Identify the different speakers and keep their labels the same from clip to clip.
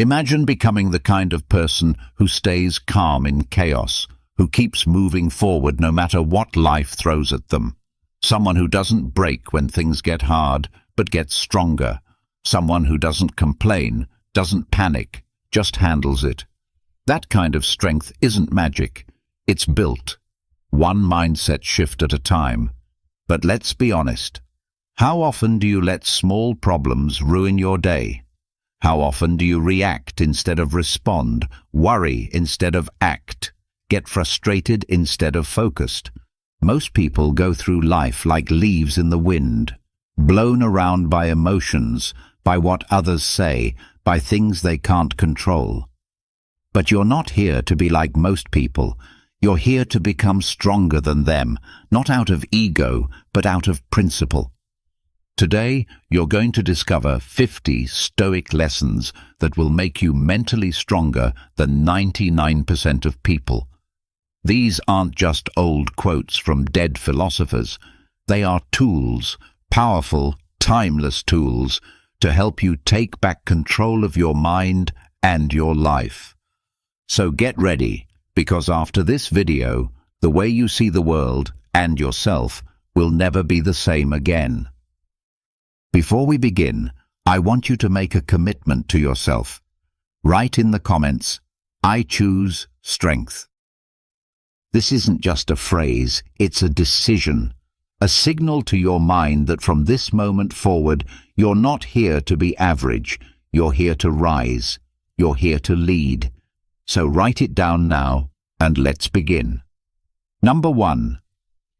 Speaker 1: Imagine becoming the kind of person who stays calm in chaos, who keeps moving forward no matter what life throws at them. Someone who doesn't break when things get hard, but gets stronger. Someone who doesn't complain, doesn't panic, just handles it. That kind of strength isn't magic. It's built, one mindset shift at a time. But let's be honest. How often do you let small problems ruin your day? How often do you react instead of respond, worry instead of act, get frustrated instead of focused? Most people go through life like leaves in the wind, blown around by emotions, by what others say, by things they can't control. But you're not here to be like most people. You're here to become stronger than them, not out of ego, but out of principle. Today, you're going to discover 50 Stoic lessons that will make you mentally stronger than 99% of people. These aren't just old quotes from dead philosophers. They are tools, powerful, timeless tools, to help you take back control of your mind and your life. So get ready, because after this video, the way you see the world and yourself will never be the same again. Before we begin, I want you to make a commitment to yourself. Write in the comments, "I choose strength." This isn't just a phrase, it's a decision, a signal to your mind that from this moment forward, you're not here to be average, you're here to rise, you're here to lead. So write it down now, and let's begin. Number 1.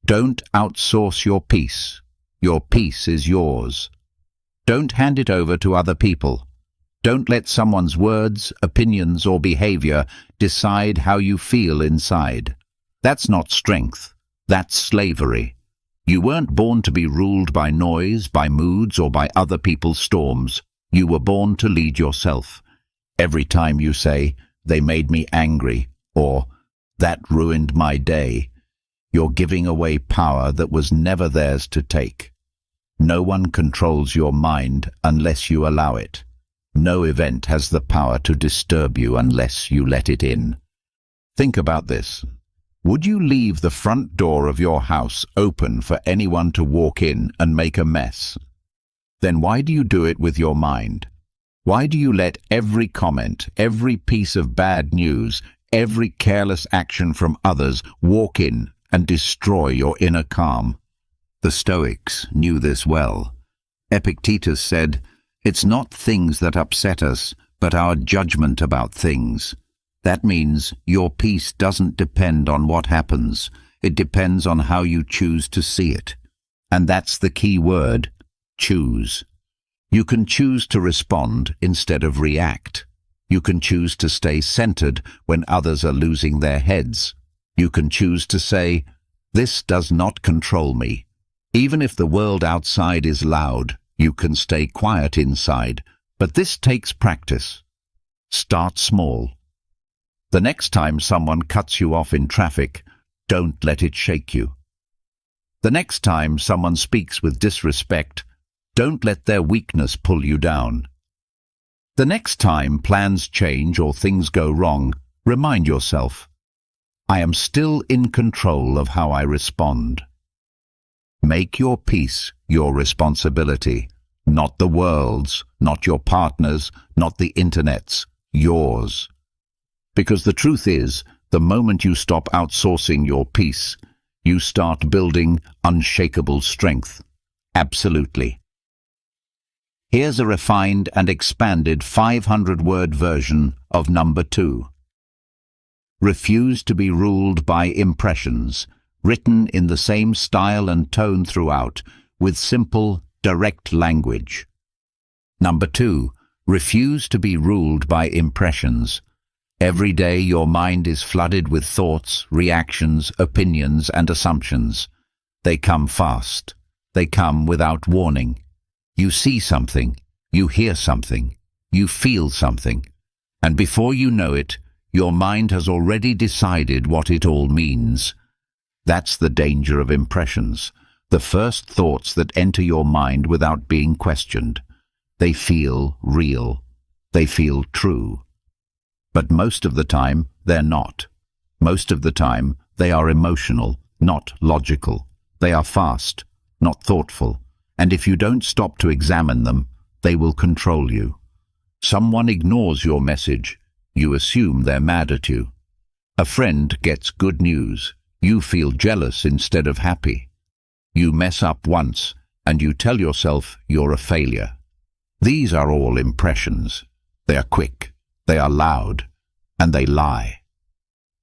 Speaker 1: Don't outsource your peace. Your peace is yours. Don't hand it over to other people. Don't let someone's words, opinions, or behavior decide how you feel inside. That's not strength. That's slavery. You weren't born to be ruled by noise, by moods, or by other people's storms. You were born to lead yourself. Every time you say, "They made me angry," or "That ruined my day," you're giving away power that was never theirs to take. No one controls your mind unless you allow it. No event has the power to disturb you unless you let it in. Think about this. Would you leave the front door of your house open for anyone to walk in and make a mess? Then why do you do it with your mind? Why do you let every comment, every piece of bad news, every careless action from others walk in and destroy your inner calm? The Stoics knew this well. Epictetus said, "It's not things that upset us, but our judgment about things." That means your peace doesn't depend on what happens. It depends on how you choose to see it. And that's the key word, choose. You can choose to respond instead of react. You can choose to stay centered when others are losing their heads. You can choose to say, "This does not control me." Even if the world outside is loud, you can stay quiet inside, but this takes practice. Start small. The next time someone cuts you off in traffic, don't let it shake you. The next time someone speaks with disrespect, don't let their weakness pull you down. The next time plans change or things go wrong, remind yourself, "I am still in control of how I respond." Make your peace your responsibility, not the world's, not your partner's, not the internet's, yours. Because the truth is, the moment you stop outsourcing your peace, you start building unshakable strength. Absolutely. Here's a refined and expanded 500-word version of number 2. Refuse to be ruled by impressions, written in the same style and tone throughout, with simple, direct language. Number 2, refuse to be ruled by impressions. Every day your mind is flooded with thoughts, reactions, opinions, and assumptions. They come fast. They come without warning. You see something, you hear something, you feel something, and before you know it, your mind has already decided what it all means. That's the danger of impressions, the first thoughts that enter your mind without being questioned. They feel real. They feel true. But most of the time, they're not. Most of the time, they are emotional, not logical. They are fast, not thoughtful. And if you don't stop to examine them, they will control you. Someone ignores your message. You assume they're mad at you. A friend gets good news. You feel jealous instead of happy. You mess up once, and you tell yourself you're a failure. These are all impressions. They are quick, they are loud, and they lie.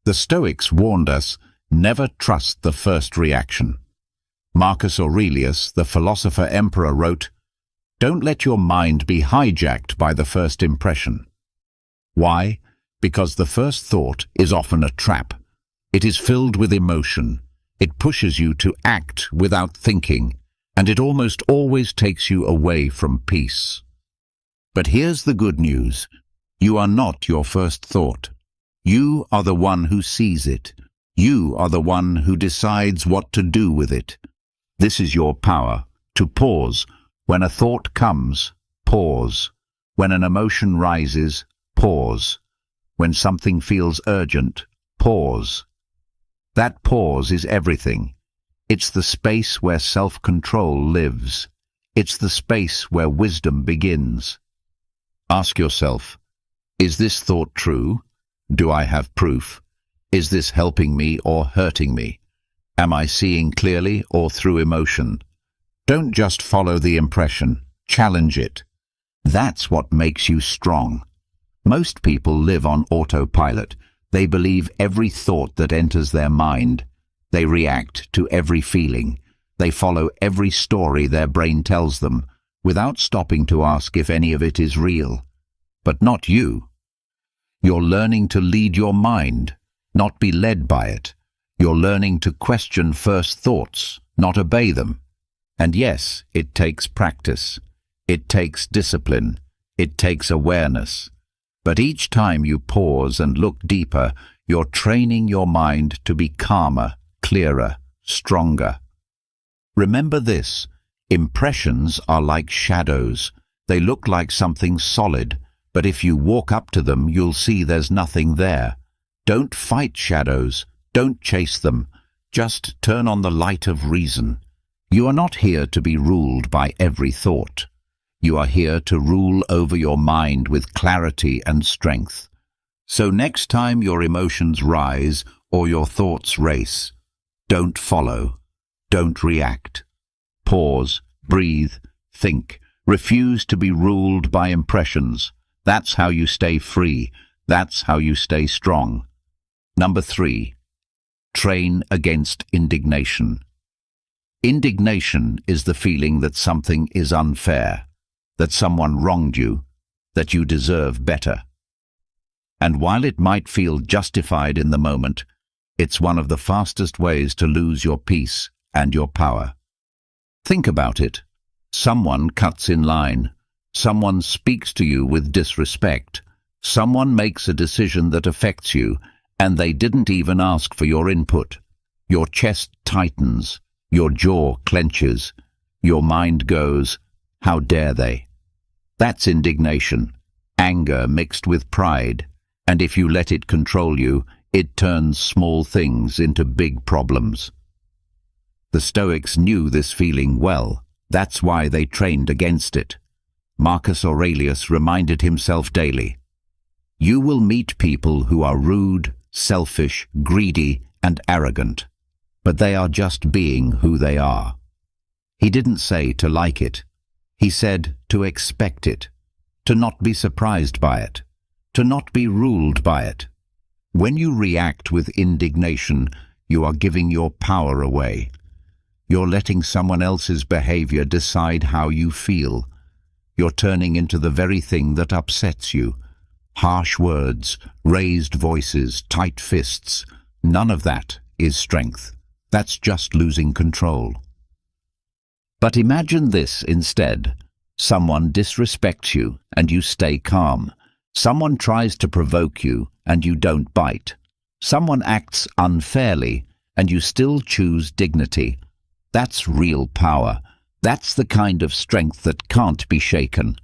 Speaker 1: The Stoics warned us, never trust the first reaction. Marcus Aurelius, the philosopher-emperor, wrote, "Don't let your mind be hijacked by the first impression." Why? Because the first thought is often a trap. It is filled with emotion. It pushes you to act without thinking, and it almost always takes you away from peace. But here's the good news. You are not your first thought. You are the one who sees it. You are the one who decides what to do with it. This is your power, to pause. When a thought comes, pause. When an emotion rises, pause. When something feels urgent, pause. That pause is everything. It's the space where self-control lives. It's the space where wisdom begins. Ask yourself, is this thought true? Do I have proof? Is this helping me or hurting me? Am I seeing clearly or through emotion? Don't just follow the impression, challenge it. That's what makes you strong. Most people live on autopilot. They believe every thought that enters their mind. They react to every feeling. They follow every story their brain tells them, without stopping to ask if any of it is real. But not you. You're learning to lead your mind, not be led by it. You're learning to question first thoughts, not obey them. And yes, it takes practice. It takes discipline. It takes awareness. But each time you pause and look deeper, you're training your mind to be calmer, clearer, stronger. Remember this, impressions are like shadows. They look like something solid, but if you walk up to them, you'll see there's nothing there. Don't fight shadows. Don't chase them. Just turn on the light of reason. You are not here to be ruled by every thought. You are here to rule over your mind with clarity and strength. So next time your emotions rise or your thoughts race, don't follow. Don't react. Pause, breathe, think. Refuse to be ruled by impressions. That's how you stay free. That's how you stay strong. Number 3. Train against indignation. Indignation is the feeling that something is unfair, that someone wronged you, that you deserve better. And while it might feel justified in the moment, it's one of the fastest ways to lose your peace and your power. Think about it. Someone cuts in line. Someone speaks to you with disrespect. Someone makes a decision that affects you, and they didn't even ask for your input. Your chest tightens. Your jaw clenches. Your mind goes, "How dare they?" That's indignation, anger mixed with pride, and if you let it control you, it turns small things into big problems. The Stoics knew this feeling well. That's why they trained against it. Marcus Aurelius reminded himself daily, "You will meet people who are rude, selfish, greedy, and arrogant, but they are just being who they are." He didn't say to like it. He said to expect it, to not be surprised by it, to not be ruled by it. When you react with indignation, you are giving your power away. You're letting someone else's behavior decide how you feel. You're turning into the very thing that upsets you. Harsh words, raised voices, tight fists. None of that is strength. That's just losing control. But imagine this instead. Someone disrespects you and you stay calm. Someone tries to provoke you and you don't bite. Someone acts unfairly and you still choose dignity. That's real power. That's the kind of strength that can't be shaken.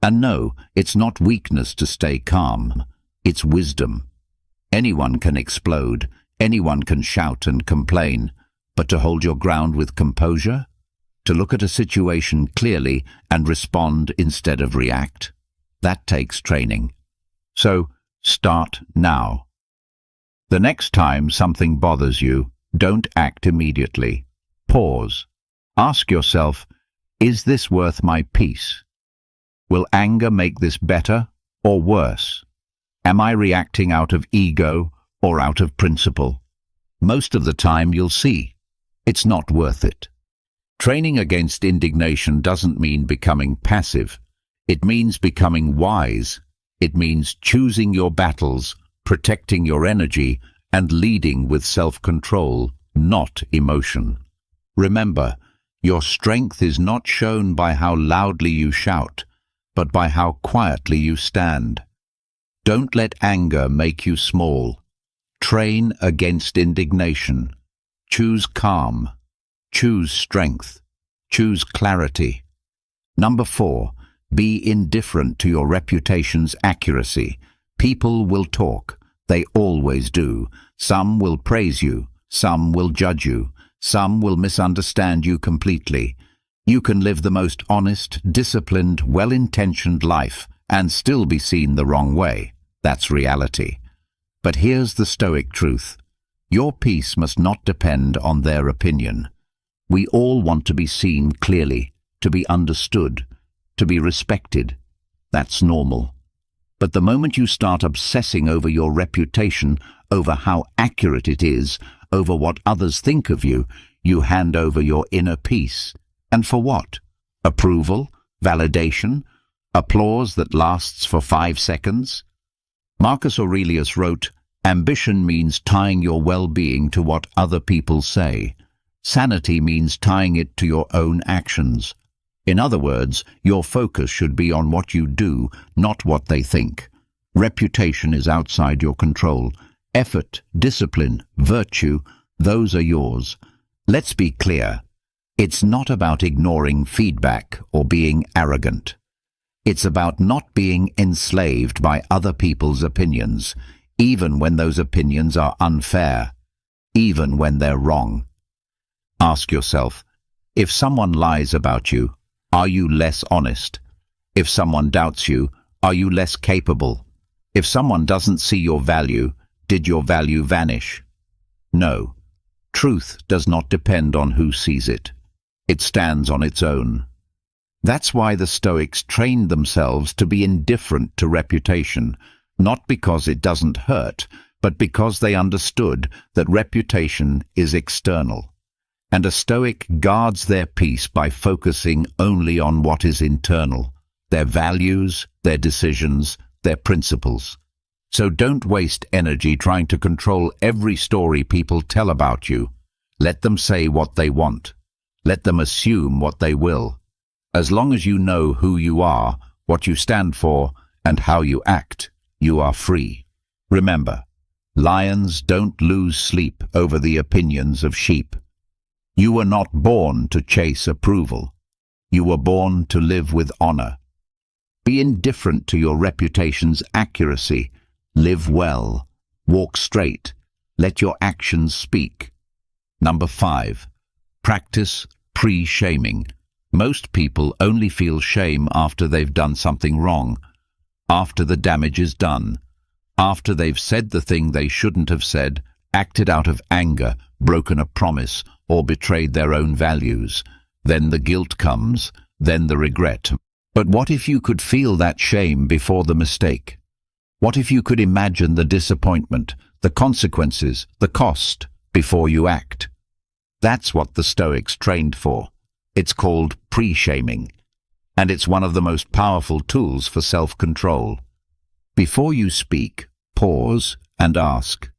Speaker 1: And no, it's not weakness to stay calm. It's wisdom. Anyone can explode, anyone can shout and complain, but to hold your ground with composure? To look at a situation clearly and respond instead of react? That takes training. So, start now. The next time something bothers you, don't act immediately. Pause. Ask yourself, is this worth my peace? Will anger make this better or worse? Am I reacting out of ego or out of principle? Most of the time you'll see, it's not worth it. Training against indignation doesn't mean becoming passive. It means becoming wise. It means choosing your battles, protecting your energy, and leading with self-control, not emotion. Remember, your strength is not shown by how loudly you shout, but by how quietly you stand. Don't let anger make you small. Train against indignation. Choose calm. Choose strength. Choose clarity. Number 4, be indifferent to your reputation's accuracy. People will talk. They always do. Some will praise you. Some will judge you. Some will misunderstand you completely. You can live the most honest, disciplined, well-intentioned life and still be seen the wrong way. That's reality. But here's the Stoic truth. Your peace must not depend on their opinion. We all want to be seen clearly, to be understood, to be respected. That's normal. But the moment you start obsessing over your reputation, over how accurate it is, over what others think of you, you hand over your inner peace. And for what? Approval? Validation? Applause that lasts for 5 seconds? Marcus Aurelius wrote, "Ambition means tying your well-being to what other people say. Sanity means tying it to your own actions." In other words, your focus should be on what you do, not what they think. Reputation is outside your control. Effort, discipline, virtue, those are yours. Let's be clear. It's not about ignoring feedback or being arrogant. It's about not being enslaved by other people's opinions, even when those opinions are unfair, even when they're wrong. Ask yourself, if someone lies about you, are you less honest? If someone doubts you, are you less capable? If someone doesn't see your value, did your value vanish? No. Truth does not depend on who sees it. It stands on its own. That's why the Stoics trained themselves to be indifferent to reputation, not because it doesn't hurt, but because they understood that reputation is external. And a Stoic guards their peace by focusing only on what is internal, their values, their decisions, their principles. So don't waste energy trying to control every story people tell about you. Let them say what they want. Let them assume what they will. As long as you know who you are, what you stand for, and how you act, you are free. Remember, lions don't lose sleep over the opinions of sheep. You were not born to chase approval. You were born to live with honor. Be indifferent to your reputation's accuracy. Live well. Walk straight. Let your actions speak. Number 5. Practice pre-shaming. Most people only feel shame after they've done something wrong, after the damage is done, after they've said the thing they shouldn't have said, acted out of anger, broken a promise, or betrayed their own values. Then the guilt comes, then the regret. But what if you could feel that shame before the mistake? What if you could imagine the disappointment, the consequences, the cost, before you act? That's what the Stoics trained for. It's called pre-shaming, and it's one of the most powerful tools for self-control. Before you speak, pause and ask,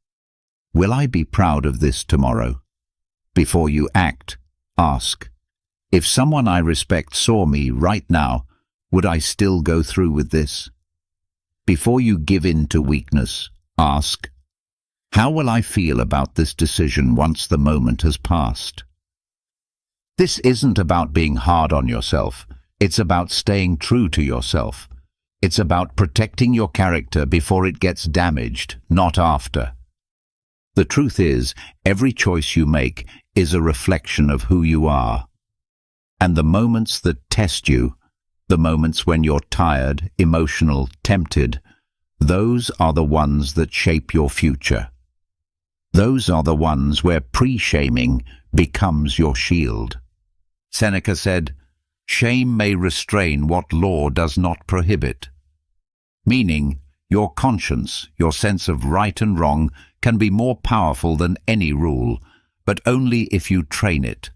Speaker 1: will I be proud of this tomorrow? Before you act, ask, if someone I respect saw me right now, would I still go through with this? Before you give in to weakness, ask, how will I feel about this decision once the moment has passed? This isn't about being hard on yourself. It's about staying true to yourself. It's about protecting your character before it gets damaged, not after. The truth is, every choice you make is a reflection of who you are. And the moments that test you, the moments when you're tired, emotional, tempted, those are the ones that shape your future. Those are the ones where pre-shaming becomes your shield. Seneca said, "Shame may restrain what law does not prohibit." Meaning, your conscience, your sense of right and wrong, can be more powerful than any rule, but only if you train it,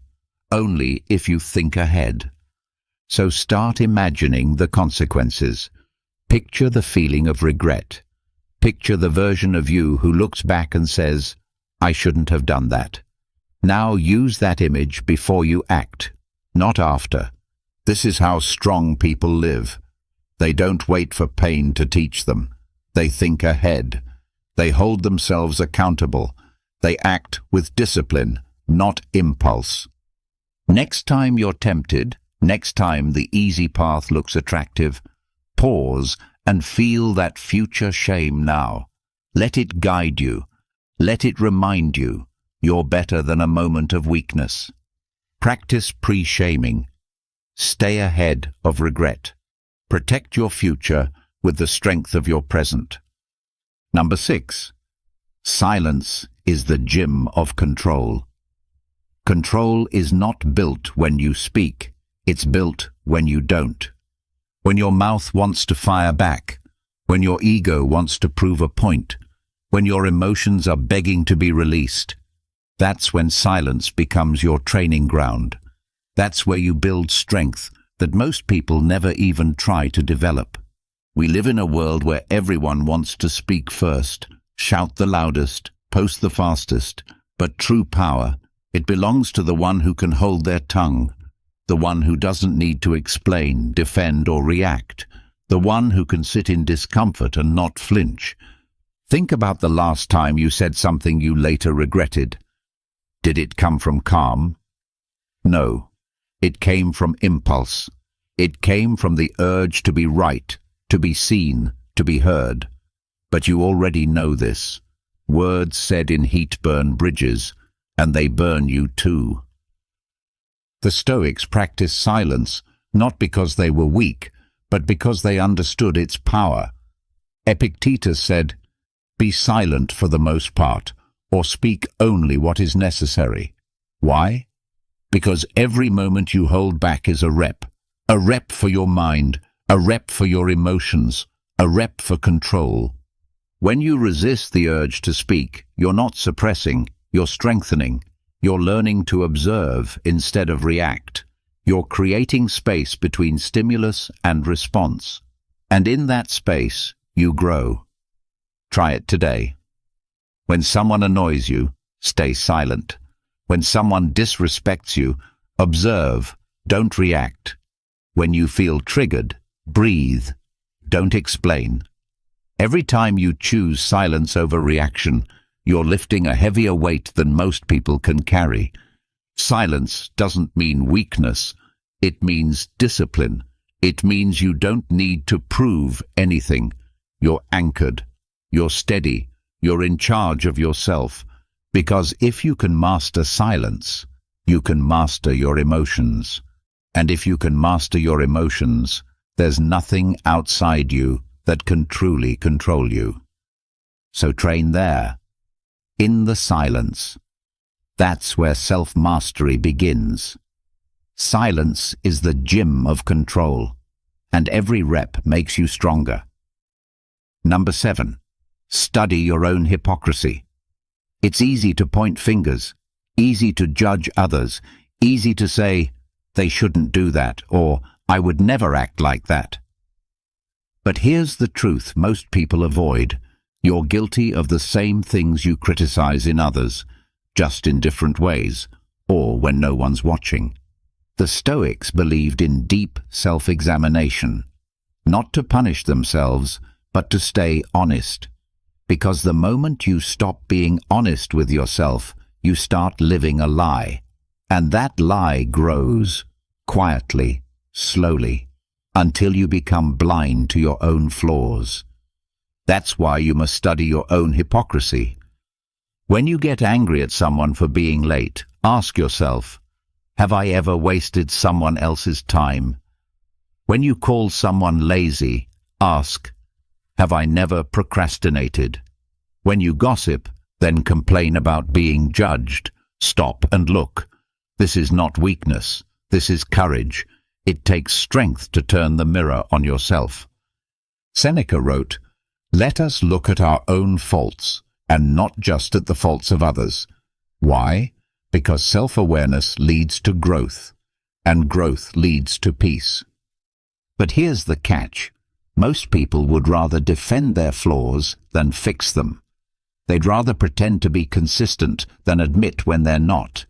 Speaker 1: only if you think ahead. So start imagining the consequences. Picture the feeling of regret. Picture the version of you who looks back and says, "I shouldn't have done that." Now use that image before you act, not after. This is how strong people live. They don't wait for pain to teach them. They think ahead. They hold themselves accountable. They act with discipline, not impulse. Next time you're tempted, next time the easy path looks attractive, pause and feel that future shame now. Let it guide you. Let it remind you you're better than a moment of weakness. Practice pre-shaming. Stay ahead of regret. Protect your future with the strength of your present. Number 6. Silence is the gym of control. Control is not built when you speak. It's built when you don't. When your mouth wants to fire back, when your ego wants to prove a point, when your emotions are begging to be released, that's when silence becomes your training ground. That's where you build strength that most people never even try to develop. We live in a world where everyone wants to speak first, shout the loudest, post the fastest, but true power, it belongs to the one who can hold their tongue, the one who doesn't need to explain, defend, or react, the one who can sit in discomfort and not flinch. Think about the last time you said something you later regretted. Did it come from calm? No. It came from impulse. It came from the urge to be right, to be seen, to be heard. But you already know this. Words said in heat burn bridges, and they burn you too. The Stoics practiced silence not because they were weak, but because they understood its power. Epictetus said, "Be silent for the most part, or speak only what is necessary." Why? Because every moment you hold back is a rep for your mind, a rep for your emotions, a rep for control. When you resist the urge to speak, you're not suppressing, you're strengthening. You're learning to observe instead of react. You're creating space between stimulus and response. And in that space, you grow. Try it today. When someone annoys you, stay silent. When someone disrespects you, observe, don't react. When you feel triggered, breathe, don't explain. Every time you choose silence over reaction, you're lifting a heavier weight than most people can carry. Silence doesn't mean weakness. It means discipline. It means you don't need to prove anything. You're anchored. You're steady. You're in charge of yourself. Because if you can master silence, you can master your emotions. And if you can master your emotions, there's nothing outside you that can truly control you. So train there, in the silence. That's where self-mastery begins. Silence is the gym of control, and every rep makes you stronger. Number 7, study your own hypocrisy. It's easy to point fingers, easy to judge others, easy to say, "They shouldn't do that," or "I would never act like that." But here's the truth most people avoid. You're guilty of the same things you criticize in others, just in different ways, or when no one's watching. The Stoics believed in deep self-examination, not to punish themselves, but to stay honest. Because the moment you stop being honest with yourself, you start living a lie. And that lie grows, quietly, slowly, until you become blind to your own flaws. That's why you must study your own hypocrisy. When you get angry at someone for being late, ask yourself, have I ever wasted someone else's time? When you call someone lazy, ask, have I never procrastinated? When you gossip, then complain about being judged. Stop and look. This is not weakness. This is courage. It takes strength to turn the mirror on yourself. Seneca wrote, "Let us look at our own faults and not just at the faults of others." Why? Because self-awareness leads to growth, and growth leads to peace. But here's the catch. Most people would rather defend their flaws than fix them. They'd rather pretend to be consistent than admit when they're not.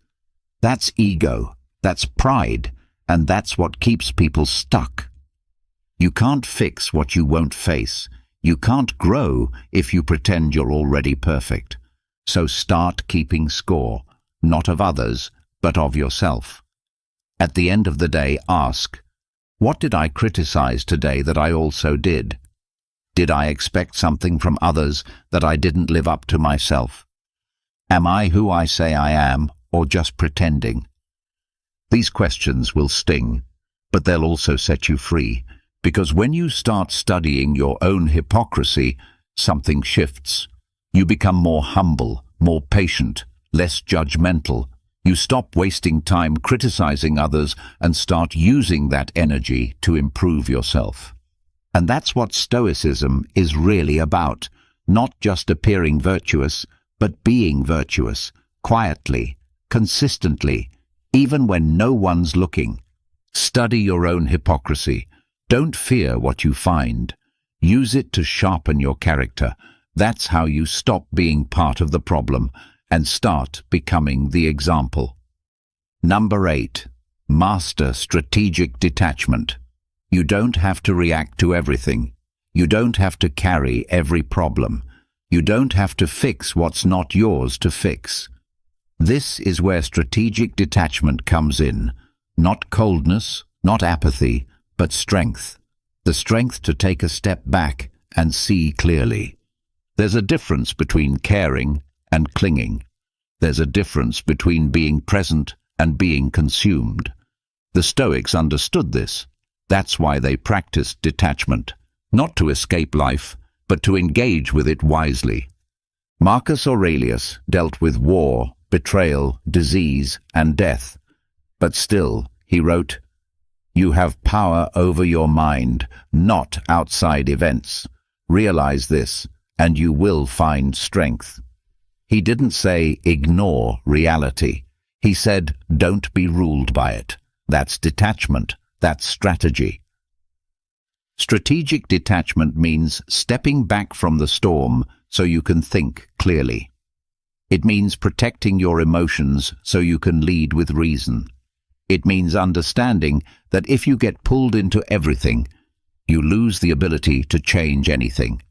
Speaker 1: That's ego, that's pride, and that's what keeps people stuck. You can't fix what you won't face. You can't grow if you pretend you're already perfect. So start keeping score, not of others, but of yourself. At the end of the day, ask, what did I criticize today that I also did? Did I expect something from others that I didn't live up to myself? Am I who I say I am, or just pretending? These questions will sting, but they'll also set you free, because when you start studying your own hypocrisy, something shifts. You become more humble, more patient, less judgmental. You stop wasting time criticizing others and start using that energy to improve yourself. And that's what Stoicism is really about, not just appearing virtuous, but being virtuous, quietly, consistently, even when no one's looking. Study your own hypocrisy. Don't fear what you find. Use it to sharpen your character. That's how you stop being part of the problem and start becoming the example. Number 8. Master strategic detachment. You don't have to react to everything. You don't have to carry every problem. You don't have to fix what's not yours to fix. This is where strategic detachment comes in. Not coldness, not apathy, but strength. The strength to take a step back and see clearly. There's a difference between caring and clinging. There's a difference between being present and being consumed. The Stoics understood this. That's why they practiced detachment, not to escape life, but to engage with it wisely. Marcus Aurelius dealt with war, betrayal, disease, and death. But still, he wrote, "You have power over your mind, not outside events. Realize this, and you will find strength." He didn't say, ignore reality. He said, don't be ruled by it. That's detachment. That's strategy. Strategic detachment means stepping back from the storm so you can think clearly. It means protecting your emotions so you can lead with reason. It means understanding that if you get pulled into everything, you lose the ability to change anything.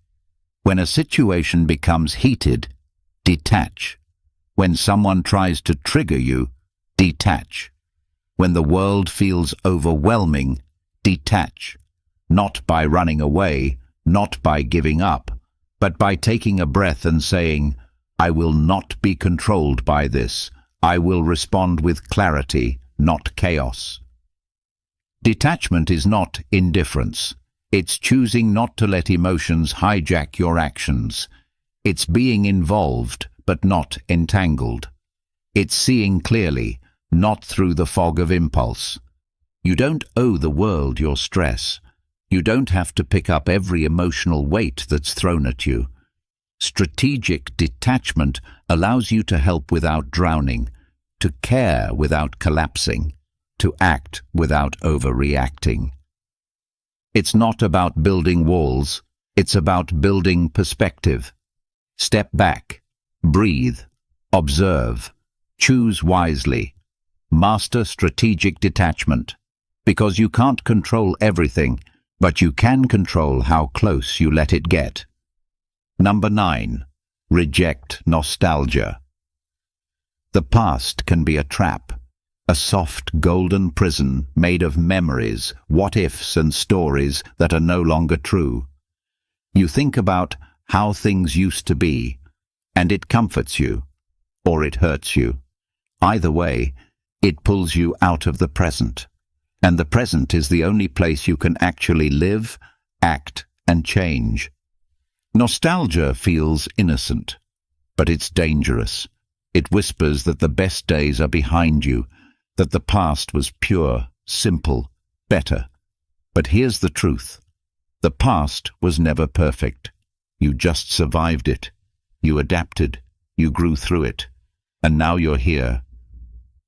Speaker 1: When a situation becomes heated, detach. When someone tries to trigger you, detach. When the world feels overwhelming, detach. Not by running away, not by giving up, but by taking a breath and saying, I will not be controlled by this. I will respond with clarity, not chaos. Detachment is not indifference. It's choosing not to let emotions hijack your actions. It's being involved, but not entangled. It's seeing clearly, not through the fog of impulse. You don't owe the world your stress. You don't have to pick up every emotional weight that's thrown at you. Strategic detachment allows you to help without drowning, to care without collapsing, to act without overreacting. It's not about building walls, it's about building perspective. Step back, breathe, observe, choose wisely. Master strategic detachment, because you can't control everything, but you can control how close you let it get. Number 9. Reject nostalgia. The past can be a trap. a soft golden prison made of memories, what-ifs and stories that are no longer true. You think about how things used to be, and it comforts you, or it hurts you. Either way, it pulls you out of the present. And the present is the only place you can actually live, act, and change. Nostalgia feels innocent, but it's dangerous. It whispers that the best days are behind you, that the past was pure, simple, better. But here's the truth. The past was never perfect. You just survived it. You adapted. You grew through it. And now you're here.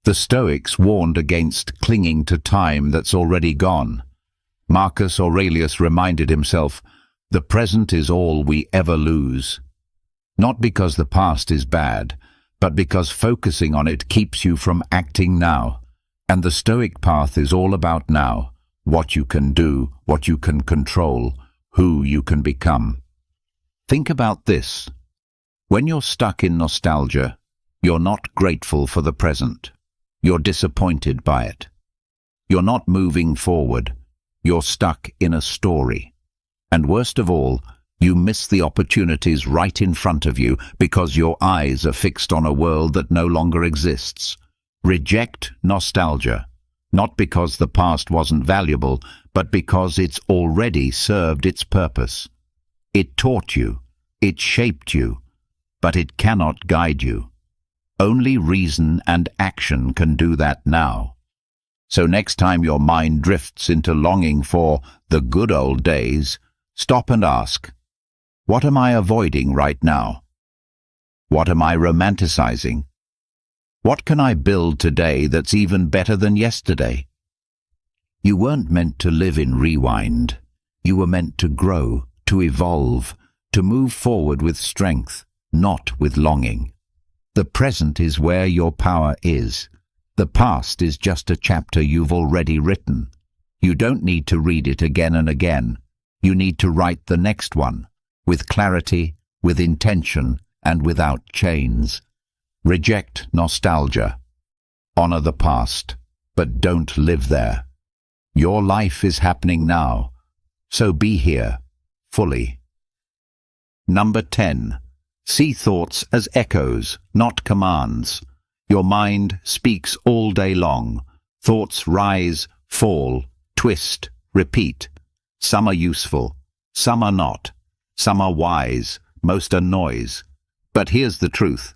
Speaker 1: The Stoics warned against clinging to time that's already gone. Marcus Aurelius reminded himself, the present is all we ever lose. Not because the past is bad, but because focusing on it keeps you from acting now. And the Stoic path is all about now, what you can do, what you can control, who you can become. Think about this. When you're stuck in nostalgia, you're not grateful for the present. You're disappointed by it. You're not moving forward. You're stuck in a story. And worst of all, you miss the opportunities right in front of you because your eyes are fixed on a world that no longer exists. Reject nostalgia, not because the past wasn't valuable, but because it's already served its purpose. It taught you, it shaped you, but it cannot guide you. Only reason and action can do that now. So next time your mind drifts into longing for the good old days, stop and ask, what am I avoiding right now? What am I romanticizing? What can I build today that's even better than yesterday? You weren't meant to live in rewind. You were meant to grow, to evolve, to move forward with strength, not with longing. The present is where your power is. The past is just a chapter you've already written. You don't need to read it again and again. You need to write the next one, with clarity, with intention, and without chains. Reject nostalgia. Honor the past, but don't live there. Your life is happening now, so be here, fully. Number 10. See thoughts as echoes, not commands. Your mind speaks all day long. Thoughts rise, fall, twist, repeat. Some are useful, some are not. Some are wise, most are noise. But here's the truth.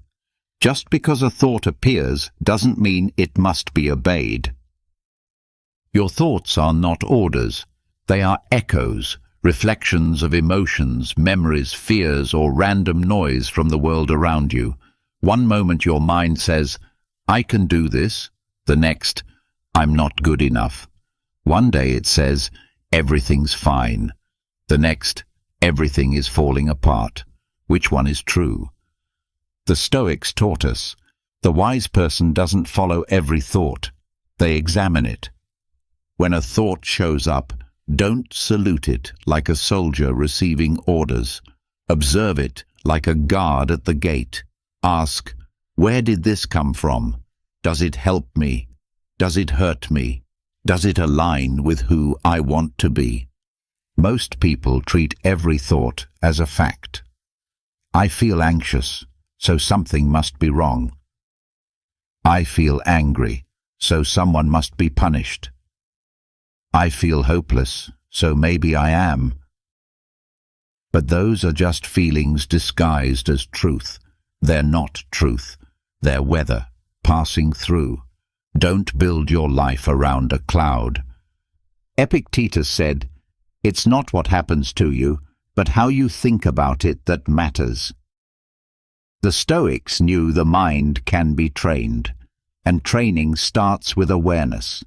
Speaker 1: Just because a thought appears doesn't mean it must be obeyed. Your thoughts are not orders. They are echoes, reflections of emotions, memories, fears, or random noise from the world around you. One moment your mind says, I can do this. The next, I'm not good enough. One day it says, everything's fine. The next, everything is falling apart. Which one is true? The Stoics taught us, the wise person doesn't follow every thought. They examine it. When a thought shows up, don't salute it like a soldier receiving orders. Observe it like a guard at the gate. Ask, where did this come from? Does it help me? Does it hurt me? Does it align with who I want to be? Most people treat every thought as a fact. I feel anxious, so something must be wrong. I feel angry, so someone must be punished. I feel hopeless, so maybe I am. But those are just feelings disguised as truth. They're not truth. They're weather, passing through. Don't build your life around a cloud. Epictetus said, it's not what happens to you, but how you think about it that matters. The Stoics knew the mind can be trained, and training starts with awareness.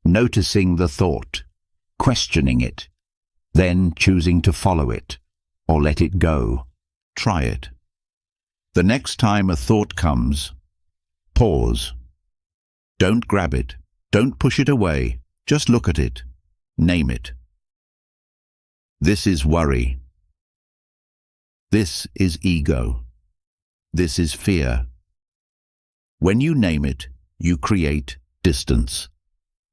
Speaker 1: Noticing the thought, questioning it, then choosing to follow it, or let it go. Try it. The next time a thought comes, pause. Don't grab it. Don't push it away. Just look at it. Name it. This is worry. This is ego. This is fear. When you name it, you create Distance.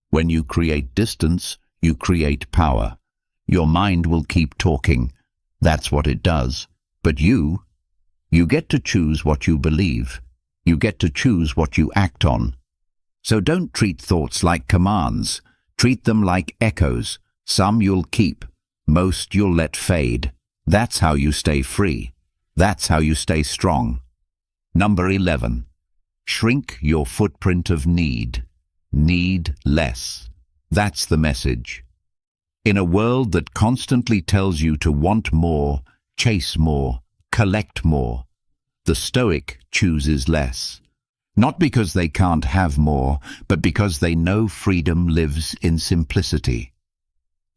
Speaker 1: When you create distance, you create power. Your mind will keep talking. That's what it does. But you get to choose what you believe. You get to choose what you act on. So don't treat thoughts like commands. Treat them like echoes. Some you'll keep, most you'll let fade. That's how you stay free. That's how you stay strong. Number 11. Shrink your footprint of need. Need less. That's the message. In a world that constantly tells you to want more, chase more, collect more, the Stoic chooses less. Not because they can't have more, but because they know freedom lives in simplicity.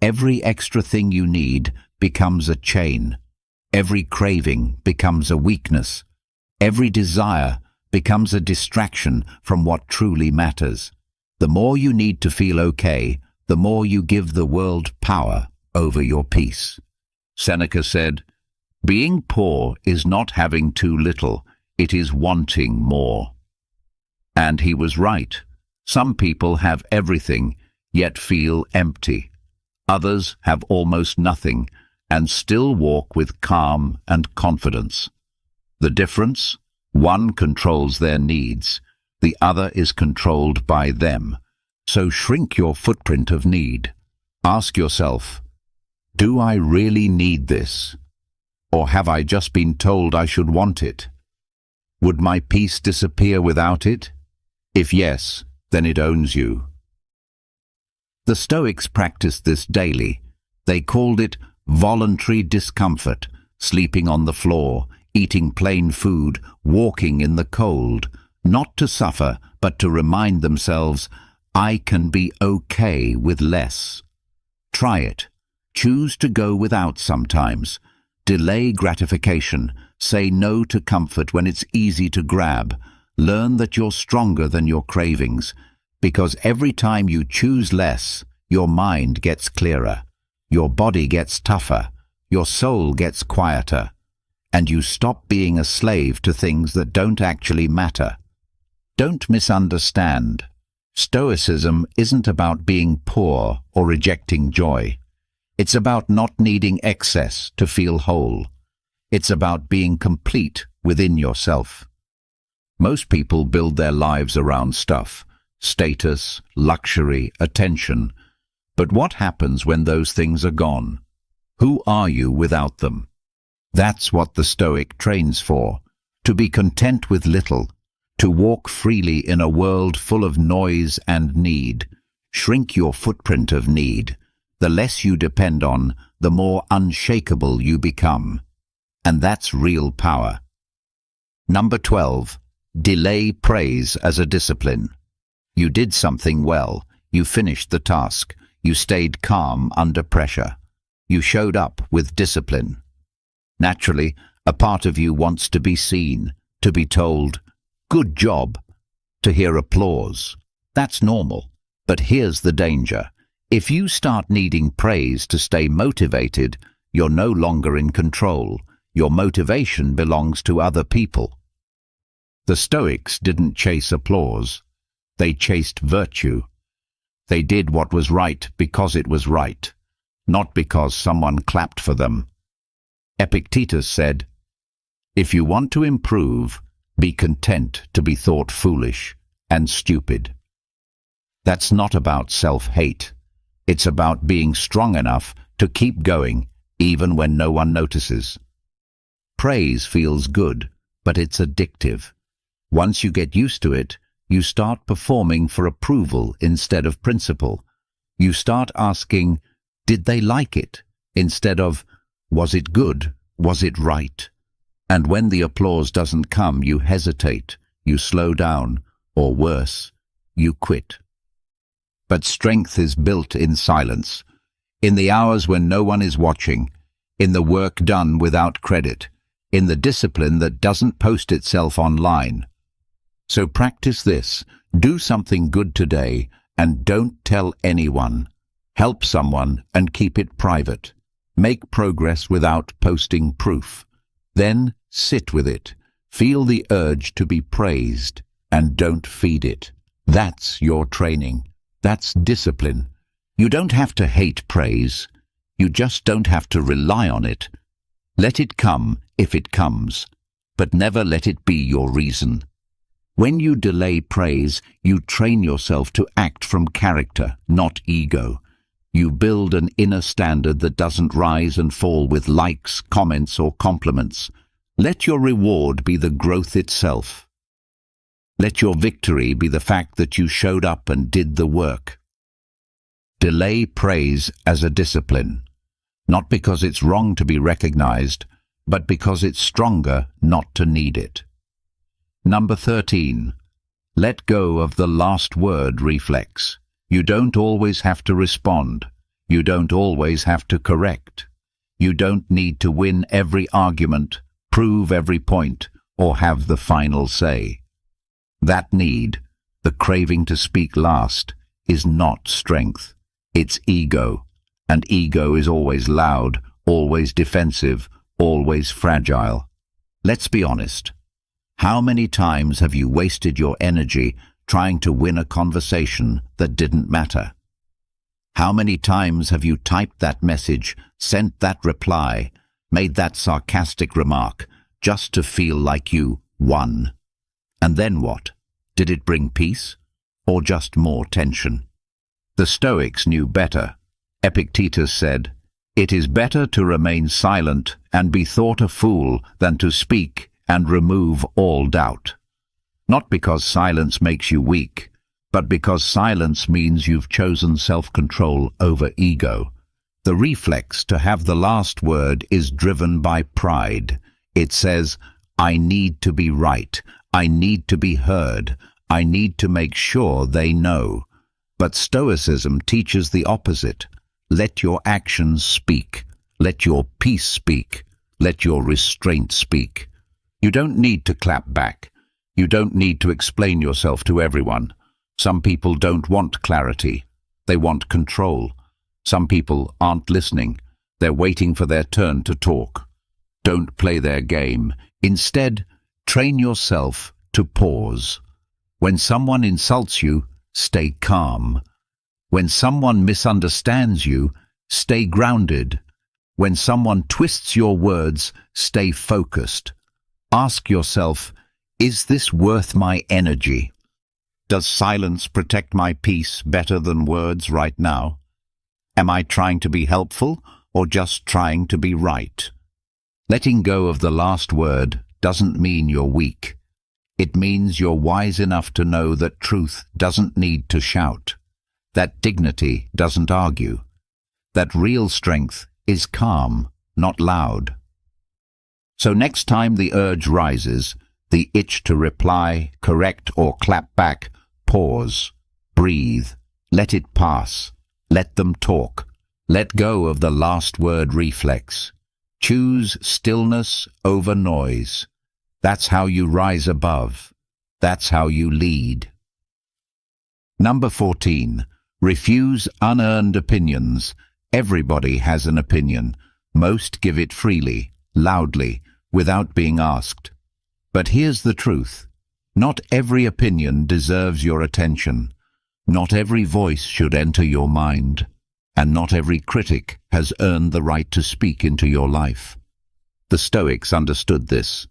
Speaker 1: Every extra thing you need becomes a chain. Every craving becomes a weakness. Every desire becomes a distraction from what truly matters. The more you need to feel okay, the more you give the world power over your peace. Seneca said, "Being poor is not having too little, it is wanting more." And he was right. Some people have everything, yet feel empty. Others have almost nothing, and still walk with calm and confidence. The difference? One controls their needs, the other is controlled by them. So shrink your footprint of need. Ask yourself, do I really need this? Or have I just been told I should want it? Would my peace disappear without it? If yes, then it owns you. The Stoics practiced this daily. They called it voluntary discomfort, sleeping on the floor, eating plain food, walking in the cold, not to suffer, but to remind themselves, I can be okay with less. Try it. Choose to go without sometimes. Delay gratification. Say no to comfort when it's easy to grab. Learn that you're stronger than your cravings, because every time you choose less, your mind gets clearer, your body gets tougher, your soul gets quieter, and you stop being a slave to things that don't actually matter. Don't misunderstand. Stoicism isn't about being poor or rejecting joy. It's about not needing excess to feel whole. It's about being complete within yourself. Most people build their lives around stuff, status, luxury, attention. But what happens when those things are gone? Who are you without them? That's what the Stoic trains for, to be content with little, to walk freely in a world full of noise and need. Shrink your footprint of need. The less you depend on, the more unshakable you become. And that's real power. Number 12. Delay praise as a discipline. You did something well. You finished the task. You stayed calm under pressure. You showed up with discipline. Naturally, a part of you wants to be seen, to be told, "Good job," to hear applause. That's normal. But here's the danger. If you start needing praise to stay motivated, you're no longer in control. Your motivation belongs to other people. The Stoics didn't chase applause. They chased virtue. They did what was right because it was right, not because someone clapped for them. Epictetus said, "If you want to improve, be content to be thought foolish and stupid." That's not about self-hate. It's about being strong enough to keep going even when no one notices. Praise feels good, but it's addictive. Once you get used to it, you start performing for approval instead of principle. You start asking, did they like it? Instead of, was it good? Was it right? And when the applause doesn't come, you hesitate, you slow down, or worse, you quit. But strength is built in silence, in the hours when no one is watching, in the work done without credit, in the discipline that doesn't post itself online. So practice this. Do something good today and don't tell anyone. Help someone and keep it private. Make progress without posting proof. Then sit with it. Feel the urge to be praised and don't feed it. That's your training. That's discipline. You don't have to hate praise. You just don't have to rely on it. Let it come if it comes, but never let it be your reason. When you delay praise, you train yourself to act from character, not ego. You build an inner standard that doesn't rise and fall with likes, comments, or compliments. Let your reward be the growth itself. Let your victory be the fact that you showed up and did the work. Delay praise as a discipline, not because it's wrong to be recognized, but because it's stronger not to need it. Number 13. Let go of the last word reflex. You don't always have to respond. You don't always have to correct. You don't need to win every argument, prove every point, or have the final say. That need, the craving to speak last, is not strength. It's ego, and ego is always loud, always defensive, always fragile. Let's be honest. How many times have you wasted your energy trying to win a conversation that didn't matter? How many times have you typed that message, sent that reply, made that sarcastic remark, just to feel like you won? And then what? Did it bring peace, or just more tension? The Stoics knew better. Epictetus said, "It is better to remain silent and be thought a fool than to speak and remove all doubt." Not because silence makes you weak, but because silence means you've chosen self-control over ego. The reflex to have the last word is driven by pride. It says, "I need to be right. I need to be heard. I need to make sure they know." But Stoicism teaches the opposite. Let your actions speak. Let your peace speak. Let your restraint speak. You don't need to clap back. You don't need to explain yourself to everyone. Some people don't want clarity. They want control. Some people aren't listening. They're waiting for their turn to talk. Don't play their game. Instead, train yourself to pause. When someone insults you, stay calm. When someone misunderstands you, stay grounded. When someone twists your words, stay focused. Ask yourself, is this worth my energy? Does silence protect my peace better than words right now? Am I trying to be helpful or just trying to be right? Letting go of the last word doesn't mean you're weak. It means you're wise enough to know that truth doesn't need to shout, that dignity doesn't argue, that real strength is calm, not loud. So next time the urge rises, the itch to reply, correct, or clap back, pause, breathe, let it pass, let them talk. Let go of the last word reflex. Choose stillness over noise. That's how you rise above. That's how you lead. Number 14. Refuse unearned opinions. Everybody has an opinion. Most give it freely, loudly, without being asked. But here's the truth. Not every opinion deserves your attention. Not every voice should enter your mind. And not every critic has earned the right to speak into your life. The Stoics understood this.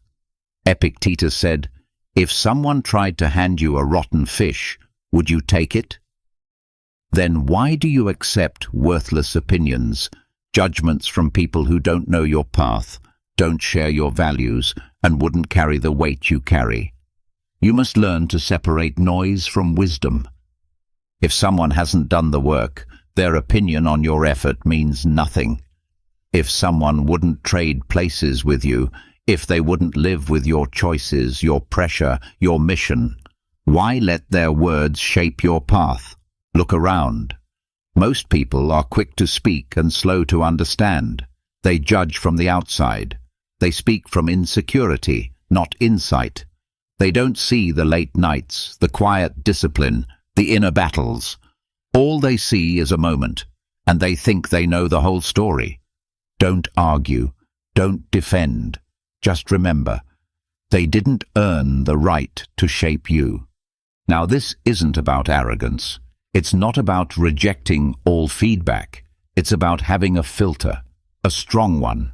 Speaker 1: Epictetus said, "If someone tried to hand you a rotten fish, would you take it? Then why do you accept worthless opinions, judgments from people who don't know your path, don't share your values, and wouldn't carry the weight you carry? You must learn to separate noise from wisdom. If someone hasn't done the work, their opinion on your effort means nothing. If someone wouldn't trade places with you, if they wouldn't live with your choices, your pressure, your mission, why let their words shape your path? Look around. Most people are quick to speak and slow to understand. They judge from the outside. They speak from insecurity, not insight. They don't see the late nights, the quiet discipline, the inner battles. All they see is a moment, and they think they know the whole story. Don't argue. Don't defend. Just remember, they didn't earn the right to shape you. Now, this isn't about arrogance. It's not about rejecting all feedback. It's about having a filter, a strong one.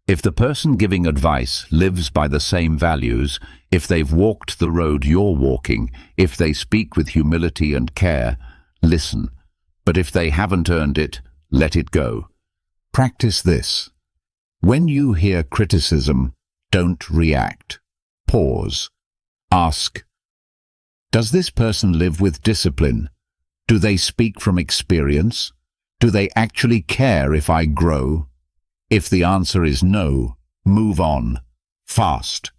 Speaker 1: If the person giving advice lives by the same values, if they've walked the road you're walking, if they speak with humility and care, listen. But if they haven't earned it, let it go. Practice this. When you hear criticism, don't react. Pause. Ask, does this person live with discipline? Do they speak from experience? Do they actually care if I grow? If the answer is no, move on. Fast.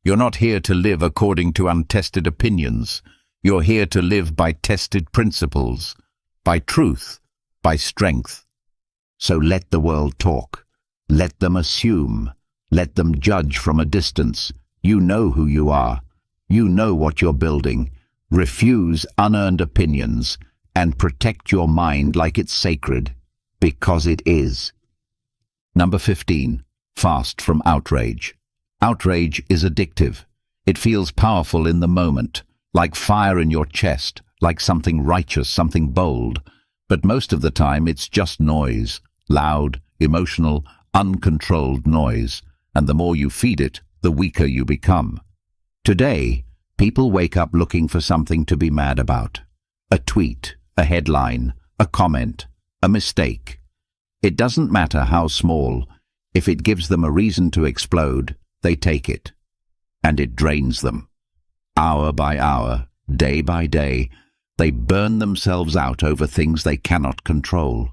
Speaker 1: You're not here to live according to untested opinions. You're here to live by tested principles, by truth, by strength. So let the world talk. Let them assume. Let them judge from a distance. You know who you are. You know what you're building. Refuse unearned opinions and protect your mind like it's sacred, because it is. Number 15. Fast from outrage. Outrage is addictive. It feels powerful in the moment, like fire in your chest, like something righteous, something bold. But most of the time it's just noise, loud, emotional, uncontrolled noise. And the more you feed it, the weaker you become. Today, people wake up looking for something to be mad about. A tweet, a headline, a comment, a mistake. It doesn't matter how small. If it gives them a reason to explode, they take it. And it drains them. Hour by hour, day by day, they burn themselves out over things they cannot control.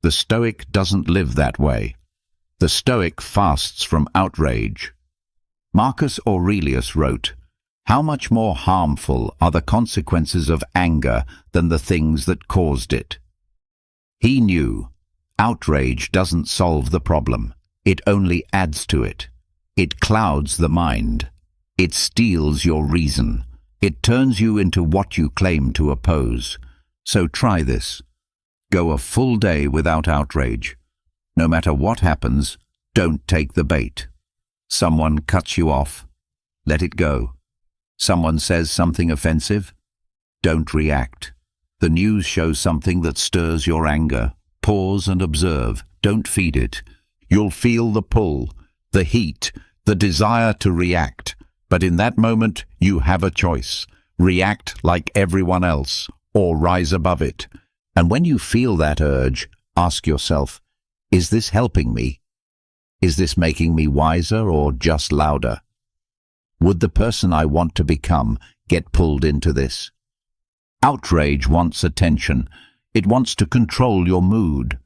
Speaker 1: The Stoic doesn't live that way. The Stoic fasts from outrage. Marcus Aurelius wrote, "How much more harmful are the consequences of anger than the things that caused it?" He knew outrage doesn't solve the problem. It only adds to it. It clouds the mind. It steals your reason. It turns you into what you claim to oppose. So try this. Go a full day without outrage. No matter what happens, don't take the bait. Someone cuts you off. Let it go. Someone says something offensive. Don't react. The news shows something that stirs your anger. Pause and observe. Don't feed it. You'll feel the pull, the heat, the desire to react. But in that moment, you have a choice. React like everyone else, or rise above it. And when you feel that urge, ask yourself, is this helping me? Is this making me wiser or just louder? Would the person I want to become get pulled into this? Outrage wants attention. It wants to control your mood.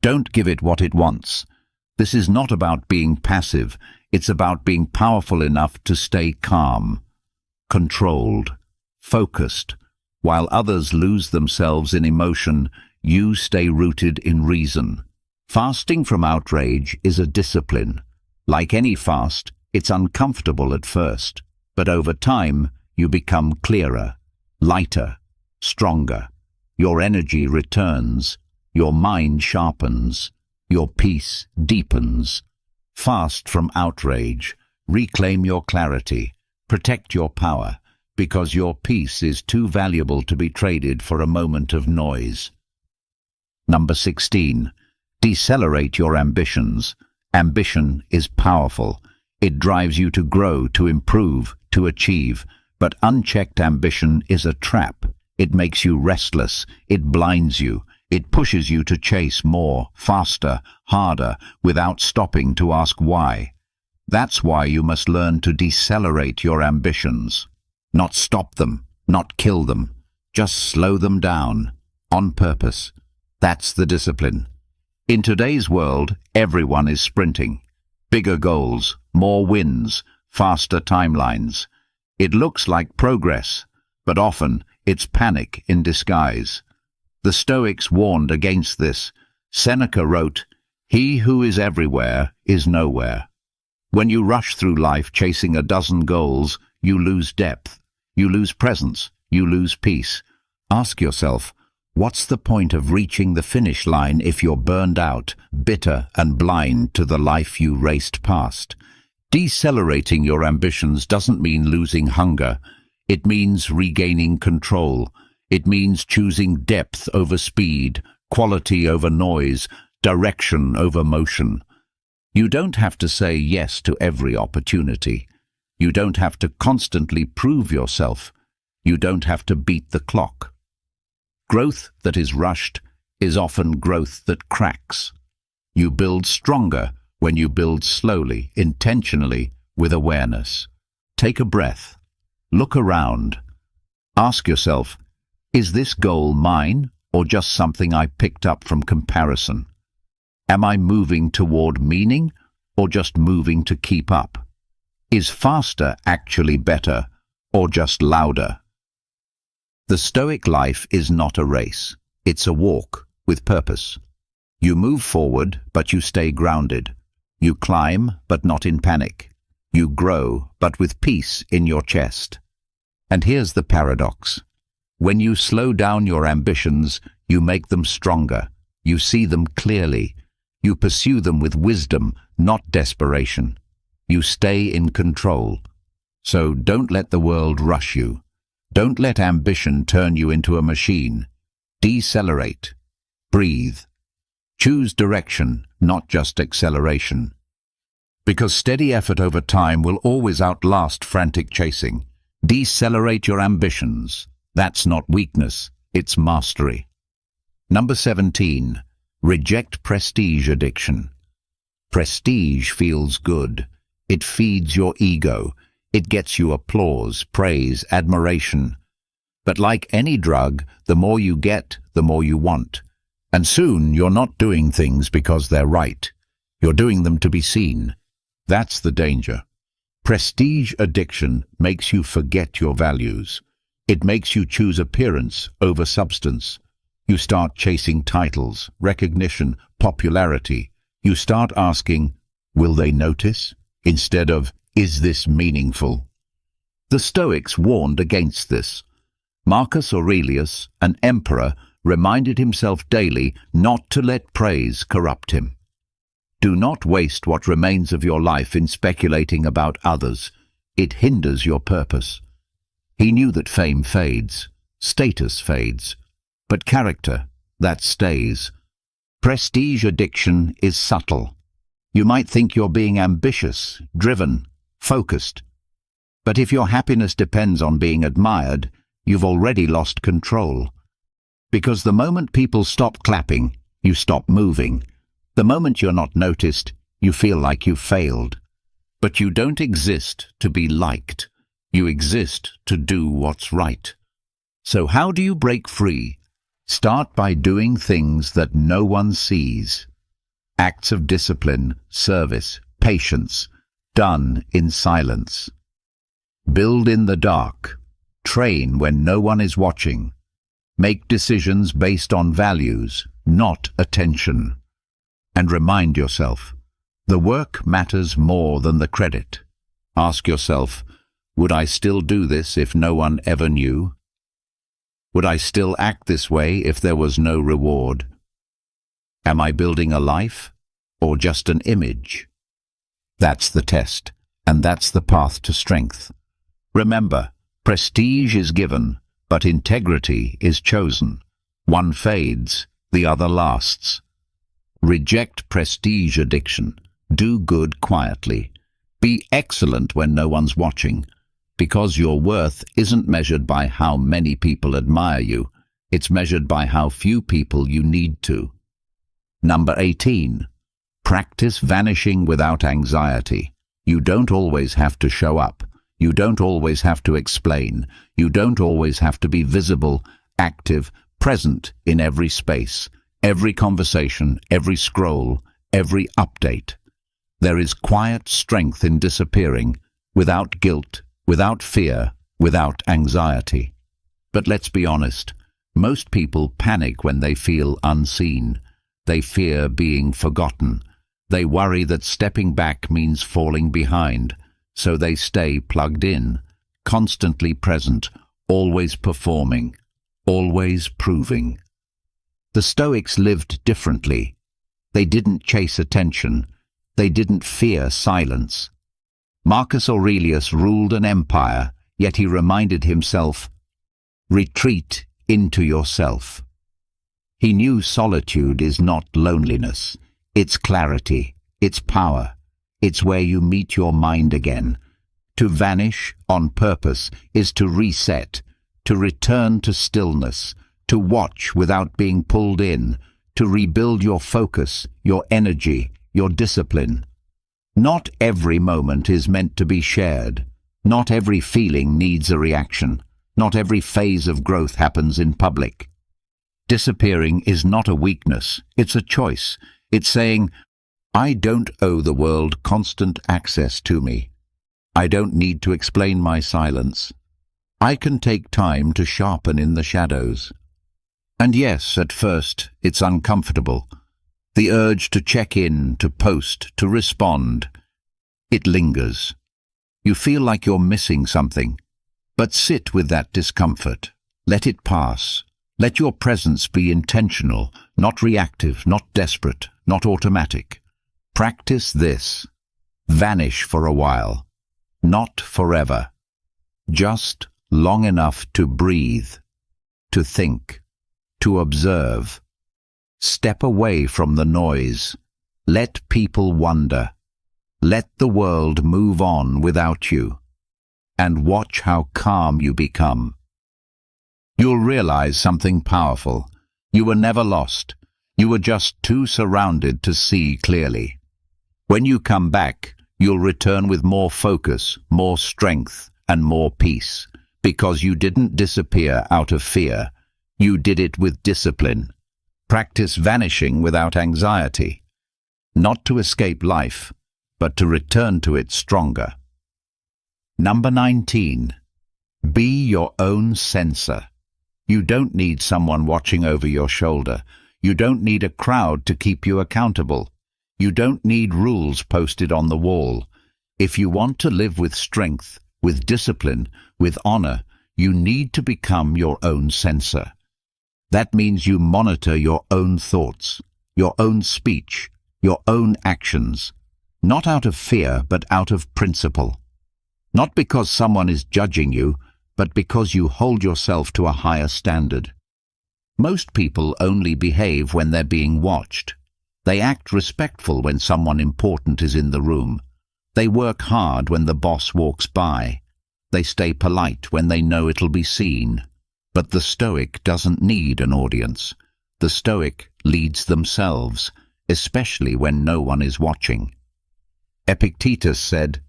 Speaker 1: Don't give it what it wants. This is not about being passive. It's about being powerful enough to stay calm, controlled, focused. While others lose themselves in emotion, you stay rooted in reason. Fasting from outrage is a discipline. Like any fast, it's uncomfortable at first, but over time you become clearer, lighter, stronger. Your energy returns, your mind sharpens, your peace deepens. Fast from outrage, reclaim your clarity, protect your power, because your peace is too valuable to be traded for a moment of noise. Number 16. Decelerate your ambitions. Ambition is powerful. It drives you to grow, to improve, to achieve. But unchecked ambition is a trap. It makes you restless. It blinds you. It pushes you to chase more, faster, harder, without stopping to ask why. That's why you must learn to decelerate your ambitions. Not stop them, not kill them. Just slow them down, on purpose. That's the discipline. In today's world, everyone is sprinting. Bigger goals, more wins, faster timelines. It looks like progress, but often it's panic in disguise. The Stoics warned against this. Seneca wrote, "He who is everywhere is nowhere." When you rush through life chasing a dozen goals, you lose depth, you lose presence, you lose peace. Ask yourself, what's the point of reaching the finish line if you're burned out, bitter and blind to the life you raced past? Decelerating your ambitions doesn't mean losing hunger. It means regaining control. It means choosing depth over speed, quality over noise, direction over motion. You don't have to say yes to every opportunity. You don't have to constantly prove yourself. You don't have to beat the clock. Growth that is rushed is often growth that cracks. You build stronger when you build slowly, intentionally, with awareness. Take a breath. Look around. Ask yourself, is this goal mine or just something I picked up from comparison? Am I moving toward meaning or just moving to keep up? Is faster actually better or just louder? The Stoic life is not a race. It's a walk with purpose. You move forward, but you stay grounded. You climb, but not in panic. You grow, but with peace in your chest. And here's the paradox. When you slow down your ambitions, you make them stronger. You see them clearly. You pursue them with wisdom, not desperation. You stay in control. So don't let the world rush you. Don't let ambition turn you into a machine. Decelerate. Breathe. Choose direction, not just acceleration. Because steady effort over time will always outlast frantic chasing. Decelerate your ambitions. That's not weakness, it's mastery. Number 17. Reject prestige addiction. Prestige feels good. It feeds your ego. It gets you applause, praise, admiration. But like any drug, the more you get, the more you want. And soon you're not doing things because they're right. You're doing them to be seen. That's the danger. Prestige addiction makes you forget your values. It makes you choose appearance over substance. You start chasing titles, recognition, popularity. You start asking, will they notice? Instead of, is this meaningful? The Stoics warned against this. Marcus Aurelius, an emperor, reminded himself daily not to let praise corrupt him. Do not waste what remains of your life in speculating about others. It hinders your purpose. He knew that fame fades, status fades, but character, that stays. Prestige addiction is subtle. You might think you're being ambitious, driven, focused. But if your happiness depends on being admired, you've already lost control. Because the moment people stop clapping, you stop moving. The moment you're not noticed, you feel like you've failed. But you don't exist to be liked. You exist to do what's right. So how do you break free? Start by doing things that no one sees. Acts of discipline, service, patience, done in silence. Build in the dark. Train when no one is watching. Make decisions based on values, not attention. And remind yourself, the work matters more than the credit. Ask yourself, would I still do this if no one ever knew? Would I still act this way if there was no reward? Am I building a life or just an image? That's the test, and that's the path to strength. Remember, prestige is given, but integrity is chosen. One fades, the other lasts. Reject prestige addiction. Do good quietly. Be excellent when no one's watching. Because your worth isn't measured by how many people admire you. It's measured by how few people you need to. Number 18. Practice vanishing without anxiety. You don't always have to show up. You don't always have to explain. You don't always have to be visible, active, present in every space, every conversation, every scroll, every update. There is quiet strength in disappearing, without guilt, without fear, without anxiety. But let's be honest, most people panic when they feel unseen. They fear being forgotten. They worry that stepping back means falling behind. So they stay plugged in, constantly present, always performing, always proving. The Stoics lived differently. They didn't chase attention. They didn't fear silence. Marcus Aurelius ruled an empire, yet he reminded himself, retreat into yourself. He knew solitude is not loneliness. It's clarity, it's power, it's where you meet your mind again. To vanish on purpose is to reset, to return to stillness, to watch without being pulled in, to rebuild your focus, your energy, your discipline. Not every moment is meant to be shared. Not every feeling needs a reaction. Not every phase of growth happens in public. Disappearing is not a weakness, it's a choice. It's saying, I don't owe the world constant access to me. I don't need to explain my silence. I can take time to sharpen in the shadows. And yes, at first, it's uncomfortable. The urge to check in, to post, to respond, it lingers. You feel like you're missing something. But sit with that discomfort. Let it pass. Let your presence be intentional, not reactive, not desperate, not automatic. Practice this. Vanish for a while. Not forever. Just long enough to breathe, to think, to observe. Step away from the noise. Let people wonder. Let the world move on without you. And watch how calm you become. You'll realize something powerful. You were never lost. You were just too surrounded to see clearly. When you come back, you'll return with more focus, more strength, and more peace, because you didn't disappear out of fear. You did it with discipline. Practice vanishing without anxiety. Not to escape life, but to return to it stronger. Number 19. Be your own censor. You don't need someone watching over your shoulder. You don't need a crowd to keep you accountable. You don't need rules posted on the wall. If you want to live with strength, with discipline, with honor, you need to become your own censor. That means you monitor your own thoughts, your own speech, your own actions, not out of fear, but out of principle. Not because someone is judging you, but because you hold yourself to a higher standard. Most people only behave when they're being watched. They act respectful when someone important is in the room. They work hard when the boss walks by. They stay polite when they know it'll be seen. But the Stoic doesn't need an audience. The Stoic leads themselves, especially when no one is watching. Epictetus said,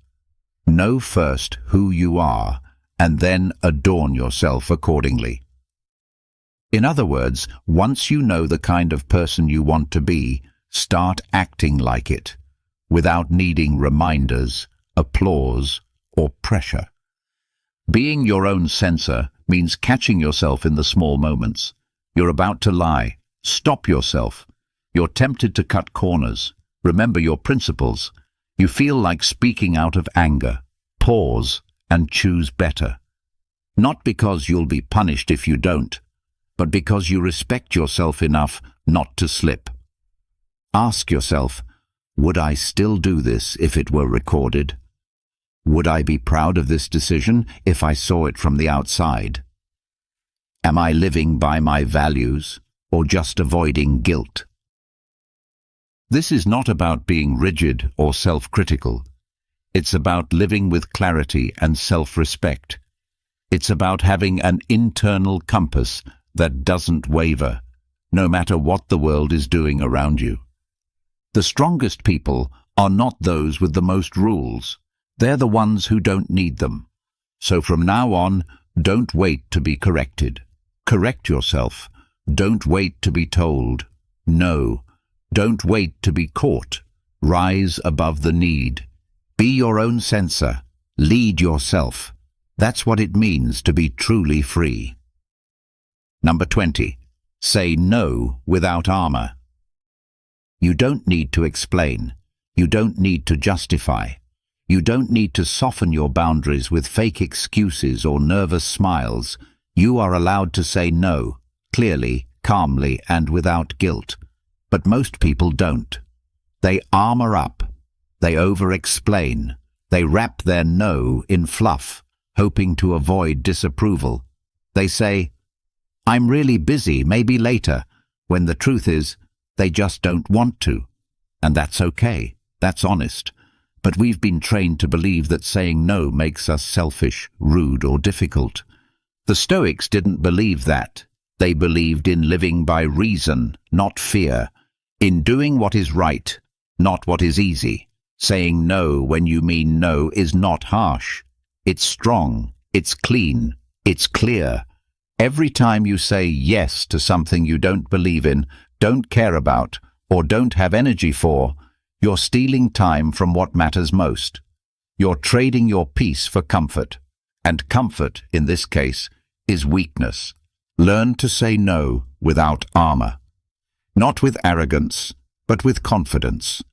Speaker 1: "Know first who you are, and then adorn yourself accordingly." In other words, once you know the kind of person you want to be, start acting like it, without needing reminders, applause, or pressure. Being your own censor means catching yourself in the small moments. You're about to lie. Stop yourself. You're tempted to cut corners. Remember your principles. You feel like speaking out of anger. Pause and choose better. Not because you'll be punished if you don't, but because you respect yourself enough not to slip. Ask yourself, would I still do this if it were recorded? Would I be proud of this decision if I saw it from the outside? Am I living by my values or just avoiding guilt? This is not about being rigid or self-critical. It's about living with clarity and self-respect. It's about having an internal compass that doesn't waver, no matter what the world is doing around you. The strongest people are not those with the most rules. They're the ones who don't need them. So from now on, don't wait to be corrected. Correct yourself. Don't wait to be told. No. Don't wait to be caught. Rise above the need. Be your own censor. Lead yourself. That's what it means to be truly free. Number 20. Say no without armor. You don't need to explain. You don't need to justify. You don't need to soften your boundaries with fake excuses or nervous smiles. You are allowed to say no, clearly, calmly, and without guilt. But most people don't. They armor up. They over-explain. They wrap their no in fluff. hoping to avoid disapproval. They say, "I'm really busy, maybe later," when the truth is, they just don't want to. And that's okay, that's honest. But we've been trained to believe that saying no makes us selfish, rude, or difficult. The Stoics didn't believe that. They believed in living by reason, not fear, in doing what is right, not what is easy. Saying no when you mean no is not harsh. It's strong, it's clean, it's clear. Every time you say yes to something you don't believe in, don't care about, or don't have energy for, you're stealing time from what matters most. You're trading your peace for comfort. And comfort, in this case, is weakness. Learn to say no without armor. Not with arrogance, but with confidence.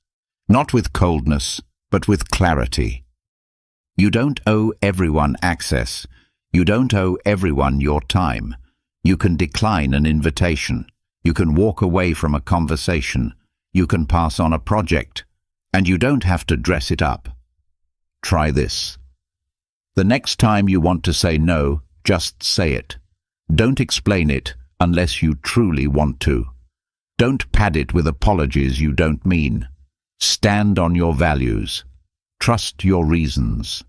Speaker 1: Not with coldness, but with clarity. You don't owe everyone access. You don't owe everyone your time. You can decline an invitation. You can walk away from a conversation. You can pass on a project. And you don't have to dress it up. Try this. The next time you want to say no, just say it. Don't explain it unless you truly want to. Don't pad it with apologies you don't mean. Stand on your values. Trust your reasons.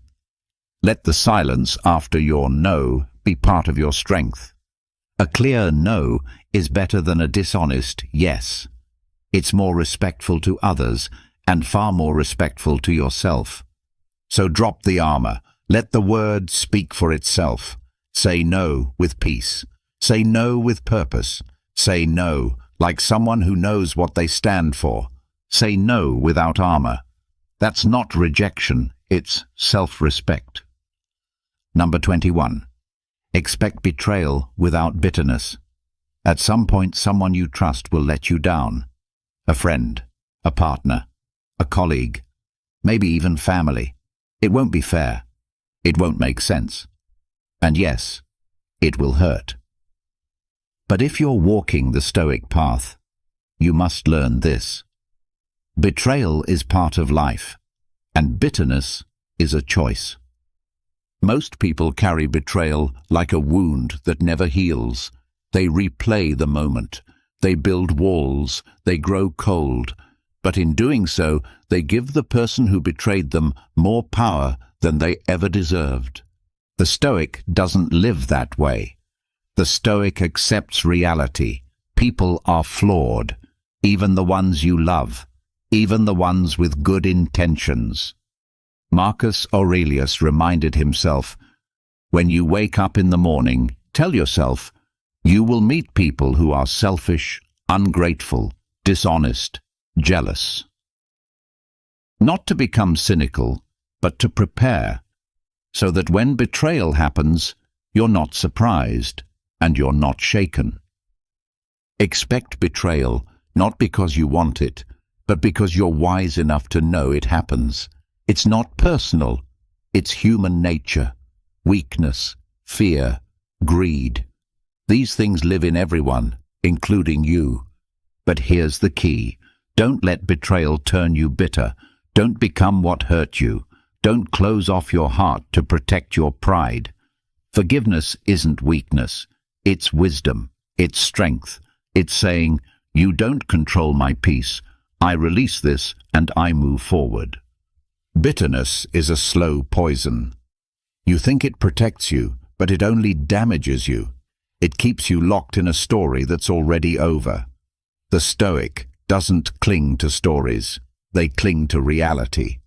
Speaker 1: Let the silence after your no be part of your strength. A clear no is better than a dishonest yes. It's more respectful to others and far more respectful to yourself. So drop the armor. Let the word speak for itself. Say no with peace. Say no with purpose. Say no like someone who knows what they stand for. Say no without armor. That's not rejection, it's self-respect. Number 21. Expect betrayal without bitterness. At some point, someone you trust will let you down. A friend, a partner, a colleague, maybe even family. It won't be fair. It won't make sense. And yes, it will hurt. But if you're walking the Stoic path, you must learn this. Betrayal is part of life, and bitterness is a choice. Most people carry betrayal like a wound that never heals. They replay the moment. They build walls. They grow cold. But in doing so, they give the person who betrayed them more power than they ever deserved. The Stoic doesn't live that way. The Stoic accepts reality. People are flawed, even the ones you love, even the ones with good intentions. Marcus Aurelius reminded himself, when you wake up in the morning, tell yourself, you will meet people who are selfish, ungrateful, dishonest, jealous. Not to become cynical, but to prepare, so that when betrayal happens, you're not surprised and you're not shaken. Expect betrayal, not because you want it, but because you're wise enough to know it happens. It's not personal. It's human nature, weakness, fear, greed. These things live in everyone, including you. But here's the key. Don't let betrayal turn you bitter. Don't become what hurt you. Don't close off your heart to protect your pride. Forgiveness isn't weakness. It's wisdom. It's strength. It's saying, you don't control my peace. I release this and I move forward. Bitterness is a slow poison. You think it protects you, but it only damages you. It keeps you locked in a story that's already over. The Stoic doesn't cling to stories. They cling to reality.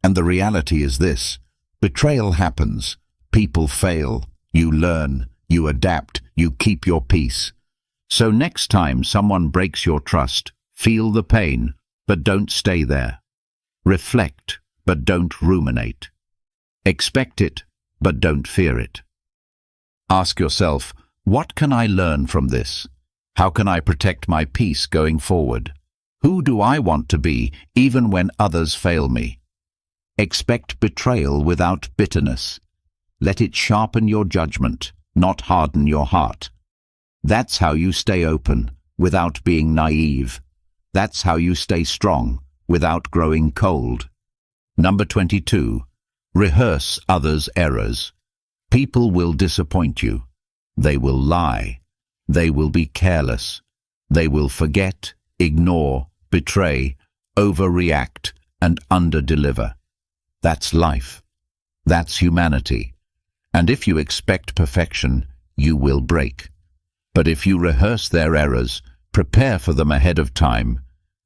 Speaker 1: And the reality is this. Betrayal happens. People fail. You learn. You adapt. You keep your peace. So next time someone breaks your trust, feel the pain, but don't stay there. Reflect, but don't ruminate. Expect it, but don't fear it. Ask yourself, what can I learn from this? How can I protect my peace going forward? Who do I want to be, even when others fail me? Expect betrayal without bitterness. Let it sharpen your judgment, not harden your heart. That's how you stay open, without being naive. That's how you stay strong, without growing cold. Number 22. Rehearse others' errors. People will disappoint you. They will lie. They will be careless. They will forget, ignore, betray, overreact, and underdeliver. That's life. That's humanity. And if you expect perfection, you will break. But if you rehearse their errors, prepare for them ahead of time,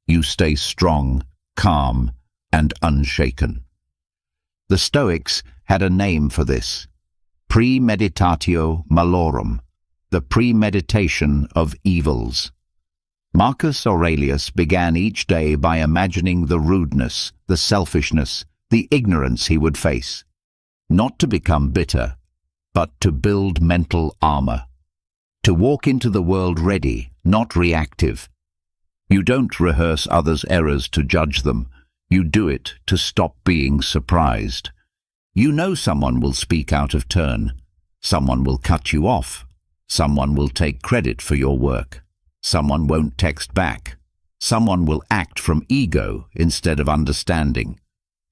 Speaker 1: you stay strong, calm, and unshaken. The Stoics had a name for this: premeditatio malorum, the premeditation of evils. Marcus Aurelius began each day by imagining the rudeness, the selfishness, the ignorance he would face. Not to become bitter, but to build mental armor. To walk into the world ready, not reactive. You don't rehearse others' errors to judge them. You do it to stop being surprised. You know someone will speak out of turn. Someone will cut you off. Someone will take credit for your work. Someone won't text back. Someone will act from ego instead of understanding.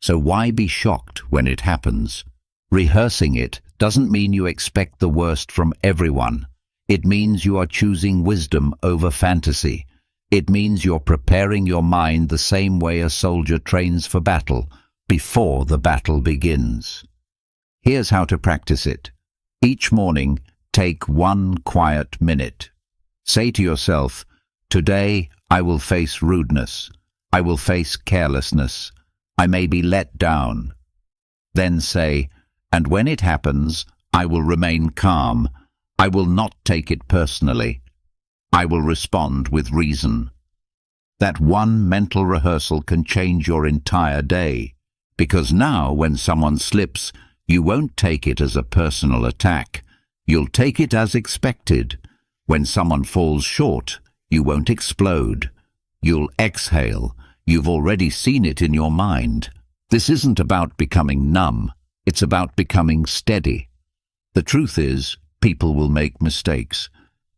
Speaker 1: So why be shocked when it happens? Rehearsing it doesn't mean you expect the worst from everyone. It means you are choosing wisdom over fantasy. It means you're preparing your mind the same way a soldier trains for battle, before the battle begins. Here's how to practice it. Each morning, take 1 quiet minute. Say to yourself, today I will face rudeness. I will face carelessness. I may be let down. Then say, and when it happens, I will remain calm. I will not take it personally. I will respond with reason. That one mental rehearsal can change your entire day, because now when someone slips, you won't take it as a personal attack. You'll take it as expected. When someone falls short, you won't explode. You'll exhale. You've already seen it in your mind. This isn't about becoming numb. It's about becoming steady. The truth is, people will make mistakes,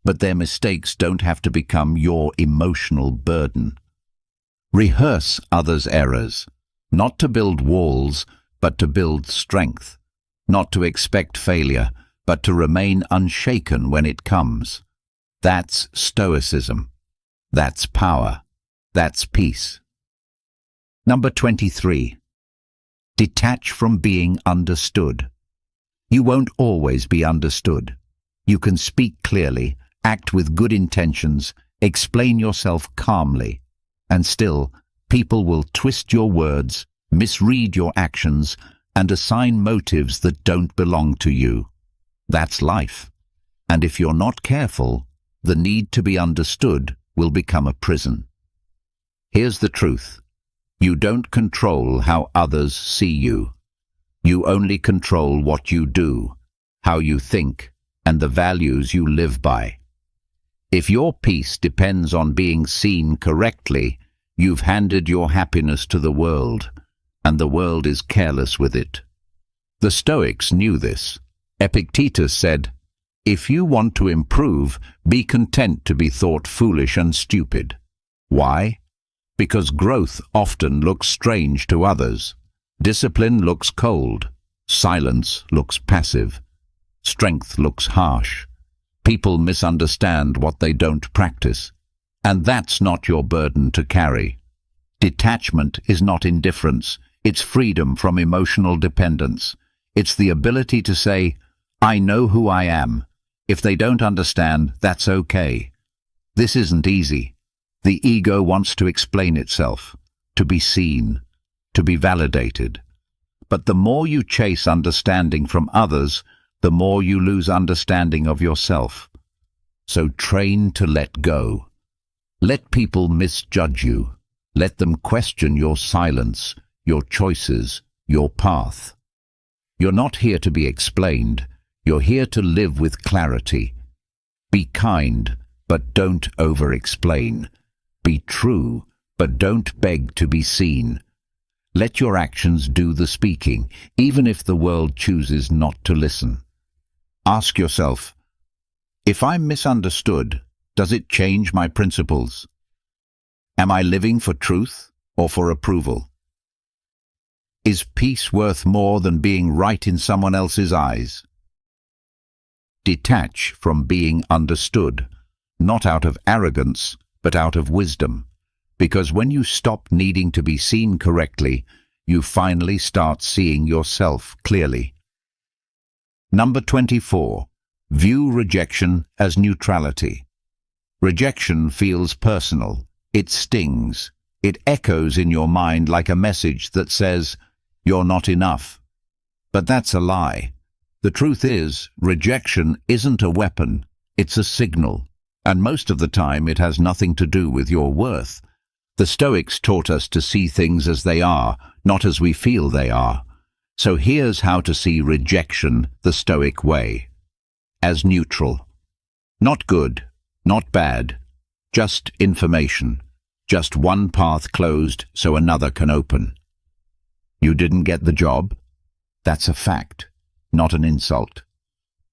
Speaker 1: but their mistakes don't have to become your emotional burden. Rehearse others' errors, not to build walls, but to build strength, not to expect failure, but to remain unshaken when it comes. That's Stoicism. That's power. That's peace. Number 23. Detach from being understood. You won't always be understood. You can speak clearly, act with good intentions, explain yourself calmly, and still, people will twist your words, misread your actions, and assign motives that don't belong to you. That's life. And if you're not careful, the need to be understood will become a prison. Here's the truth. You don't control how others see you. You only control what you do, how you think, and the values you live by. If your peace depends on being seen correctly, you've handed your happiness to the world, and the world is careless with it. The Stoics knew this. Epictetus said, "If you want to improve, be content to be thought foolish and stupid." Why? Because growth often looks strange to others. Discipline looks cold. Silence looks passive. Strength looks harsh. People misunderstand what they don't practice. And that's not your burden to carry. Detachment is not indifference. It's freedom from emotional dependence. It's the ability to say, I know who I am. If they don't understand, that's okay. This isn't easy. The ego wants to explain itself, to be seen, to be validated. But the more you chase understanding from others, the more you lose understanding of yourself. So train to let go. Let people misjudge you. Let them question your silence, your choices, your path. You're not here to be explained. You're here to live with clarity. Be kind, but don't over-explain. Be true, but don't beg to be seen. Let your actions do the speaking, even if the world chooses not to listen. Ask yourself, if I'm misunderstood, does it change my principles? Am I living for truth or for approval? Is peace worth more than being right in someone else's eyes? Detach from being understood, not out of arrogance, but out of wisdom. Because when you stop needing to be seen correctly, you finally start seeing yourself clearly. Number 24. View rejection as neutrality. Rejection feels personal. It stings. It echoes in your mind like a message that says, "You're not enough." But that's a lie. The truth is, rejection isn't a weapon, it's a signal. And most of the time it has nothing to do with your worth. The Stoics taught us to see things as they are, not as we feel they are. So here's how to see rejection the Stoic way. As neutral. Not good, not bad. Just information. Just one path closed so another can open. You didn't get the job? That's a fact, not an insult.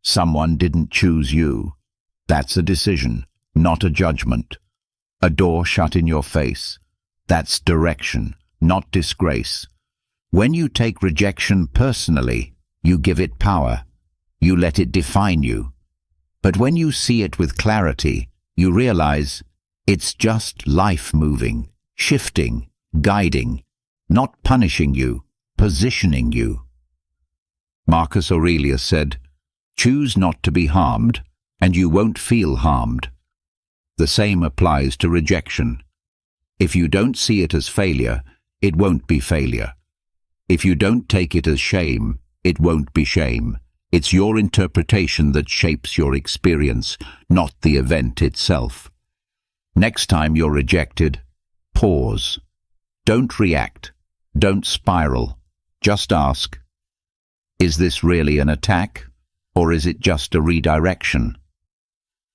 Speaker 1: Someone didn't choose you. That's a decision, not a judgment. A door shut in your face. That's direction, not disgrace. When you take rejection personally, you give it power. You let it define you. But when you see it with clarity, you realize it's just life moving, shifting, guiding, not punishing you, positioning you. Marcus Aurelius said, "Choose not to be harmed, and you won't feel harmed." The same applies to rejection. If you don't see it as failure, it won't be failure. If you don't take it as shame, it won't be shame. It's your interpretation that shapes your experience, not the event itself. Next time you're rejected, pause. Don't react. Don't spiral. Just ask, is this really an attack, or is it just a redirection?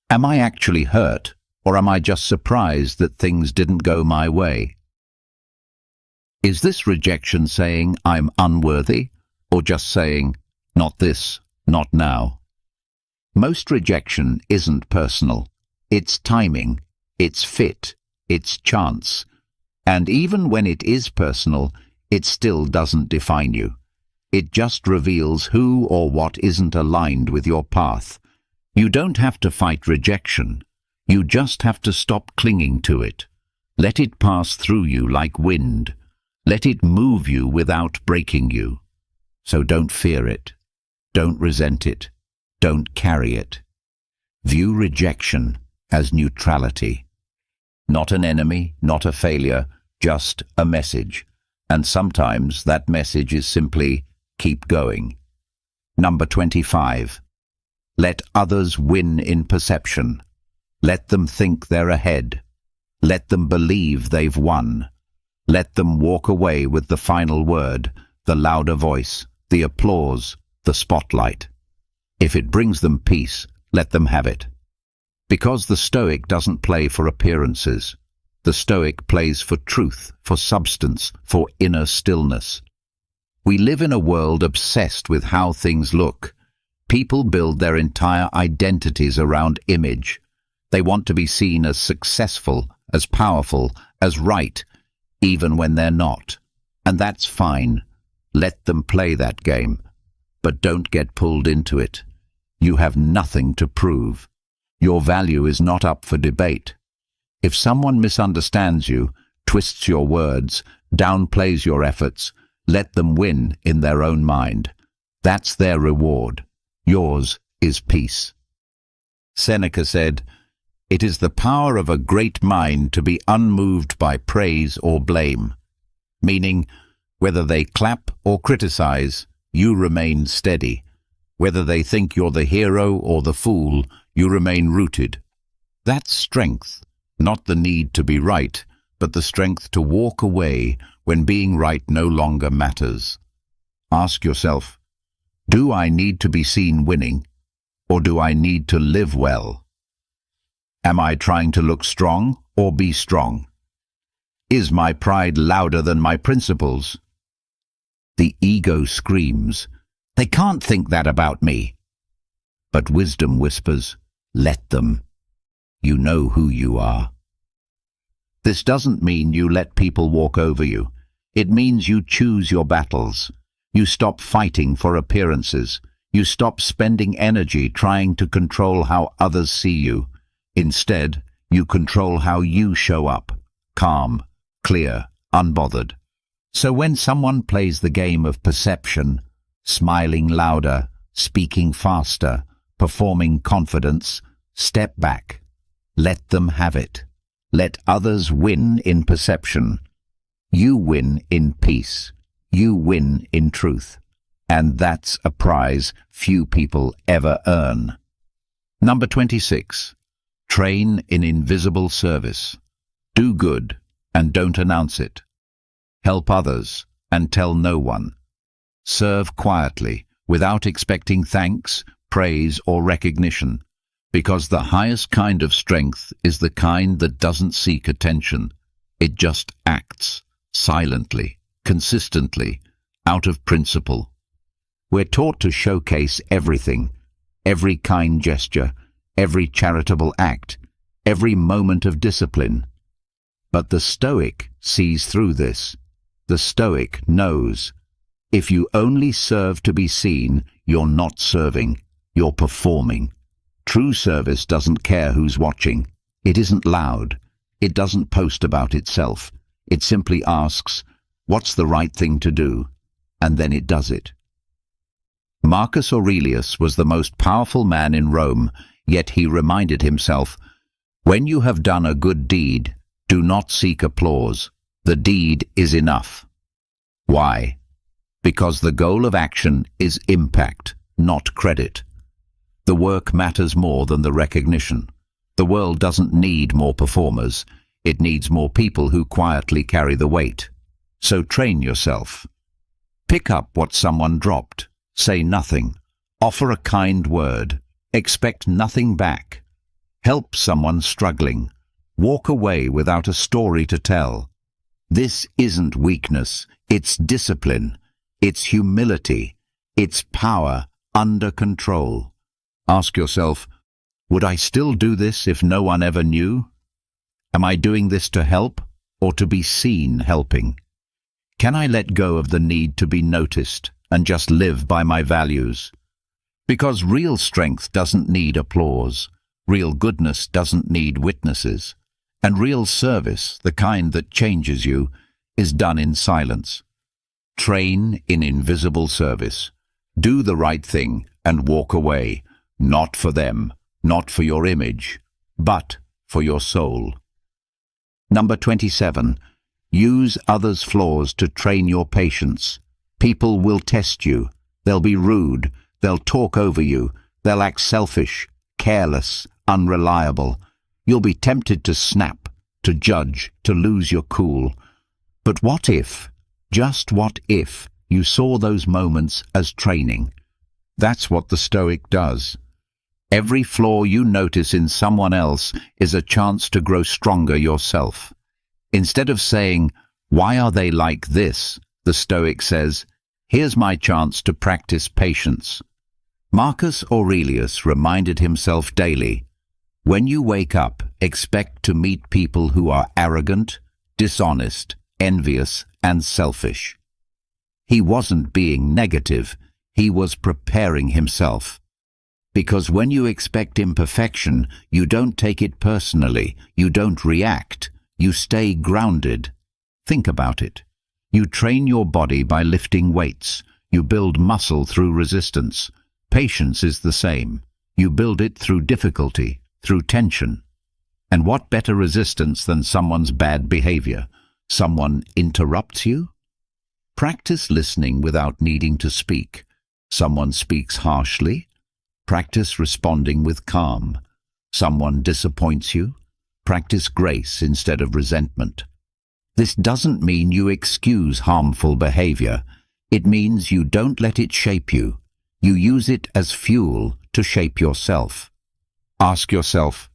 Speaker 1: Am I actually hurt, or am I just surprised that things didn't go my way? Is this rejection saying I'm unworthy, or just saying, not this, not now? Most rejection isn't personal. It's timing, it's fit, it's chance. And even when it is personal, it still doesn't define you. It just reveals who or what isn't aligned with your path. You don't have to fight rejection. You just have to stop clinging to it. Let it pass through you like wind. Let it move you without breaking you. So don't fear it. Don't resent it. Don't carry it. View rejection as neutrality. Not an enemy, not a failure, just a message. And sometimes that message is simply, keep going. Number 25. Let others win in perception. Let them think they're ahead. Let them believe they've won. Let them walk away with the final word, the louder voice, the applause, the spotlight. If it brings them peace, let them have it. Because the Stoic doesn't play for appearances. The Stoic plays for truth, for substance, for inner stillness. We live in a world obsessed with how things look. People build their entire identities around image. They want to be seen as successful, as powerful, as right, even when they're not. And that's fine. Let them play that game. But don't get pulled into it. You have nothing to prove. Your value is not up for debate. If someone misunderstands you, twists your words, downplays your efforts, let them win in their own mind. That's their reward. Yours is peace. Seneca said, "It is the power of a great mind to be unmoved by praise or blame," meaning, whether they clap or criticize, you remain steady. Whether they think you're the hero or the fool, you remain rooted. That's strength, not the need to be right, but the strength to walk away when being right no longer matters. Ask yourself, do I need to be seen winning, or do I need to live well? Am I trying to look strong or be strong? Is my pride louder than my principles? The ego screams, "They can't think that about me." But wisdom whispers, "Let them. You know who you are." This doesn't mean you let people walk over you. It means you choose your battles. You stop fighting for appearances. You stop spending energy trying to control how others see you. Instead, you control how you show up, calm, clear, unbothered. So when someone plays the game of perception, smiling louder, speaking faster, performing confidence, step back. Let them have it. Let others win in perception. You win in peace. You win in truth. And that's a prize few people ever earn. Number 26. Train in invisible service. Do good and don't announce it. Help others and tell no one. Serve quietly without expecting thanks, praise, or recognition, because the highest kind of strength is the kind that doesn't seek attention. It just acts, silently, consistently, out of principle. We're taught to showcase everything, every kind gesture, every charitable act, every moment of discipline. But the Stoic sees through this. The Stoic knows. If you only serve to be seen, you're not serving, you're performing. True service doesn't care who's watching. It isn't loud. It doesn't post about itself. It simply asks, what's the right thing to do? And then it does it. Marcus Aurelius was the most powerful man in Rome, yet he reminded himself, when you have done a good deed, do not seek applause. The deed is enough. Why? Because the goal of action is impact, not credit. The work matters more than the recognition. The world doesn't need more performers. It needs more people who quietly carry the weight. So train yourself. Pick up what someone dropped. Say nothing. Offer a kind word. Expect nothing back. Help someone struggling. Walk away without a story to tell. This isn't weakness. It's discipline. It's humility. It's power under control. Ask yourself, would I still do this if no one ever knew? Am I doing this to help or to be seen helping? Can I let go of the need to be noticed and just live by my values? Because real strength doesn't need applause, real goodness doesn't need witnesses, and real service, the kind that changes you, is done in silence. Train in invisible service. Do the right thing and walk away, not for them, not for your image, but for your soul. Number 27. Use others' flaws to train your patience. People will test you. They'll be rude. They'll talk over you. They'll act selfish, careless, unreliable. You'll be tempted to snap, to judge, to lose your cool. But what if, just what if, you saw those moments as training? That's what the Stoic does. Every flaw you notice in someone else is a chance to grow stronger yourself. Instead of saying, why are they like this? The Stoic says, here's my chance to practice patience. Marcus Aurelius reminded himself daily, when you wake up, expect to meet people who are arrogant, dishonest, envious, and selfish. He wasn't being negative, he was preparing himself. Because when you expect imperfection, you don't take it personally, you don't react, you stay grounded. Think about it. You train your body by lifting weights. You build muscle through resistance. Patience is the same. You build it through difficulty, through tension. And what better resistance than someone's bad behavior? Someone interrupts you? Practice listening without needing to speak. Someone speaks harshly? Practice responding with calm. Someone disappoints you? Practice grace instead of resentment. This doesn't mean you excuse harmful behavior. It means you don't let it shape you. You use it as fuel to shape yourself. Ask yourself,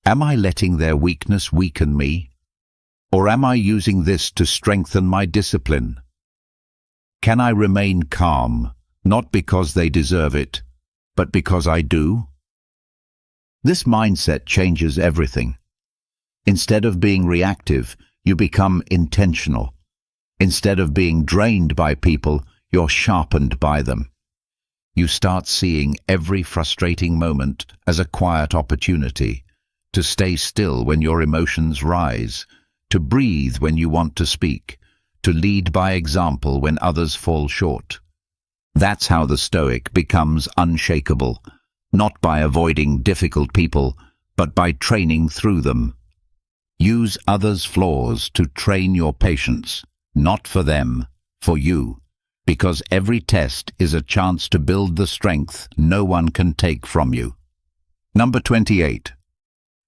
Speaker 1: am I letting their weakness weaken me? Or am I using this to strengthen my discipline? Can I remain calm, not because they deserve it, but because I do? This mindset changes everything. Instead of being reactive, you become intentional. Instead of being drained by people, you're sharpened by them. You start seeing every frustrating moment as a quiet opportunity to stay still when your emotions rise, to breathe when you want to speak, to lead by example when others fall short. That's how the Stoic becomes unshakable, not by avoiding difficult people, but by training through them. Use others' flaws to train your patience, not for them, for you, because every test is a chance to build the strength no one can take from you. Number 28.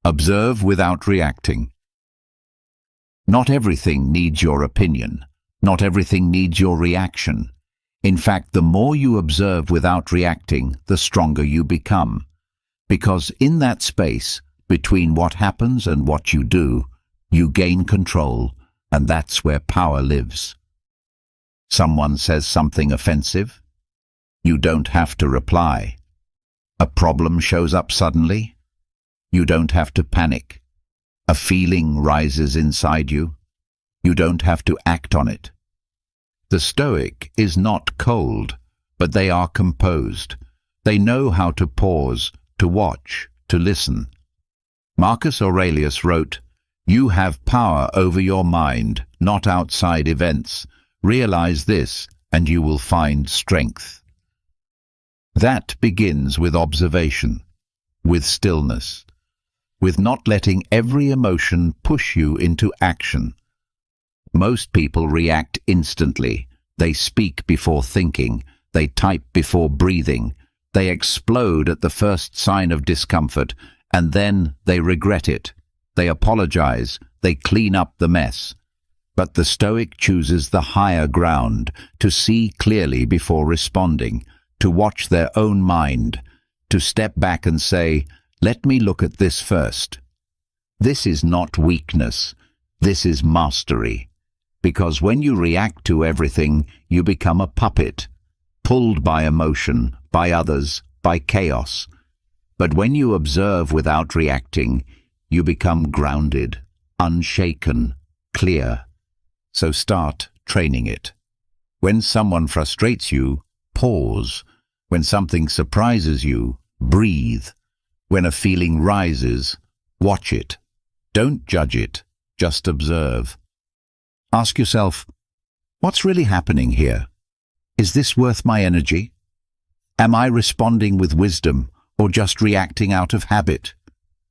Speaker 1: Observe without reacting. Not everything needs your opinion. Not everything needs your reaction. In fact, the more you observe without reacting, the stronger you become. Because in that space, between what happens and what you do, you gain control, and that's where power lives. Someone says something offensive? You don't have to reply. A problem shows up suddenly? You don't have to panic. A feeling rises inside you? You don't have to act on it. The Stoic is not cold, but they are composed. They know how to pause, to watch, to listen. Marcus Aurelius wrote, "You have power over your mind, not outside events. Realize this, and you will find strength." That begins with observation, with stillness, with not letting every emotion push you into action. Most people react instantly. They speak before thinking. They type before breathing. They explode at the first sign of discomfort, and then they regret it. They apologize. They clean up the mess. But the Stoic chooses the higher ground, to see clearly before responding, to watch their own mind, to step back and say, "Let me look at this first." This is not weakness. This is mastery. Because when you react to everything, you become a puppet, pulled by emotion, by others, by chaos. But when you observe without reacting, you become grounded, unshaken, clear. So start training it. When someone frustrates you, pause. When something surprises you, breathe. When a feeling rises, watch it. Don't judge it, just observe. Ask yourself, what's really happening here? Is this worth my energy? Am I responding with wisdom or just reacting out of habit?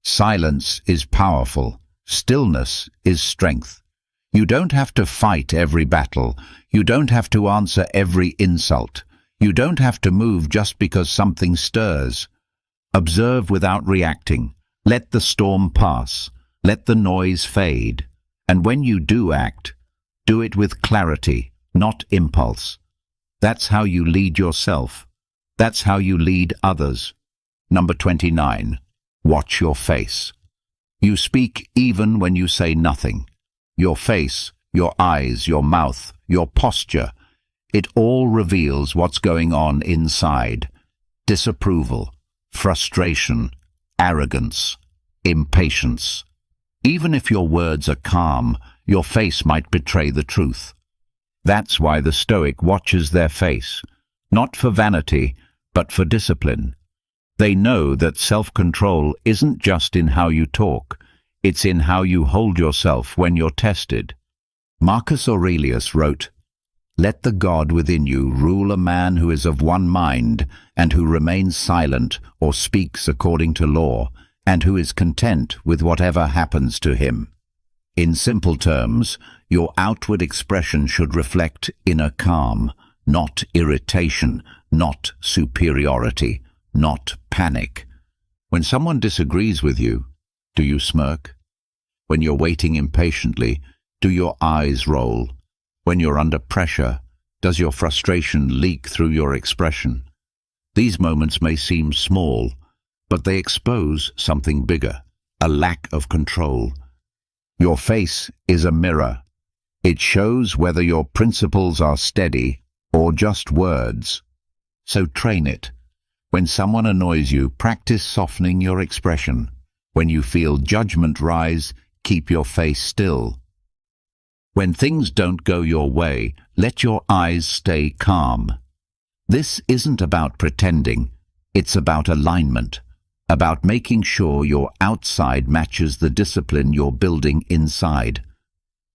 Speaker 1: Silence is powerful. Stillness is strength. You don't have to fight every battle. You don't have to answer every insult. You don't have to move just because something stirs. Observe without reacting. Let the storm pass. Let the noise fade. And when you do act, do it with clarity, not impulse. That's how you lead yourself. That's how you lead others. Number 29. Watch your face. You speak even when you say nothing. Your face, your eyes, your mouth, your posture, it all reveals what's going on inside. Disapproval, frustration, arrogance, impatience. Even if your words are calm, your face might betray the truth. That's why the Stoic watches their face, not for vanity, but for discipline. They know that self-control isn't just in how you talk, it's in how you hold yourself when you're tested. Marcus Aurelius wrote, "Let the God within you rule a man who is of one mind, and who remains silent or speaks according to law, and who is content with whatever happens to him." In simple terms, your outward expression should reflect inner calm, not irritation, not superiority, not panic. When someone disagrees with you, do you smirk? When you're waiting impatiently, do your eyes roll? When you're under pressure, does your frustration leak through your expression? These moments may seem small, but they expose something bigger, a lack of control. Your face is a mirror. It shows whether your principles are steady or just words. So train it. When someone annoys you, practice softening your expression. When you feel judgment rise, keep your face still. When things don't go your way, let your eyes stay calm. This isn't about pretending, it's about alignment, about making sure your outside matches the discipline you're building inside.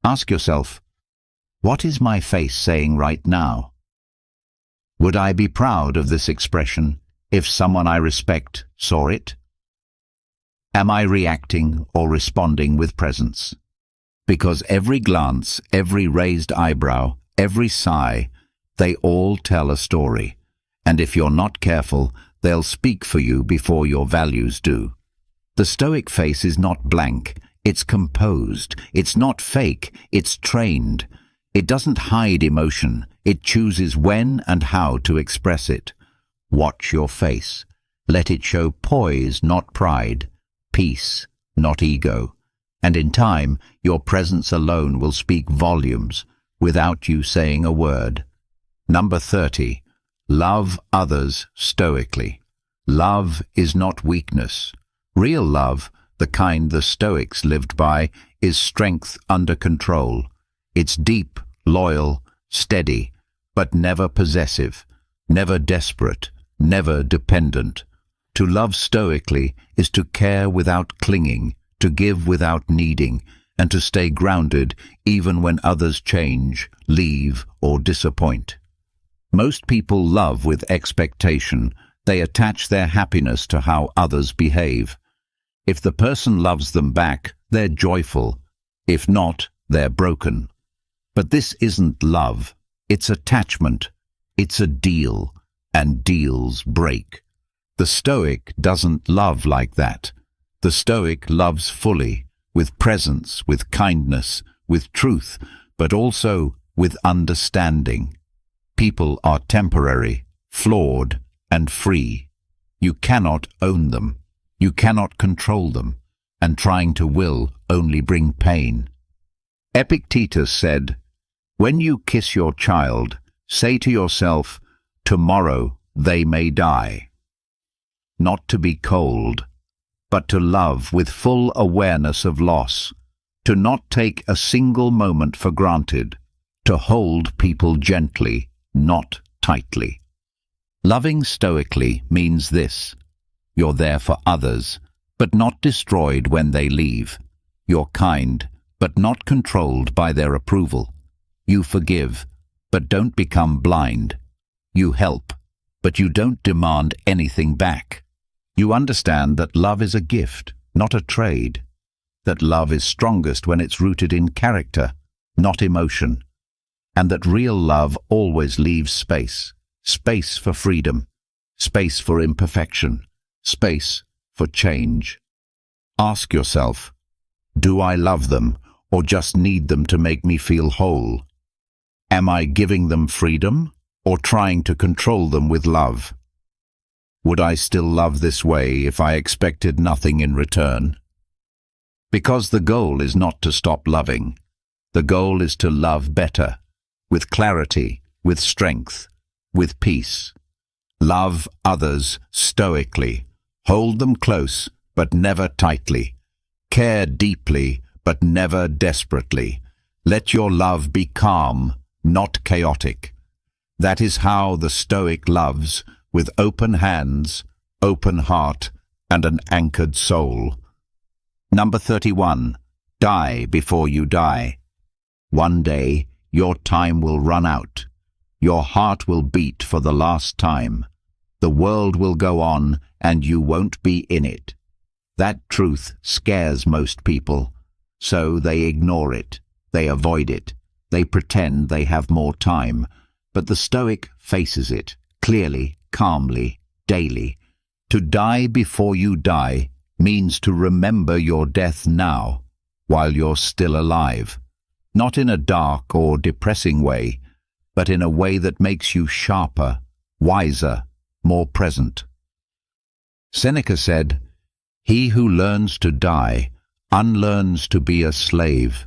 Speaker 1: Ask yourself, what is my face saying right now? Would I be proud of this expression if someone I respect saw it? Am I reacting or responding with presence? Because every glance, every raised eyebrow, every sigh, they all tell a story. And if you're not careful, they'll speak for you before your values do. The Stoic face is not blank, it's composed. It's not fake, it's trained. It doesn't hide emotion, it chooses when and how to express it. Watch your face. Let it show poise, not pride, peace, not ego. And in time, your presence alone will speak volumes without you saying a word. Number 30. Love others stoically. Love is not weakness. Real love, the kind the Stoics lived by, is strength under control. It's deep, loyal, steady, but never possessive, never desperate, never dependent. To love stoically is to care without clinging, to give without needing, and to stay grounded even when others change, leave, or disappoint. Most people love with expectation. They attach their happiness to how others behave. If the person loves them back, they're joyful. If not, they're broken. But this isn't love. It's attachment. It's a deal, and deals break. The Stoic doesn't love like that. The Stoic loves fully, with presence, with kindness, with truth, but also with understanding. People are temporary, flawed, and free. You cannot own them. You cannot control them, and trying to will only bring pain. Epictetus said, "When you kiss your child, say to yourself, 'Tomorrow they may die.' Not to be cold, but to love with full awareness of loss, to not take a single moment for granted, to hold people gently, not tightly." Loving stoically means this: you're there for others, but not destroyed when they leave. You're kind, but not controlled by their approval. You forgive, but don't become blind. You help, but you don't demand anything back. You understand that love is a gift, not a trade. That love is strongest when it's rooted in character, not emotion. And that real love always leaves space. Space for freedom, space for imperfection, space for change. Ask yourself, do I love them or just need them to make me feel whole? Am I giving them freedom or trying to control them with love? Would I still love this way if I expected nothing in return? Because the goal is not to stop loving. The goal is to love better, with clarity, with strength, with peace. Love others stoically. Hold them close, but never tightly. Care deeply, but never desperately. Let your love be calm, not chaotic. That is how the Stoic loves, with open hands, open heart, and an anchored soul. Number 31. Die before you die. One day, your time will run out. Your heart will beat for the last time. The world will go on, and you won't be in it. That truth scares most people, so they ignore it, they avoid it, they pretend they have more time. But the Stoic faces it, clearly, calmly, daily. To die before you die means to remember your death now, while you're still alive. Not in a dark or depressing way, but in a way that makes you sharper, wiser, more present. Seneca said, "He who learns to die unlearns to be a slave."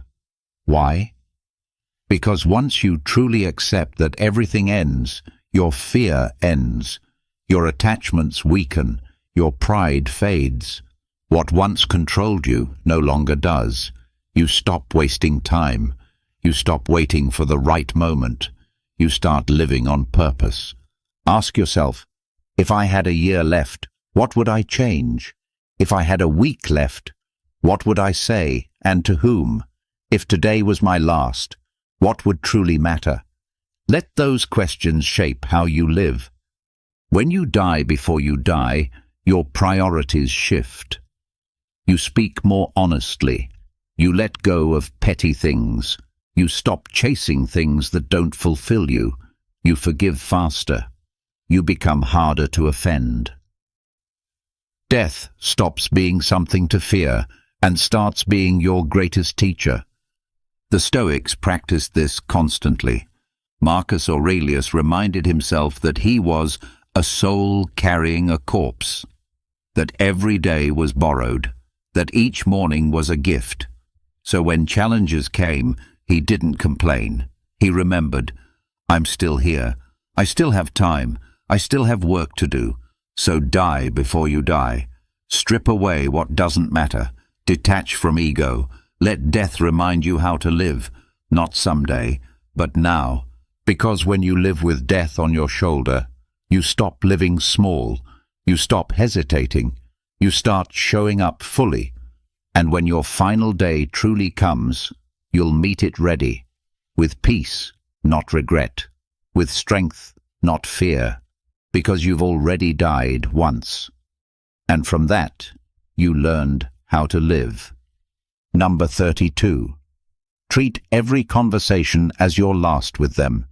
Speaker 1: Why? Because once you truly accept that everything ends, your fear ends, your attachments weaken, your pride fades. What once controlled you no longer does. You stop wasting time. You stop waiting for the right moment. You start living on purpose. Ask yourself, if I had a year left, what would I change? If I had a week left, what would I say and to whom? If today was my last, what would truly matter? Let those questions shape how you live. When you die before you die, your priorities shift. You speak more honestly. You let go of petty things. You stop chasing things that don't fulfill you. You forgive faster. You become harder to offend. Death stops being something to fear and starts being your greatest teacher. The Stoics practiced this constantly. Marcus Aurelius reminded himself that he was a soul carrying a corpse, that every day was borrowed, that each morning was a gift. So when challenges came, he didn't complain. He remembered, I'm still here. I still have time. I still have work to do. So die before you die. Strip away what doesn't matter. Detach from ego. Let death remind you how to live, not someday, but now. Because when you live with death on your shoulder, you stop living small. You stop hesitating. You start showing up fully. And when your final day truly comes, you'll meet it ready, with peace, not regret, with strength, not fear, because you've already died once. And from that, you learned how to live. Number 32. Treat every conversation as your last with them.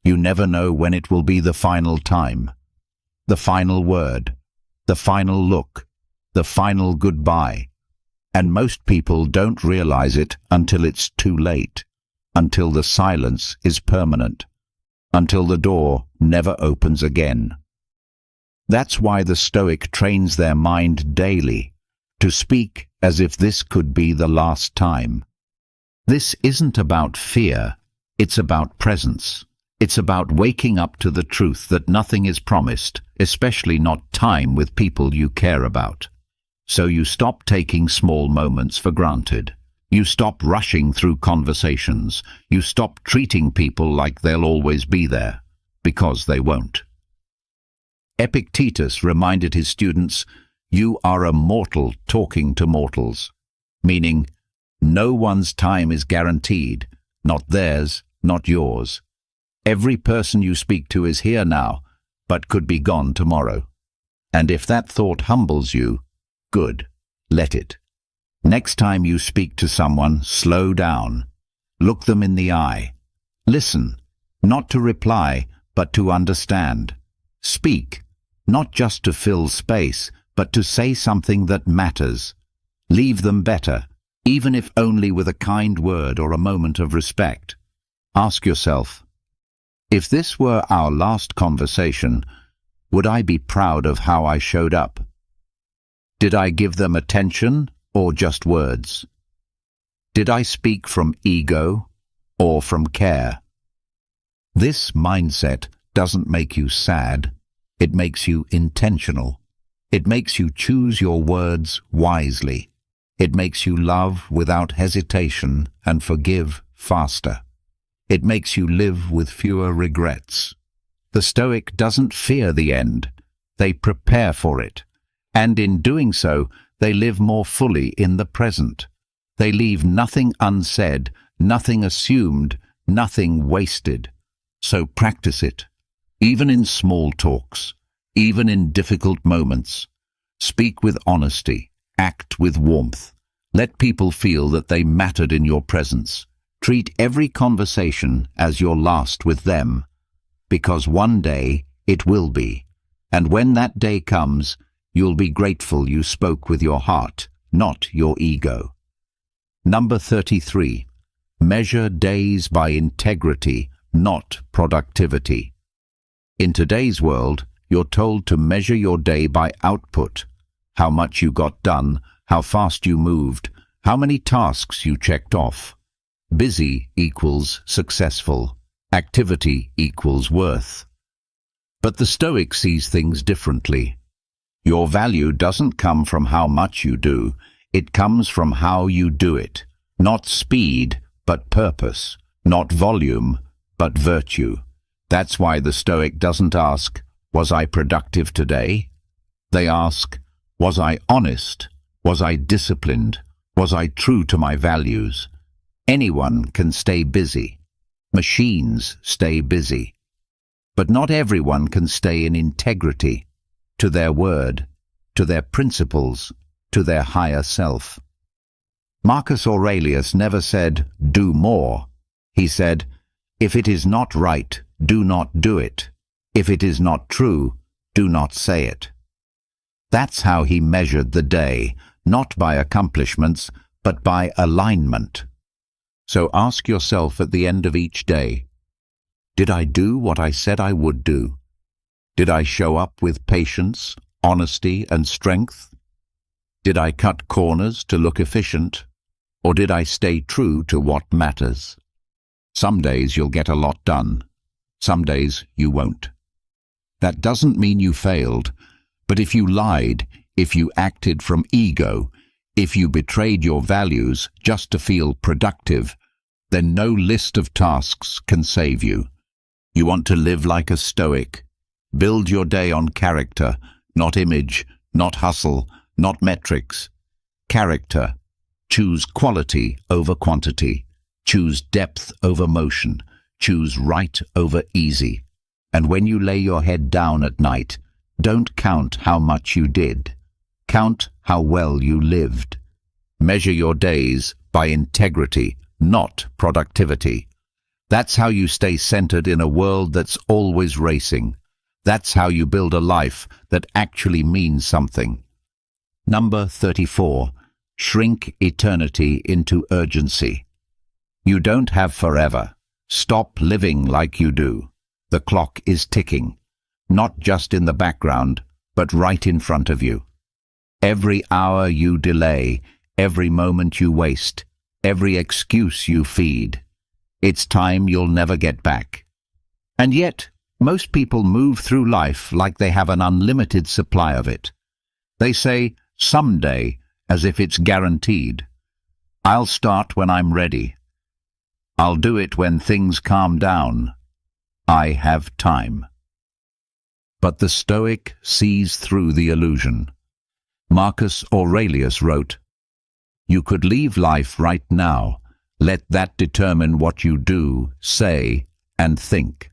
Speaker 1: You never know when it will be the final time, the final word, the final look, the final goodbye. And most people don't realize it until it's too late, until the silence is permanent, until the door never opens again. That's why the Stoic trains their mind daily to speak as if this could be the last time. This isn't about fear, it's about presence. It's about waking up to the truth that nothing is promised, especially not time with people you care about. So you stop taking small moments for granted. You stop rushing through conversations. You stop treating people like they'll always be there, because they won't. Epictetus reminded his students, you are a mortal talking to mortals, meaning no one's time is guaranteed, not theirs, not yours. Every person you speak to is here now, but could be gone tomorrow. And if that thought humbles you, good, let it. Next time you speak to someone, slow down. Look them in the eye. Listen, not to reply, but to understand. Speak, not just to fill space, but to say something that matters. Leave them better, even if only with a kind word or a moment of respect. Ask yourself, if this were our last conversation, would I be proud of how I showed up? Did I give them attention or just words? Did I speak from ego or from care? This mindset doesn't make you sad. It makes you intentional. It makes you choose your words wisely. It makes you love without hesitation and forgive faster. It makes you live with fewer regrets. The Stoic doesn't fear the end. They prepare for it. And in doing so, they live more fully in the present. They leave nothing unsaid, nothing assumed, nothing wasted. So practice it, even in small talks, even in difficult moments. Speak with honesty, act with warmth. Let people feel that they mattered in your presence. Treat every conversation as your last with them, because one day it will be. And when that day comes, you'll be grateful you spoke with your heart, not your ego. Number 33. Measure days by integrity, not productivity. In today's world, you're told to measure your day by output. How much you got done, how fast you moved, how many tasks you checked off. Busy equals successful. Activity equals worth. But the Stoic sees things differently. Your value doesn't come from how much you do, it comes from how you do it. Not speed, but purpose. Not volume, but virtue. That's why the Stoic doesn't ask, Was I productive today? They ask, was I honest? Was I disciplined? Was I true to my values? Anyone can stay busy. Machines stay busy. But not everyone can stay in integrity to their word, to their principles, to their higher self. Marcus Aurelius never said, do more. He said, if it is not right, do not do it. If it is not true, do not say it. That's how he measured the day, not by accomplishments, but by alignment. So ask yourself at the end of each day, did I do what I said I would do? Did I show up with patience, honesty, and strength? Did I cut corners to look efficient? Or did I stay true to what matters? Some days you'll get a lot done. Some days you won't. That doesn't mean you failed, but if you lied, if you acted from ego, if you betrayed your values just to feel productive, then no list of tasks can save you. You want to live like a Stoic. Build your day on character, not image, not hustle, not metrics. Character. Choose quality over quantity. Choose depth over motion. Choose right over easy. And when you lay your head down at night, don't count how much you did. Count how well you lived. Measure your days by integrity, not productivity. That's how you stay centered in a world that's always racing. That's how you build a life that actually means something. Number 34. Shrink eternity into urgency. You don't have forever. Stop living like you do. The clock is ticking, not just in the background, but right in front of you. Every hour you delay, every moment you waste, every excuse you feed, it's time you'll never get back. And yet, most people move through life like they have an unlimited supply of it. They say, someday, as if it's guaranteed. I'll start when I'm ready. I'll do it when things calm down. I have time. But the Stoic sees through the illusion. Marcus Aurelius wrote, "You could leave life right now. Let that determine what you do, say, and think."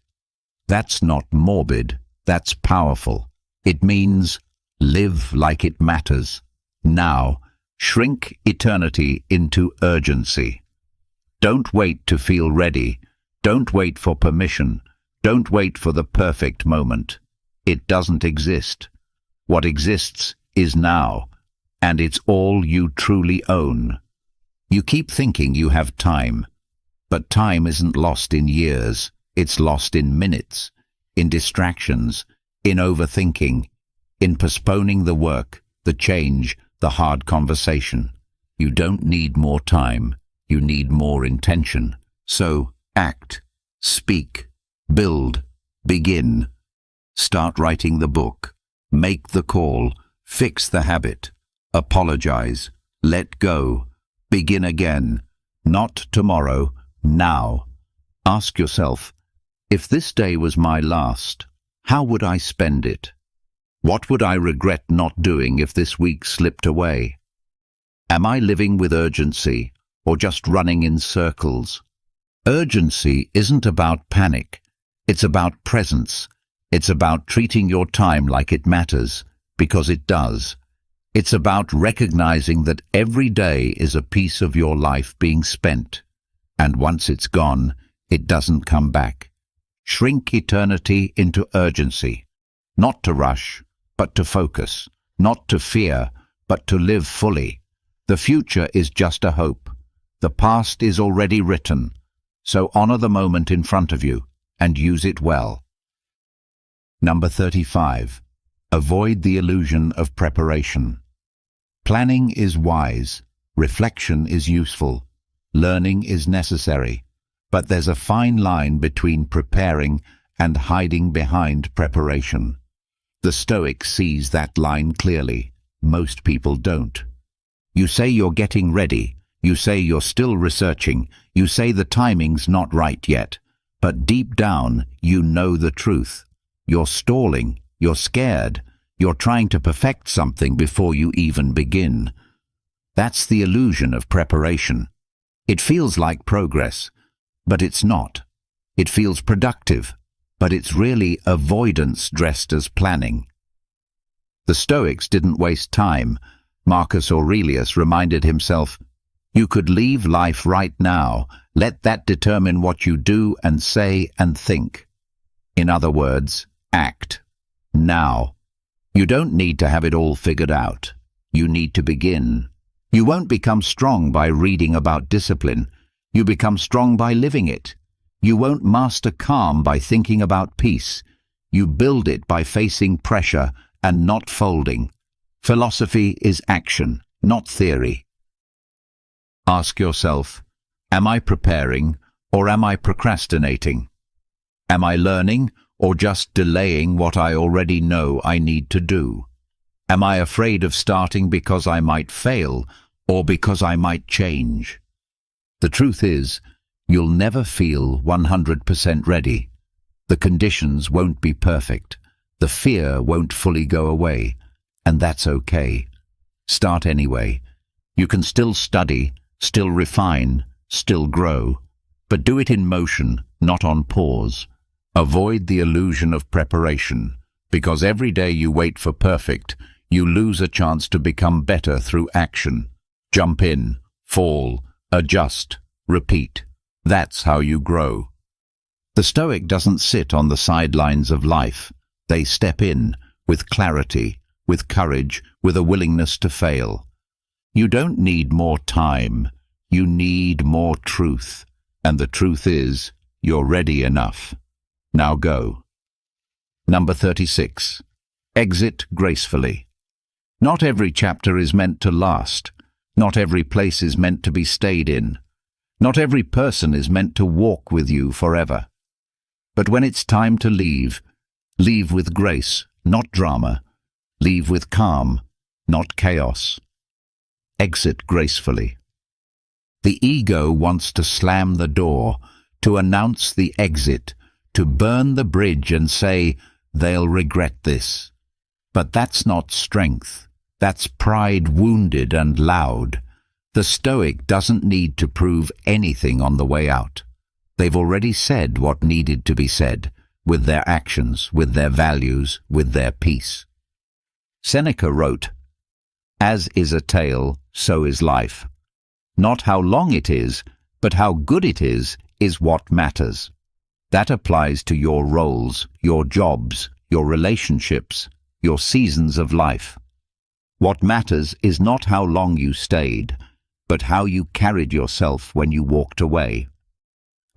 Speaker 1: That's not morbid, that's powerful. It means live like it matters. Now, shrink eternity into urgency. Don't wait to feel ready. Don't wait for permission. Don't wait for the perfect moment. It doesn't exist. What exists is now, and it's all you truly own. You keep thinking you have time, but time isn't lost in years. It's lost in minutes, in distractions, in overthinking, in postponing the work, the change, the hard conversation. You don't need more time. You need more intention. So act, speak, build, begin. Start writing the book. Make the call. Fix the habit. Apologize. Let go. Begin again. Not tomorrow, now. Ask yourself, if this day was my last, how would I spend it? What would I regret not doing if this week slipped away? Am I living with urgency or just running in circles? Urgency isn't about panic. It's about presence. It's about treating your time like it matters, because it does. It's about recognizing that every day is a piece of your life being spent, and once it's gone, it doesn't come back. Shrink eternity into urgency, not to rush, but to focus, not to fear, but to live fully. The future is just a hope. The past is already written, so honor the moment in front of you and use it well. Number 35. Avoid the illusion of preparation. Planning is wise, reflection is useful, learning is necessary, but there's a fine line between preparing and hiding behind preparation. The Stoic sees that line clearly. Most people don't. You say you're getting ready. You say you're still researching. You say the timing's not right yet. But deep down, you know the truth. You're stalling. You're scared. You're trying to perfect something before you even begin. That's the illusion of preparation. It feels like progress, but it's not. It feels productive, but it's really avoidance dressed as planning. The Stoics didn't waste time. Marcus Aurelius reminded himself, "You could leave life right now. Let that determine what you do and say and think." In other words, act. Now. You don't need to have it all figured out. You need to begin. You won't become strong by reading about discipline. You become strong by living it. You won't master calm by thinking about peace. You build it by facing pressure and not folding. Philosophy is action, not theory. Ask yourself, am I preparing or am I procrastinating? Am I learning or just delaying what I already know I need to do? Am I afraid of starting because I might fail or because I might change? The truth is, you'll never feel 100% ready. The conditions won't be perfect. The fear won't fully go away, and that's okay. Start anyway. You can still study, still refine, still grow, but do it in motion, not on pause. Avoid the illusion of preparation, because every day you wait for perfect, you lose a chance to become better through action. Jump in, fall, adjust, repeat. That's how you grow. The Stoic doesn't sit on the sidelines of life. They step in, with clarity, with courage, with a willingness to fail. You don't need more time. You need more truth. And the truth is, you're ready enough. Now go. Number 36. Exit gracefully. Not every chapter is meant to last. Not every place is meant to be stayed in. Not every person is meant to walk with you forever. But when it's time to leave, leave with grace, not drama. Leave with calm, not chaos. Exit gracefully. The ego wants to slam the door, to announce the exit, to burn the bridge and say, they'll regret this. But that's not strength. That's pride wounded and loud. The Stoic doesn't need to prove anything on the way out. They've already said what needed to be said, with their actions, with their values, with their peace. Seneca wrote, "As is a tale, so is life. Not how long it is, but how good it is what matters." That applies to your roles, your jobs, your relationships, your seasons of life. What matters is not how long you stayed, but how you carried yourself when you walked away.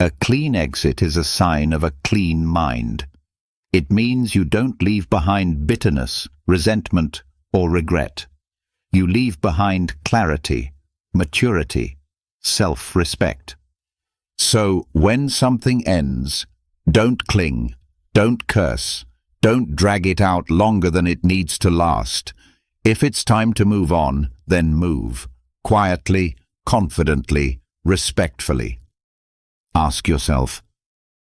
Speaker 1: A clean exit is a sign of a clean mind. It means you don't leave behind bitterness, resentment, or regret. You leave behind clarity, maturity, self-respect. So when something ends, don't cling, don't curse, don't drag it out longer than it needs to last. If it's time to move on, then move. Quietly, confidently, respectfully. Ask yourself,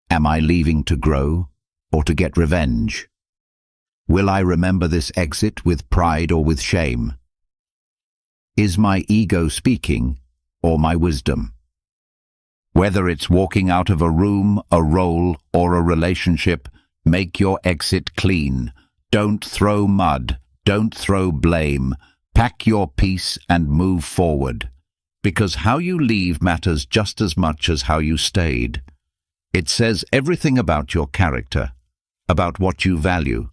Speaker 1: am I leaving to grow or to get revenge? Will I remember this exit with pride or with shame? Is my ego speaking or my wisdom? Whether it's walking out of a room, a role, or a relationship, make your exit clean. Don't throw mud. Don't throw blame. Pack your peace and move forward. Because how you leave matters just as much as how you stayed. It says everything about your character, about what you value,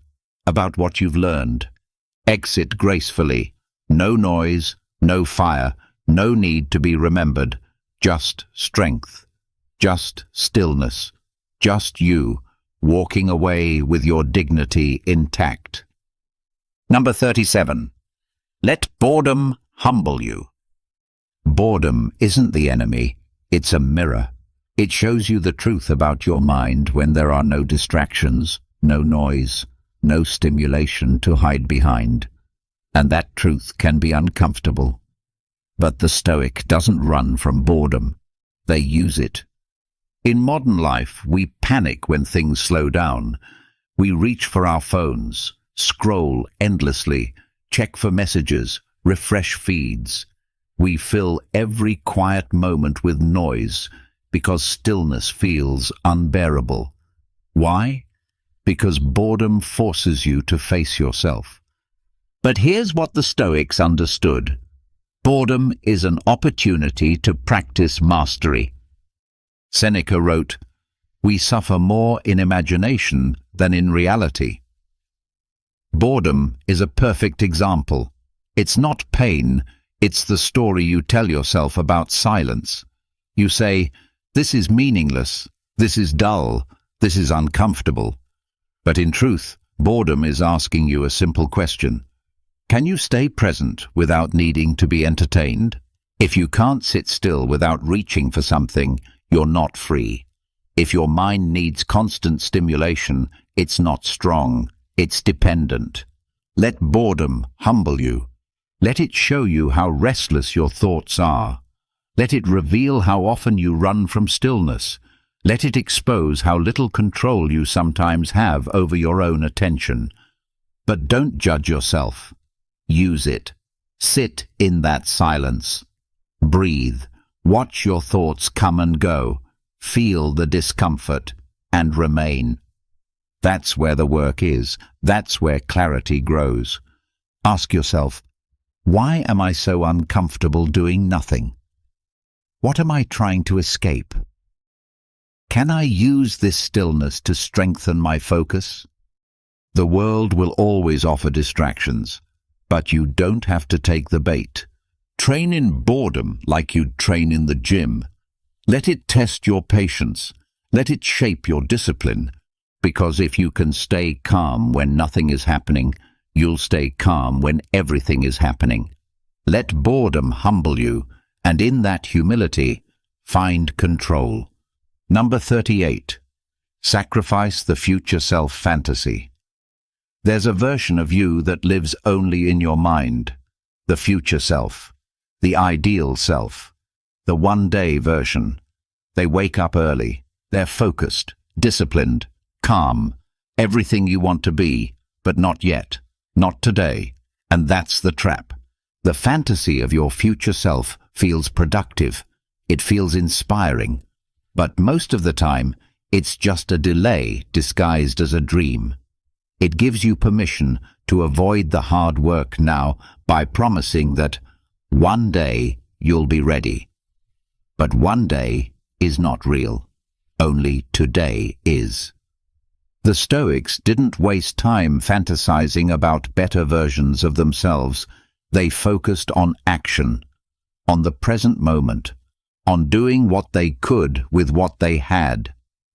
Speaker 1: about what you've learned. Exit gracefully. No noise, no fire, no need to be remembered. Just strength, just stillness, just you, walking away with your dignity intact. Number 37. Let boredom humble you. Boredom isn't the enemy, it's a mirror. It shows you the truth about your mind when there are no distractions, no noise, no stimulation to hide behind. And that truth can be uncomfortable. But the Stoic doesn't run from boredom. They use it. In modern life, we panic when things slow down. We reach for our phones, scroll endlessly, check for messages, refresh feeds. We fill every quiet moment with noise because stillness feels unbearable. Why? Because boredom forces you to face yourself. But here's what the Stoics understood. Boredom is an opportunity to practice mastery. Seneca wrote, "We suffer more in imagination than in reality." Boredom is a perfect example. It's not pain, it's the story you tell yourself about silence. You say, "This is meaningless, this is dull, this is uncomfortable." But in truth, boredom is asking you a simple question. Can you stay present without needing to be entertained? If you can't sit still without reaching for something, you're not free. If your mind needs constant stimulation, it's not strong, it's dependent. Let boredom humble you. Let it show you how restless your thoughts are. Let it reveal how often you run from stillness. Let it expose how little control you sometimes have over your own attention. But don't judge yourself. Use it. Sit in that silence. Breathe. Watch your thoughts come and go. Feel the discomfort and remain. That's where the work is. That's where clarity grows. Ask yourself, why am I so uncomfortable doing nothing? What am I trying to escape? Can I use this stillness to strengthen my focus? The world will always offer distractions, but you don't have to take the bait. Train in boredom like you'd train in the gym. Let it test your patience. Let it shape your discipline. Because if you can stay calm when nothing is happening, you'll stay calm when everything is happening. Let boredom humble you, and in that humility, find control. Number 38. Sacrifice the future self fantasy. There's a version of you that lives only in your mind. The future self. The ideal self. The one-day version. They wake up early. They're focused, disciplined, calm. Everything you want to be, but not yet. Not today. And that's the trap. The fantasy of your future self feels productive. It feels inspiring. But most of the time, it's just a delay disguised as a dream. It gives you permission to avoid the hard work now by promising that one day you'll be ready. But one day is not real. Only today is. The Stoics didn't waste time fantasizing about better versions of themselves. They focused on action, on the present moment, on doing what they could with what they had,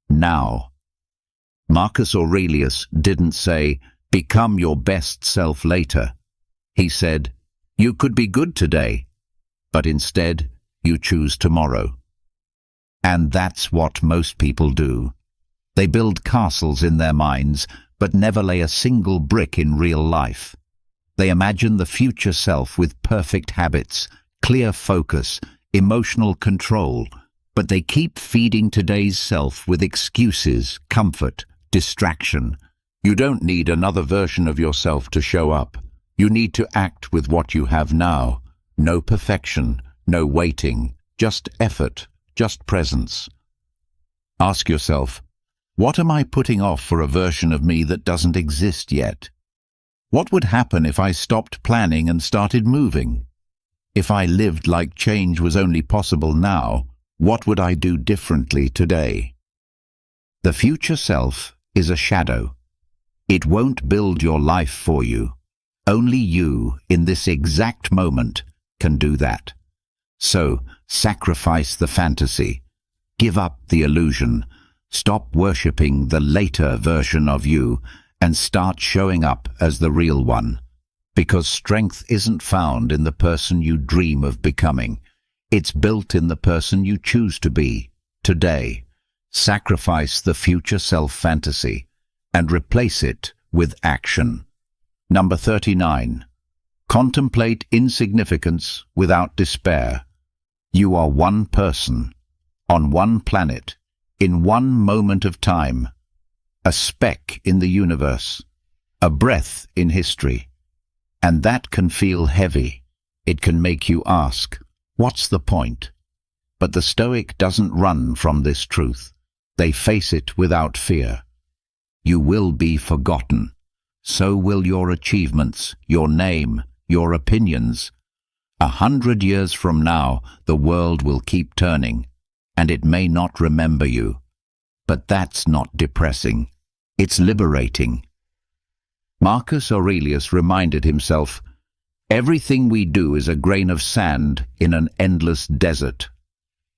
Speaker 1: now. Marcus Aurelius didn't say, "Become your best self later." He said, "You could be good today, but instead you choose tomorrow." And that's what most people do. They build castles in their minds, but never lay a single brick in real life. They imagine the future self with perfect habits, clear focus, emotional control, but they keep feeding today's self with excuses, comfort, distraction. You don't need another version of yourself to show up. You need to act with what you have now. No perfection, no waiting, just effort, just presence. Ask yourself, what am I putting off for a version of me that doesn't exist yet? What would happen if I stopped planning and started moving? If I lived like change was only possible now, what would I do differently today? The future self is a shadow. It won't build your life for you. Only you, in this exact moment, can do that. So, sacrifice the fantasy. Give up the illusion. Stop worshipping the later version of you and start showing up as the real one. Because strength isn't found in the person you dream of becoming. It's built in the person you choose to be, today. Sacrifice the future self fantasy and replace it with action. Number 39. Contemplate insignificance without despair. You are one person, on one planet, in one moment of time. a speck in the universe, a breath in history. And that can feel heavy. It can make you ask, what's the point? But the Stoic doesn't run from this truth. They face it without fear. You will be forgotten. So will your achievements, your name, your opinions. 100 years from now, the world will keep turning, and it may not remember you. But that's not depressing. It's liberating. Marcus Aurelius reminded himself, everything we do is a grain of sand in an endless desert.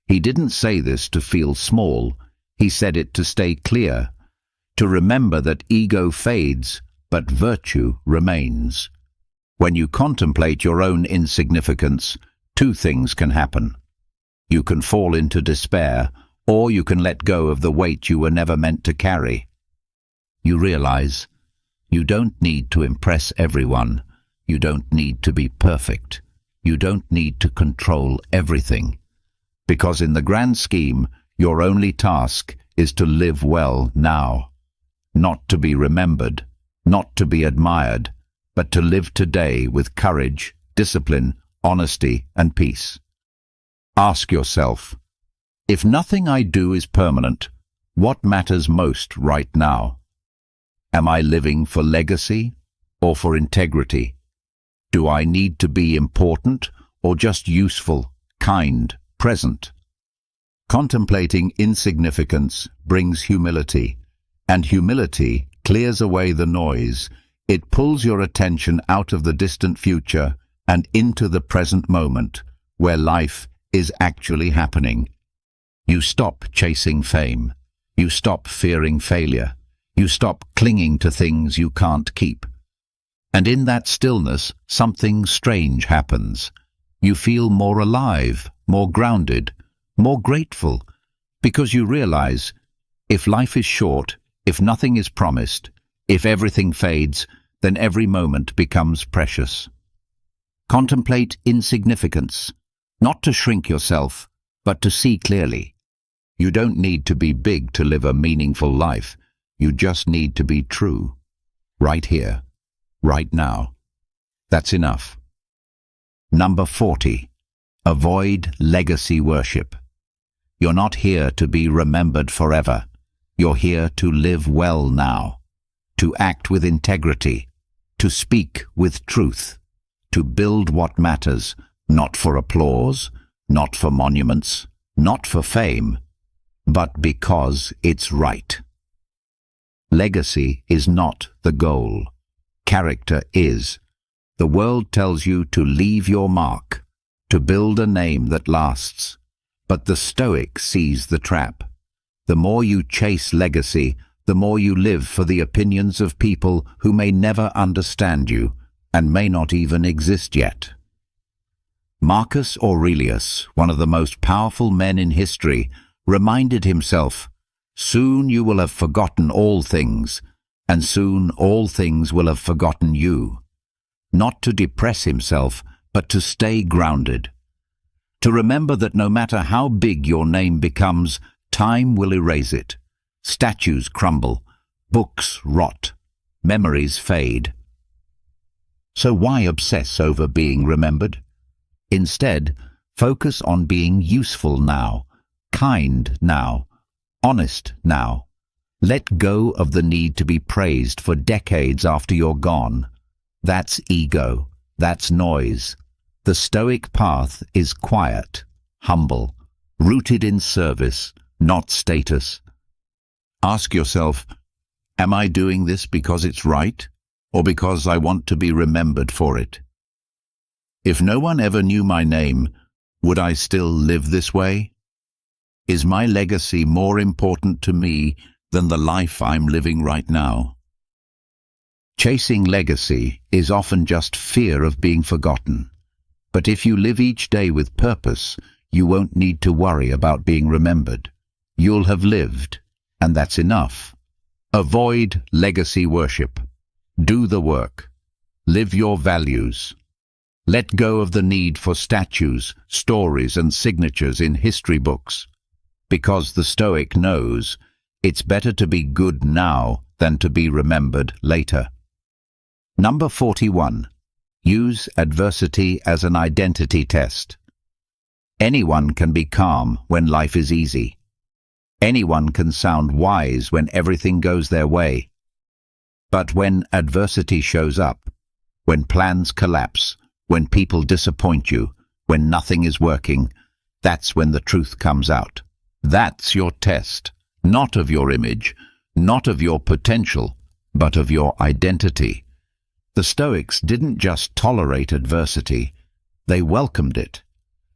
Speaker 1: He didn't say this to feel small. He said it to stay clear, to remember that ego fades, but virtue remains. When you contemplate your own insignificance, two things can happen. You can fall into despair, or you can let go of the weight you were never meant to carry. You realize you don't need to impress everyone. You don't need to be perfect. You don't need to control everything. Because in the grand scheme, your only task is to live well now. Not to be remembered, not to be admired, but to live today with courage, discipline, honesty, and peace. Ask yourself, if nothing I do is permanent, what matters most right now? Am I living for legacy or for integrity? Do I need to be important or just useful, kind, present? Contemplating insignificance brings humility, and humility clears away the noise. It pulls your attention out of the distant future and into the present moment, where life is actually happening. You stop chasing fame. You stop fearing failure. You stop clinging to things you can't keep. And in that stillness, something strange happens. You feel more alive, more grounded, more grateful, because you realize, if life is short, if nothing is promised, if everything fades, then every moment becomes precious. Contemplate insignificance, not to shrink yourself, but to see clearly. You don't need to be big to live a meaningful life. You just need to be true. Right here, right now. That's enough. Number 40. Avoid legacy worship. You're not here to be remembered forever. You're here to live well now, to act with integrity, to speak with truth, to build what matters, not for applause, not for monuments, not for fame, but because it's right. Legacy is not the goal. Character is. The world tells you to leave your mark, to build a name that lasts. But the Stoic sees the trap. The more you chase legacy, the more you live for the opinions of people who may never understand you and may not even exist yet. Marcus Aurelius, one of the most powerful men in history, reminded himself, soon you will have forgotten all things, and soon all things will have forgotten you. Not to depress himself, but to stay grounded. To remember that no matter how big your name becomes, time will erase it. Statues crumble, books rot, memories fade. So why obsess over being remembered? Instead, focus on being useful now, kind now, honest now. Let go of the need to be praised for decades after you're gone. That's ego. That's noise. The Stoic path is quiet, humble, rooted in service, not status. Ask yourself, am I doing this because it's right, or because I want to be remembered for it? If no one ever knew my name, would I still live this way? Is my legacy more important to me than the life I'm living right now? Chasing legacy is often just fear of being forgotten. But if you live each day with purpose, you won't need to worry about being remembered. You'll have lived, and that's enough. Avoid legacy worship. Do the work. Live your values. Let go of the need for statues, stories, and signatures in history books. Because the Stoic knows, It's better to be good now than to be remembered later. Number 41. Use adversity as an identity test. Anyone can be calm when life is easy. Anyone can sound wise when everything goes their way. But when adversity shows up, when plans collapse, when people disappoint you, when nothing is working, that's when the truth comes out. That's your test, not of your image, not of your potential, but of your identity. The Stoics didn't just tolerate adversity, they welcomed it.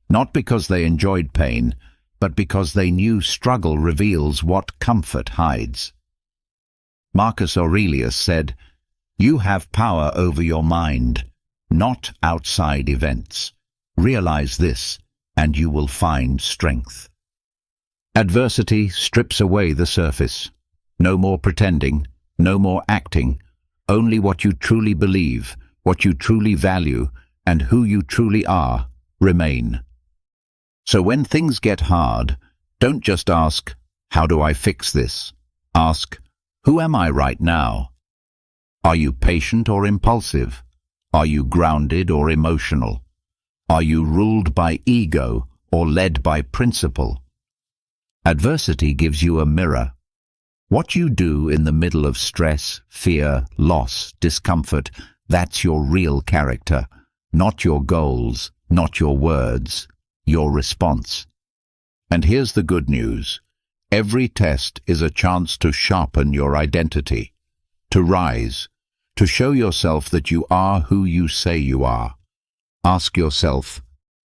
Speaker 1: Not because they enjoyed pain, but because they knew struggle reveals what comfort hides. Marcus Aurelius said, "You have power over your mind, not outside events. Realize this, and you will find strength." Adversity strips away the surface. No more pretending, no more acting, only what you truly believe, what you truly value, and who you truly are, remain. So when things get hard, don't just ask, "How do I fix this?" Ask, "Who am I right now?" Are you patient or impulsive? Are you grounded or emotional? Are you ruled by ego or led by principle? Adversity gives you a mirror. What you do in the middle of stress, fear, loss, discomfort, that's your real character, not your goals, not your words, your response. And here's the good news. Every test is a chance to sharpen your identity, to rise, to show yourself that you are who you say you are. Ask yourself,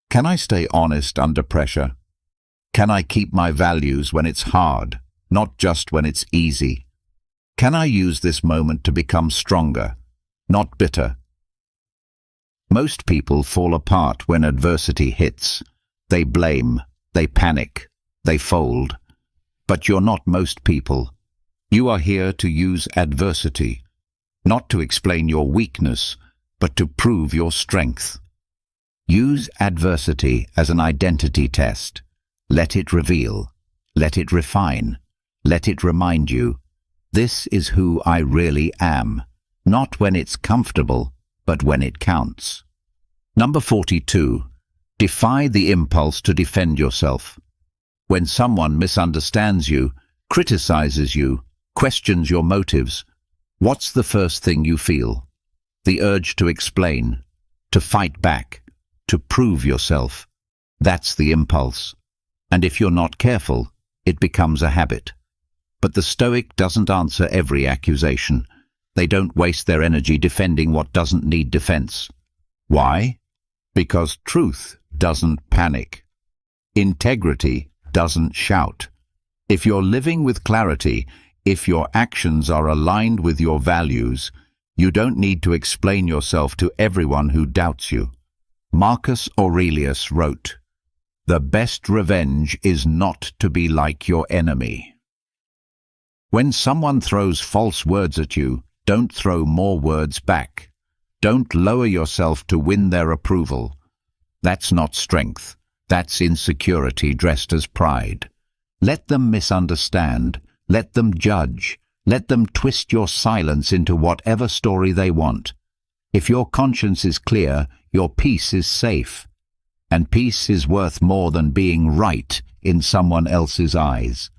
Speaker 1: can I stay honest under pressure? Can I keep my values when it's hard, not just when it's easy? Can I use this moment to become stronger, not bitter? Most people fall apart when adversity hits. They blame, they panic, they fold. But you're not most people. You are here to use adversity, not to explain your weakness, but to prove your strength. Use adversity as an identity test. Let it reveal, let it refine, let it remind you, this is who I really am, not when it's comfortable, but when it counts. Number 42. Defy the impulse to defend yourself. When someone misunderstands you, criticizes you, questions your motives, what's the first thing you feel? The urge to explain, to fight back, to prove yourself. That's the impulse. And if you're not careful, it becomes a habit. But the Stoic doesn't answer every accusation. They don't waste their energy defending what doesn't need defense. Why? Because truth doesn't panic. Integrity doesn't shout. If you're living with clarity, if your actions are aligned with your values, you don't need to explain yourself to everyone who doubts you. Marcus Aurelius wrote, "The best revenge is not to be like your enemy." When someone throws false words at you, don't throw more words back. Don't lower yourself to win their approval. That's not strength. That's insecurity dressed as pride. Let them misunderstand. Let them judge. Let them twist your silence into whatever story they want. If your conscience is clear, your peace is safe. And peace is worth more than being right in someone else's eyes.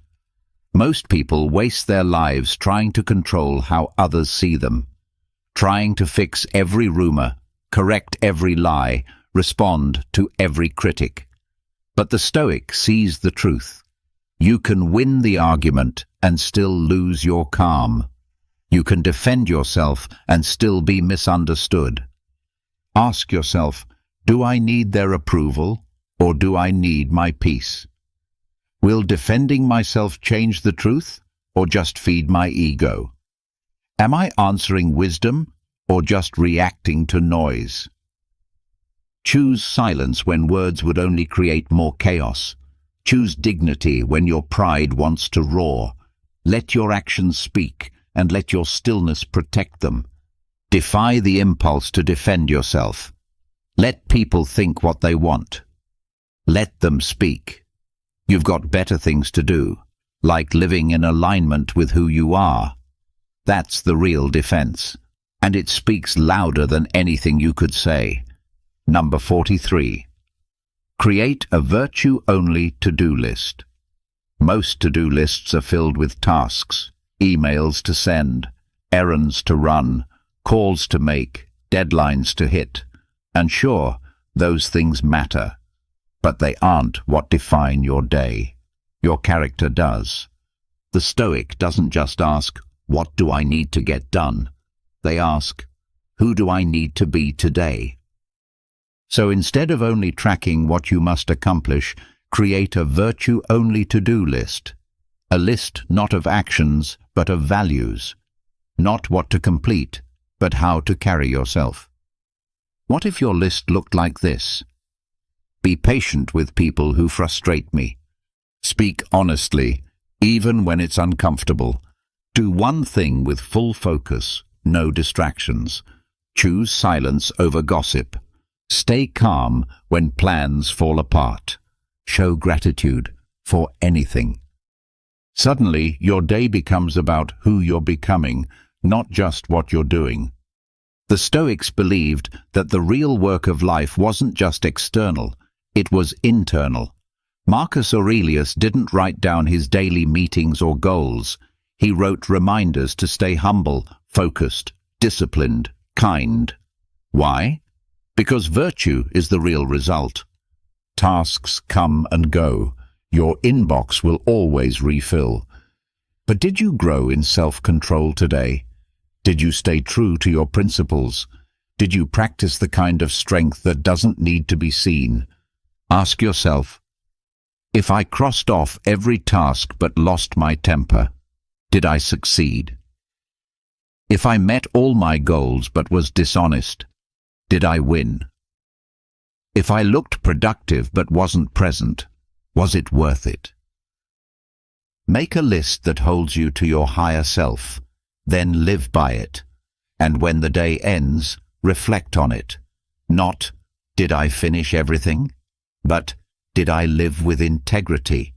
Speaker 1: Most people waste their lives trying to control how others see them, trying to fix every rumor, correct every lie, respond to every critic. But the Stoic sees the truth. You can win the argument and still lose your calm. You can defend yourself and still be misunderstood. Ask yourself, do I need their approval, or do I need my peace? Will defending myself change the truth, or just feed my ego? Am I answering wisdom, or just reacting to noise? Choose silence when words would only create more chaos. Choose dignity when your pride wants to roar. Let your actions speak, and let your stillness protect them. Defy the impulse to defend yourself. Let people think what they want. Let them speak. You've got better things to do. like living in alignment with who you are. That's the real defense, and it speaks louder than anything you could say. Number 43. Create a virtue-only to-do list. Most to-do lists are filled with tasks, emails to send, errands to run, calls to make, deadlines to hit. And sure, those things matter, but they aren't what define your day. Your character does. The Stoic doesn't just ask, "What do I need to get done?" They ask, "Who do I need to be today?" So instead of only tracking what you must accomplish, create a virtue-only to-do list. A list not of actions, but of values. Not what to complete, but how to carry yourself. What if your list looked like this? Be patient with people who frustrate me. Speak honestly, even when it's uncomfortable. Do one thing with full focus, no distractions. Choose silence over gossip. Stay calm when plans fall apart. Show gratitude for anything. Suddenly, your day becomes about who you're becoming, not just what you're doing. The Stoics believed that the real work of life wasn't just external, it was internal. Marcus Aurelius didn't write down his daily meetings or goals. He wrote reminders to stay humble, focused, disciplined, kind. Why? Because virtue is the real result. Tasks come and go. Your inbox will always refill. But did you grow in self-control today? Did you stay true to your principles? Did you practice the kind of strength that doesn't need to be seen? Ask yourself, if I crossed off every task but lost my temper, did I succeed? If I met all my goals but was dishonest, did I win? If I looked productive but wasn't present, was it worth it? Make a list that holds you to your higher self, then live by it. And when the day ends, reflect on it. Not, did I finish everything? But, did I live with integrity?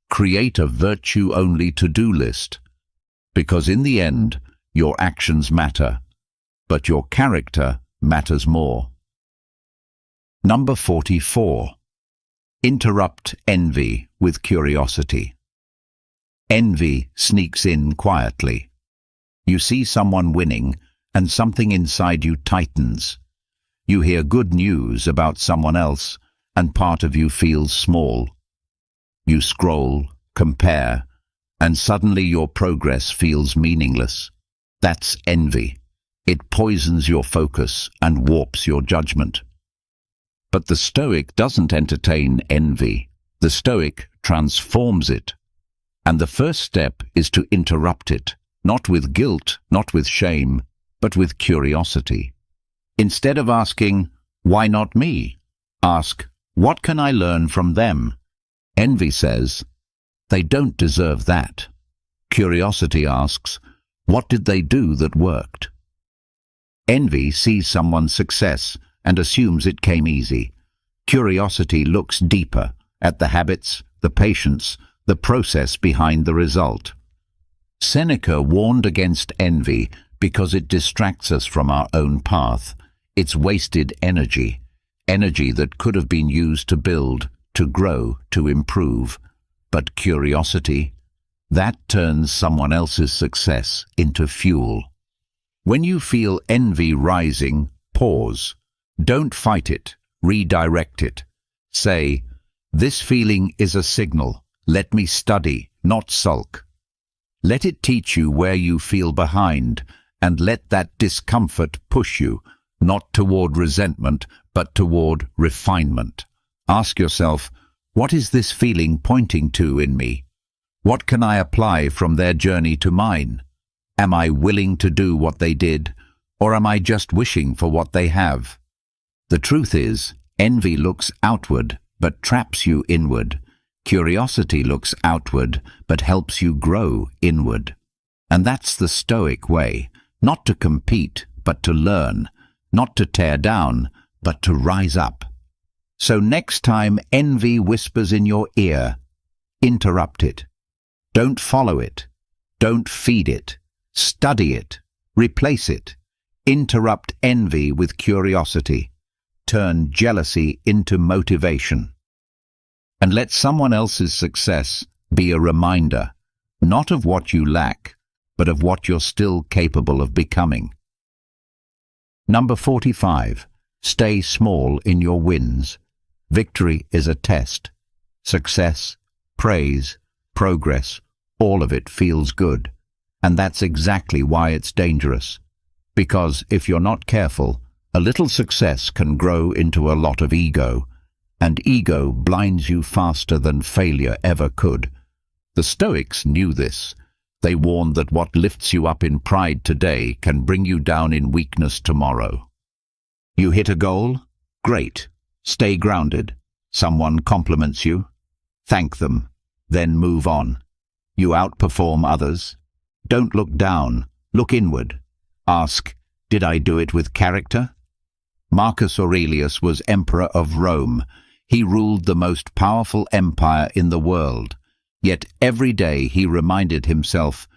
Speaker 1: Create a virtue-only to-do list, because in the end, your actions matter, but your character matters more. Number 44. Interrupt envy with curiosity. Envy sneaks in quietly. You see someone winning, and something inside you tightens. You hear good news about someone else, and part of you feels small. You scroll, compare, and suddenly your progress feels meaningless. That's envy. It poisons your focus and warps your judgment. But the Stoic doesn't entertain envy. The Stoic transforms it. And the first step is to interrupt it, not with guilt, not with shame, but with curiosity. Instead of asking, "Why not me?" ask, "What can I learn from them?" Envy says, "They don't deserve that." Curiosity asks, "What did they do that worked?" Envy sees someone's success and assumes it came easy. Curiosity looks deeper at the habits, the patience, the process behind the result. Seneca warned against envy because it distracts us from our own path. It's wasted energy, energy that could have been used to build, to grow, to improve. But curiosity, that turns someone else's success into fuel. When you feel envy rising, pause. Don't fight it, redirect it. Say, "This feeling is a signal. Let me study, not sulk." Let it teach you where you feel behind, and let that discomfort push you, not toward resentment, but toward refinement. Ask yourself, what is this feeling pointing to in me? What can I apply from their journey to mine? Am I willing to do what they did, or am I just wishing for what they have? The truth is, envy looks outward, but traps you inward. Curiosity looks outward, but helps you grow inward. And that's the Stoic way, not to compete, but to learn, not to tear down, but to rise up. So next time envy whispers in your ear, interrupt it. Don't follow it. Don't feed it. Study it. Replace it. Interrupt envy with curiosity. Turn jealousy into motivation. And let someone else's success be a reminder, not of what you lack, but of what you're still capable of becoming. Number 45. Stay small in your wins. Victory is a test. Success, praise, progress, all of it feels good. And that's exactly why it's dangerous. Because if you're not careful, a little success can grow into a lot of ego, and ego blinds you faster than failure ever could. The Stoics knew this. They warned that what lifts you up in pride today can bring you down in weakness tomorrow. You hit a goal? Great. Stay grounded. Someone compliments you? Thank them. Then move on. You outperform others? Don't look down. Look inward. Ask, did I do it with character? Marcus Aurelius was emperor of Rome. He ruled the most powerful empire in the world. Yet every day he reminded himself,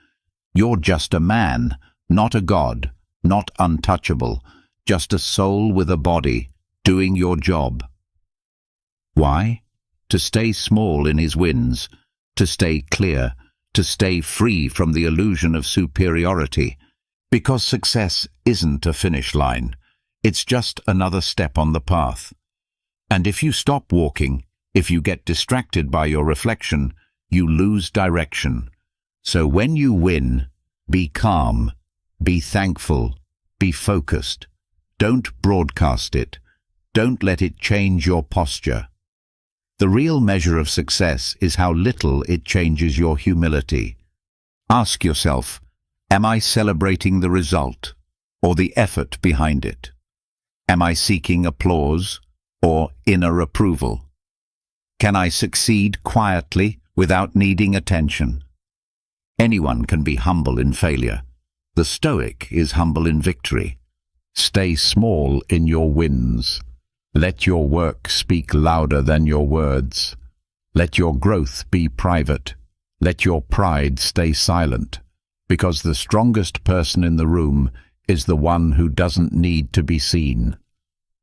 Speaker 1: you're just a man, not a god, not untouchable, just a soul with a body, doing your job. Why? To stay small in his wins, to stay clear, to stay free from the illusion of superiority. Because success isn't a finish line. It's just another step on the path. And if you stop walking, if you get distracted by your reflection, you lose direction. So when you win, be calm, be thankful, be focused. Don't broadcast it. Don't let it change your posture. The real measure of success is how little it changes your humility. Ask yourself, am I celebrating the result or the effort behind it? Am I seeking applause or inner approval? Can I succeed quietly without needing attention? Anyone can be humble in failure. The Stoic is humble in victory. Stay small in your wins. Let your work speak louder than your words. Let your growth be private. Let your pride stay silent, because the strongest person in the room is the one who doesn't need to be seen.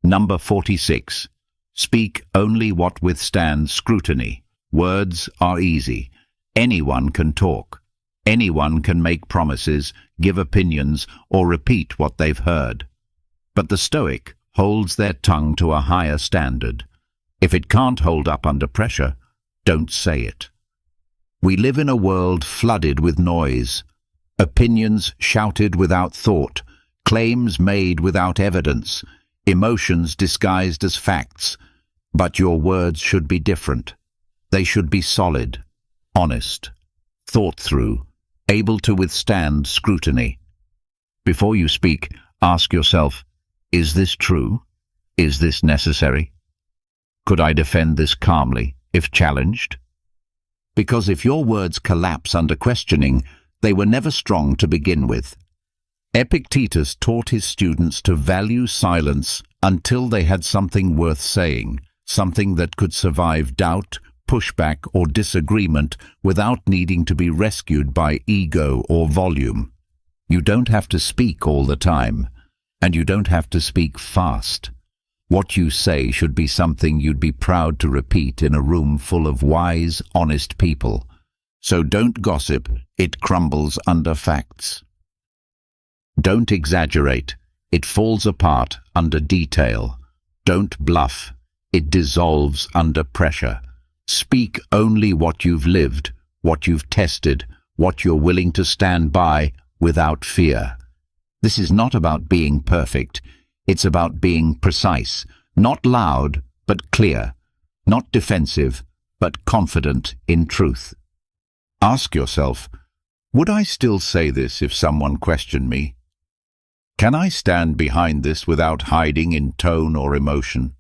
Speaker 1: Number 46. Speak only what withstands scrutiny. Words are easy. Anyone can talk. Anyone can make promises, give opinions, or repeat what they've heard. But the Stoic holds their tongue to a higher standard. If it can't hold up under pressure, don't say it. We live in a world flooded with noise. Opinions shouted without thought, claims made without evidence, emotions disguised as facts. But your words should be different. They should be solid, honest, thought through, able to withstand scrutiny. Before you speak, ask yourself, is this true? Is this necessary? Could I defend this calmly, if challenged? Because if your words collapse under questioning, they were never strong to begin with. Epictetus taught his students to value silence until they had something worth saying, something that could survive doubt, pushback, or disagreement without needing to be rescued by ego or volume. You don't have to speak all the time, and you don't have to speak fast. What you say should be something you'd be proud to repeat in a room full of wise, honest people. So don't gossip, it crumbles under facts. Don't exaggerate, it falls apart under detail. Don't bluff, it dissolves under pressure. Speak only what you've lived, what you've tested, what you're willing to stand by without fear. This is not about being perfect. It's about being precise, not loud, but clear, not defensive, but confident in truth. Ask yourself, would I still say this if someone questioned me? Can I stand behind this without hiding in tone or emotion?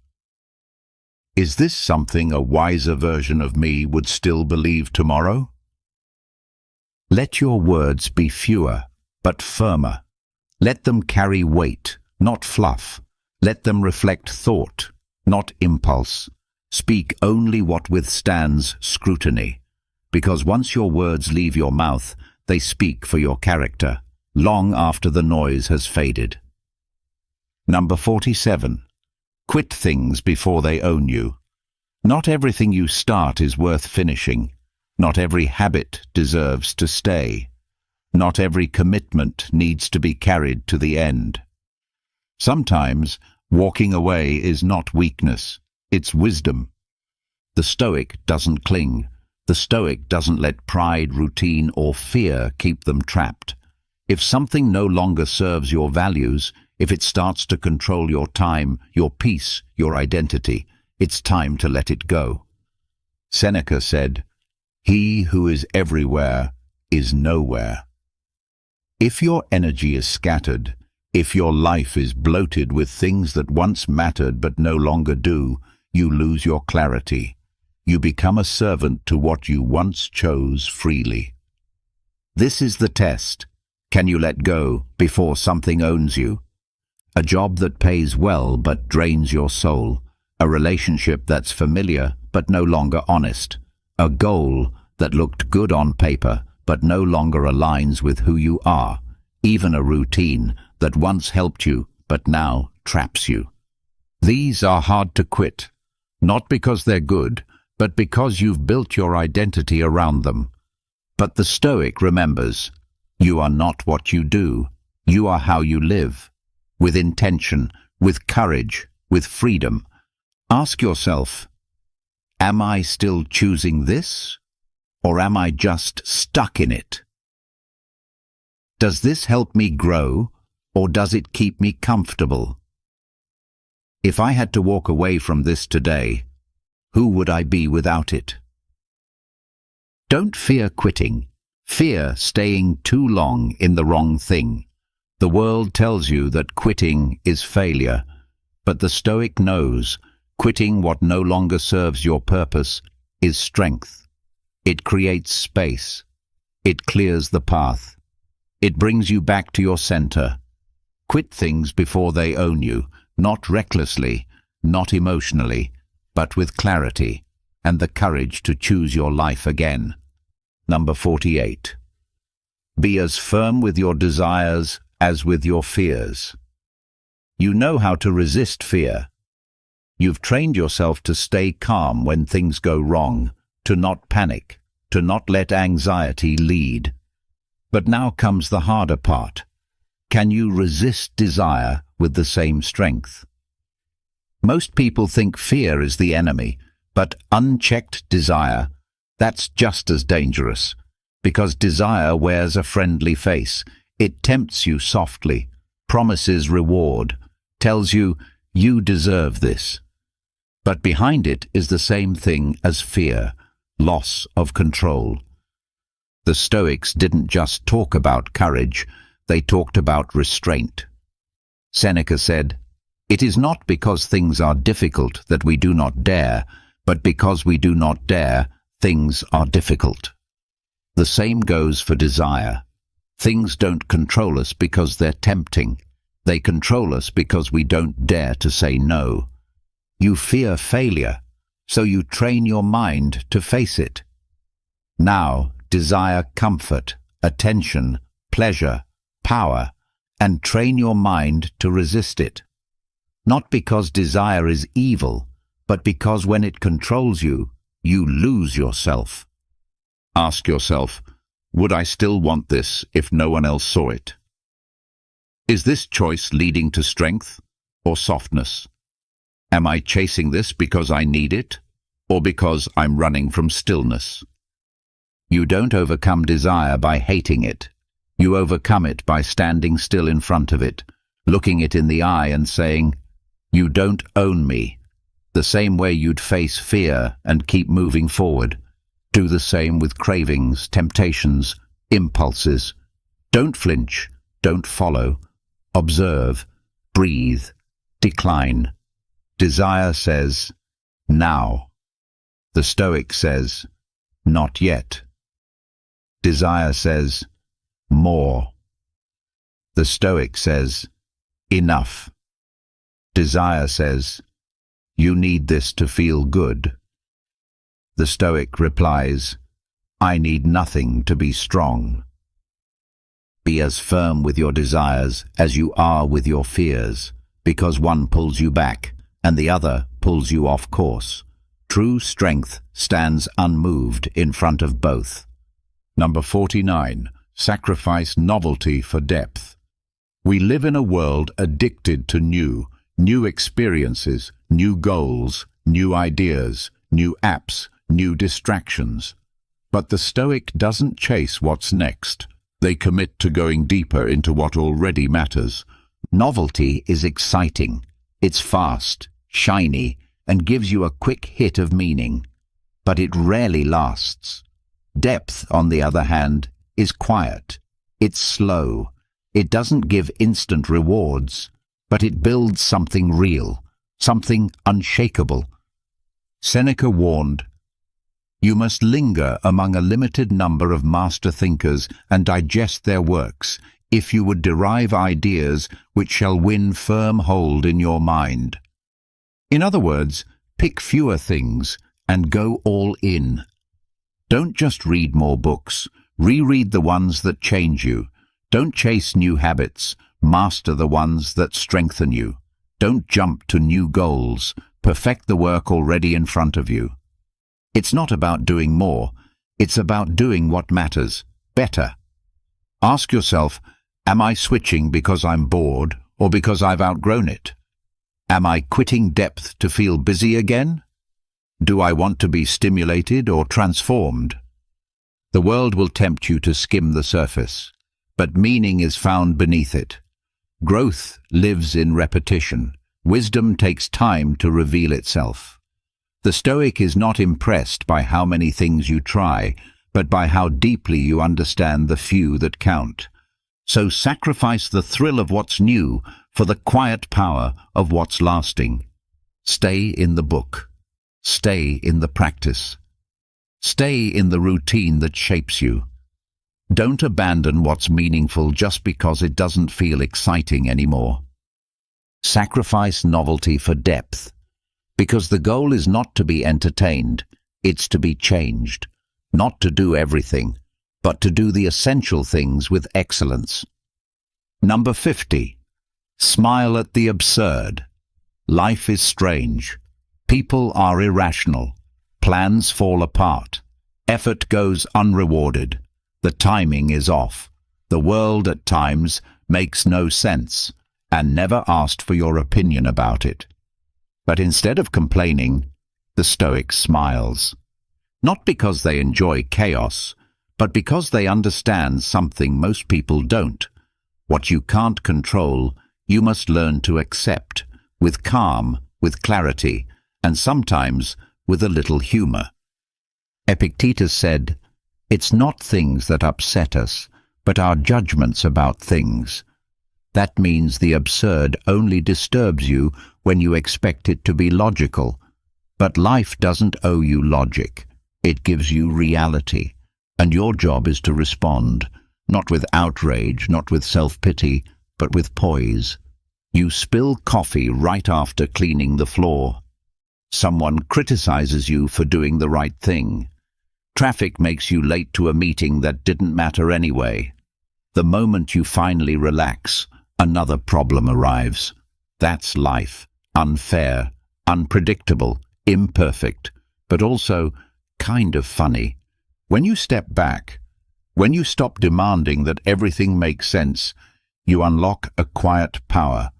Speaker 1: Is this something a wiser version of me would still believe tomorrow? Let your words be fewer, but firmer. Let them carry weight, not fluff. Let them reflect thought, not impulse. Speak only what withstands scrutiny. because once your words leave your mouth, they speak for your character, long after the noise has faded. Number 47. Quit things before they own you. Not everything you start is worth finishing. Not every habit deserves to stay. Not every commitment needs to be carried to the end. Sometimes, walking away is not weakness, it's wisdom. The Stoic doesn't cling. The Stoic doesn't let pride, routine, or fear keep them trapped. If something no longer serves your values, if it starts to control your time, your peace, your identity, it's time to let it go. Seneca said, "He who is everywhere is nowhere." If your energy is scattered, if your life is bloated with things that once mattered but no longer do, you lose your clarity. You become a servant to what you once chose freely. This is the test. Can you let go before something owns you? A job that pays well but drains your soul. A relationship that's familiar but no longer honest. A goal that looked good on paper but no longer aligns with who you are. Even a routine that once helped you but now traps you. These are hard to quit, not because they're good, but because you've built your identity around them. But the Stoic remembers, you are not what you do, you are how you live. With intention, with courage, with freedom. Ask yourself, am I still choosing this? Or am I just stuck in it? Does this help me grow, or does it keep me comfortable? If I had to walk away from this today, who would I be without it? Don't fear quitting. Fear staying too long in the wrong thing. The world tells you that quitting is failure, but the Stoic knows quitting what no longer serves your purpose is strength. It creates space. It clears the path. It brings you back to your center. Quit things before they own you, not recklessly, not emotionally, but with clarity and the courage to choose your life again. Number 48. Be as firm with your desires as with your fears. You know how to resist fear. You've trained yourself to stay calm when things go wrong, to not panic, to not let anxiety lead. But now comes the harder part. Can you resist desire with the same strength? Most people think fear is the enemy, but unchecked desire, that's just as dangerous, because desire wears a friendly face. It tempts you softly, promises reward, tells you, you deserve this. But behind it is the same thing as fear, loss of control. The Stoics didn't just talk about courage, they talked about restraint. Seneca said, "It is not because things are difficult that we do not dare, but because we do not dare, things are difficult." The same goes for desire. Things don't control us because they're tempting. They control us because we don't dare to say no. You fear failure, so you train your mind to face it. Now, desire comfort, attention, pleasure, power, and train your mind to resist it. Not because desire is evil, but because when it controls you, you lose yourself. Ask yourself, would I still want this if no one else saw it? Is this choice leading to strength or softness? Am I chasing this because I need it, or because I'm running from stillness? You don't overcome desire by hating it. You overcome it by standing still in front of it, looking it in the eye and saying, "You don't own me." The same way you'd face fear and keep moving forward. Do the same with cravings, temptations, impulses. Don't flinch, don't follow. Observe, breathe, decline. Desire says, now. The Stoic says, not yet. Desire says, more. The Stoic says, enough. Desire says, you need this to feel good. The Stoic replies, I need nothing to be strong. Be as firm with your desires as you are with your fears, because one pulls you back and the other pulls you off course. True strength stands unmoved in front of both. Number 49. Sacrifice novelty for depth. We live in a world addicted to new experiences, new goals, new ideas, new apps, new distractions. But the Stoic doesn't chase what's next. They commit to going deeper into what already matters. Novelty is exciting. It's fast, shiny, and gives you a quick hit of meaning. But it rarely lasts. Depth, on the other hand, is quiet. It's slow. It doesn't give instant rewards, but it builds something real, something unshakable. Seneca warned, "You must linger among a limited number of master thinkers and digest their works, if you would derive ideas which shall win firm hold in your mind." In other words, pick fewer things and go all in. Don't just read more books. Reread the ones that change you. Don't chase new habits. Master the ones that strengthen you. Don't jump to new goals. Perfect the work already in front of you. It's not about doing more. It's about doing what matters, better. Ask yourself, am I switching because I'm bored or because I've outgrown it? Am I quitting depth to feel busy again? Do I want to be stimulated or transformed? The world will tempt you to skim the surface, but meaning is found beneath it. Growth lives in repetition. Wisdom takes time to reveal itself. The Stoic is not impressed by how many things you try, but by how deeply you understand the few that count. So sacrifice the thrill of what's new for the quiet power of what's lasting. Stay in the book. Stay in the practice. Stay in the routine that shapes you. Don't abandon what's meaningful just because it doesn't feel exciting anymore. Sacrifice novelty for depth, because the goal is not to be entertained, it's to be changed. Not to do everything, but to do the essential things with excellence. Number 50. Smile at the absurd. Life is strange. People are irrational. Plans fall apart. Effort goes unrewarded. The timing is off. The world at times makes no sense, and never asked for your opinion about it. But instead of complaining, the Stoic smiles. Not because they enjoy chaos, but because they understand something most people don't. What you can't control, you must learn to accept, with calm, with clarity, and sometimes with a little humor. Epictetus said, "It's not things that upset us, but our judgments about things." That means the absurd only disturbs you when you expect it to be logical. But life doesn't owe you logic. It gives you reality. And your job is to respond, not with outrage, not with self-pity, but with poise. You spill coffee right after cleaning the floor. Someone criticizes you for doing the right thing. Traffic makes you late to a meeting that didn't matter anyway. The moment you finally relax, another problem arrives. That's life. Unfair, unpredictable, imperfect, but also kind of funny. When you step back, when you stop demanding that everything makes sense, you unlock a quiet power,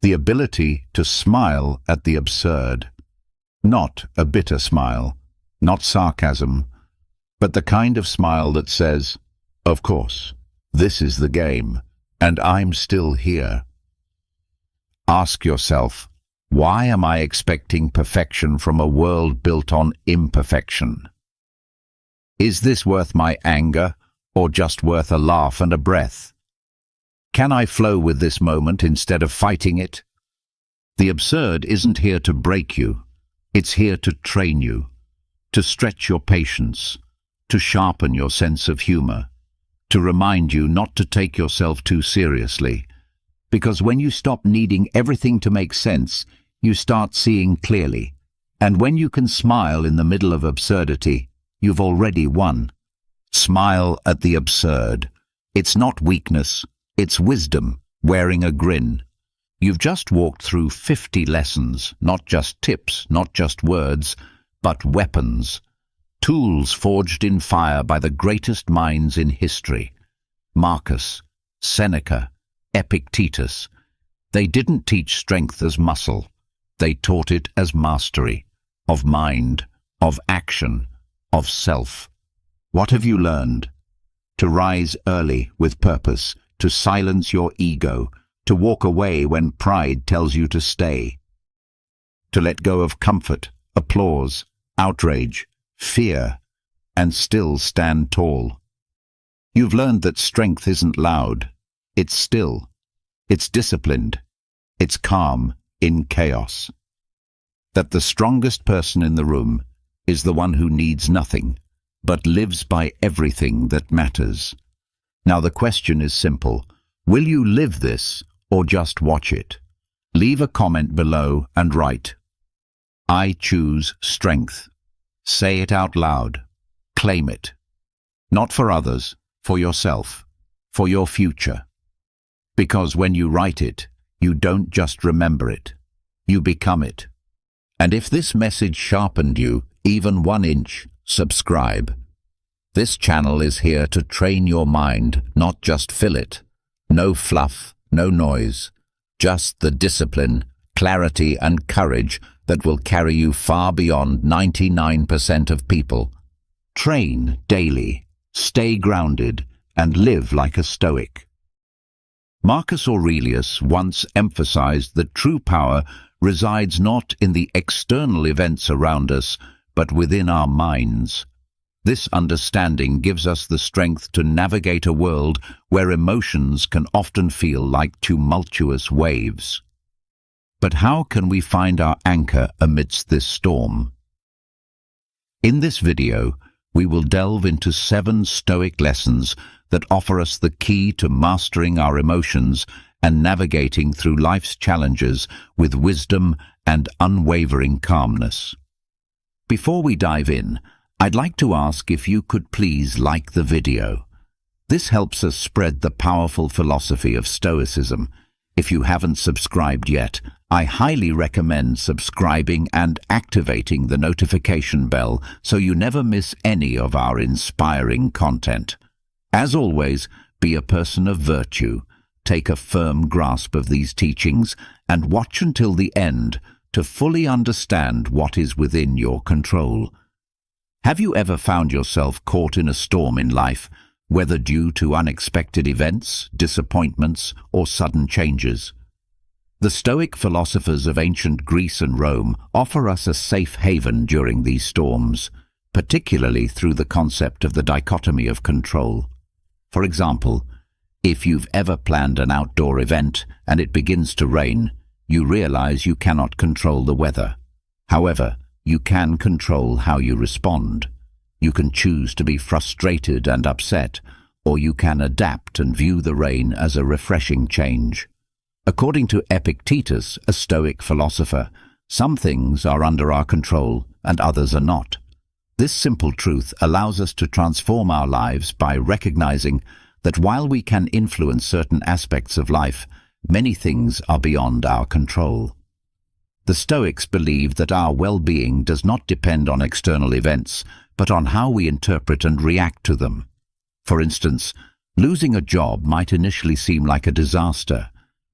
Speaker 1: the ability to smile at the absurd. Not a bitter smile, not sarcasm, but the kind of smile that says, "Of course, this is the game, and I'm still here." Ask yourself, why am I expecting perfection from a world built on imperfection? Is this worth my anger, or just worth a laugh and a breath? Can I flow with this moment instead of fighting it? The absurd isn't here to break you. It's here to train you, to stretch your patience, to sharpen your sense of humor, to remind you not to take yourself too seriously. Because when you stop needing everything to make sense, you start seeing clearly. And when you can smile in the middle of absurdity, you've already won. Smile at the absurd. It's not weakness, it's wisdom, wearing a grin. You've just walked through 50 lessons, not just tips, not just words, but weapons. Tools forged in fire by the greatest minds in history. Marcus, Seneca, Epictetus. They didn't teach strength as muscle. They taught it as mastery, of mind, of action, of self. What have you learned? To rise early with purpose, to silence your ego, to walk away when pride tells you to stay. To let go of comfort, applause, outrage, fear, and still stand tall. You've learned that strength isn't loud. It's still. It's disciplined. It's calm in chaos. That the strongest person in the room is the one who needs nothing, but lives by everything that matters. Now the question is simple. Will you live this or just watch it? Leave a comment below and write, "I choose strength." Say it out loud. Claim it. Not for others, for yourself, for your future. Because when you write it, you don't just remember it. You become it. And if this message sharpened you even 1 inch, subscribe. This channel is here to train your mind, not just fill it. No fluff, no noise. Just the discipline, clarity and courage that will carry you far beyond 99% of people. Train daily, stay grounded, and live like a Stoic. Marcus Aurelius once emphasized that true power resides not in the external events around us, but within our minds. This understanding gives us the strength to navigate a world where emotions can often feel like tumultuous waves. But how can we find our anchor amidst this storm? In this video, we will delve into 7 Stoic lessons that offer us the key to mastering our emotions and navigating through life's challenges with wisdom and unwavering calmness. Before we dive in, I'd like to ask if you could please like the video. This helps us spread the powerful philosophy of Stoicism. If you haven't subscribed yet, I highly recommend subscribing and activating the notification bell so you never miss any of our inspiring content. As always, be a person of virtue. Take a firm grasp of these teachings and watch until the end to fully understand what is within your control. Have you ever found yourself caught in a storm in life, whether due to unexpected events, disappointments, or sudden changes? The Stoic philosophers of ancient Greece and Rome offer us a safe haven during these storms, particularly through the concept of the dichotomy of control. For example, if you've ever planned an outdoor event and it begins to rain, you realize you cannot control the weather. However, you can control how you respond. You can choose to be frustrated and upset, or you can adapt and view the rain as a refreshing change. According to Epictetus, a Stoic philosopher, some things are under our control and others are not. This simple truth allows us to transform our lives by recognizing that while we can influence certain aspects of life, many things are beyond our control. The Stoics believe that our well-being does not depend on external events, but on how we interpret and react to them. For instance, losing a job might initially seem like a disaster,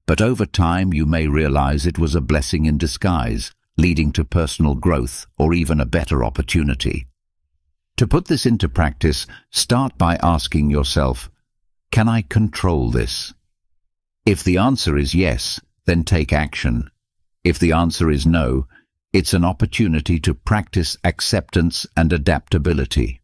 Speaker 1: but over time you may realize it was a blessing in disguise, leading to personal growth or even a better opportunity. To put this into practice, start by asking yourself, can I control this? If the answer is yes, then take action. If the answer is no, it's an opportunity to practice acceptance and adaptability.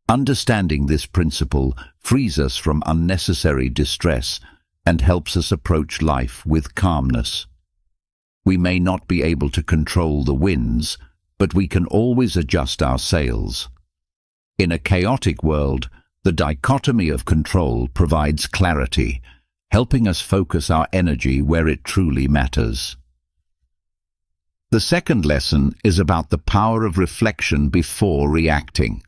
Speaker 1: Understanding this principle frees us from unnecessary distress and helps us approach life with calmness. We may not be able to control the winds, but we can always adjust our sails. In a chaotic world, the dichotomy of control provides clarity, helping us focus our energy where it truly matters. The second lesson is about the power of reflection before reacting.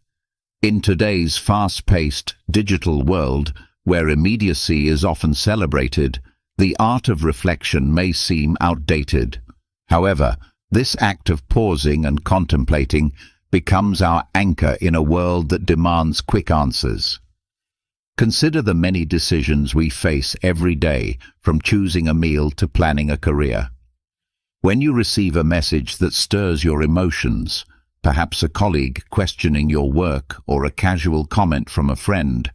Speaker 1: In today's fast-paced digital world, where immediacy is often celebrated, the art of reflection may seem outdated. However, this act of pausing and contemplating becomes our anchor in a world that demands quick answers. Consider the many decisions we face every day, from choosing a meal to planning a career. When you receive a message that stirs your emotions, perhaps a colleague questioning your work or a casual comment from a friend,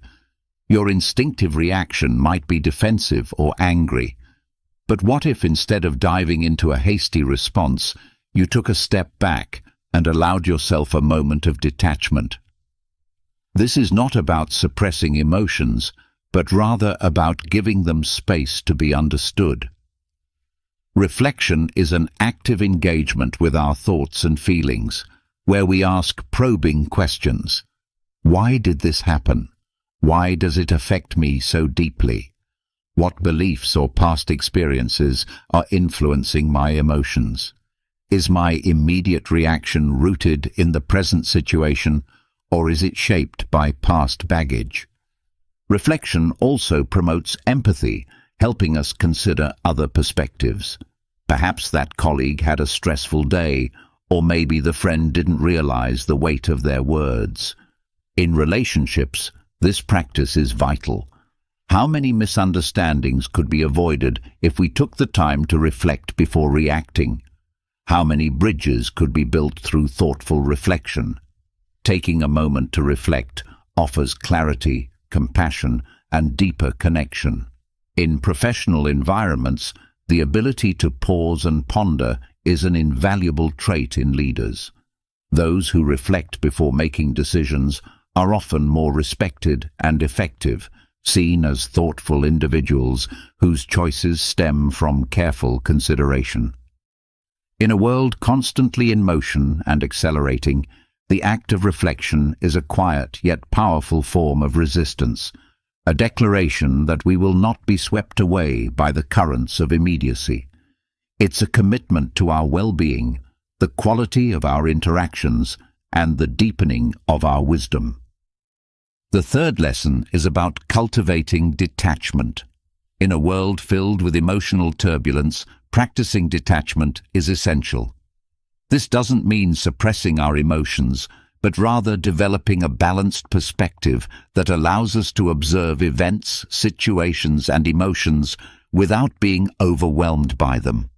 Speaker 1: your instinctive reaction might be defensive or angry. But what if, instead of diving into a hasty response, you took a step back and allowed yourself a moment of detachment? This is not about suppressing emotions, but rather about giving them space to be understood. Reflection is an active engagement with our thoughts and feelings, where we ask probing questions. Why did this happen? Why does it affect me so deeply? What beliefs or past experiences are influencing my emotions? Is my immediate reaction rooted in the present situation, or is it shaped by past baggage? Reflection also promotes empathy, helping us consider other perspectives. Perhaps that colleague had a stressful day, or maybe the friend didn't realize the weight of their words. In relationships, this practice is vital. How many misunderstandings could be avoided if we took the time to reflect before reacting? How many bridges could be built through thoughtful reflection? Taking a moment to reflect offers clarity, compassion, and deeper connection. In professional environments, the ability to pause and ponder is an invaluable trait in leaders. Those who reflect before making decisions are often more respected and effective, seen as thoughtful individuals whose choices stem from careful consideration. In a world constantly in motion and accelerating, the act of reflection is a quiet yet powerful form of resistance, a declaration that we will not be swept away by the currents of immediacy. It's a commitment to our well-being, the quality of our interactions, and the deepening of our wisdom. The third lesson is about cultivating detachment. In a world filled with emotional turbulence, practicing detachment is essential. This doesn't mean suppressing our emotions, but rather developing a balanced perspective that allows us to observe events, situations, and emotions without being overwhelmed by them.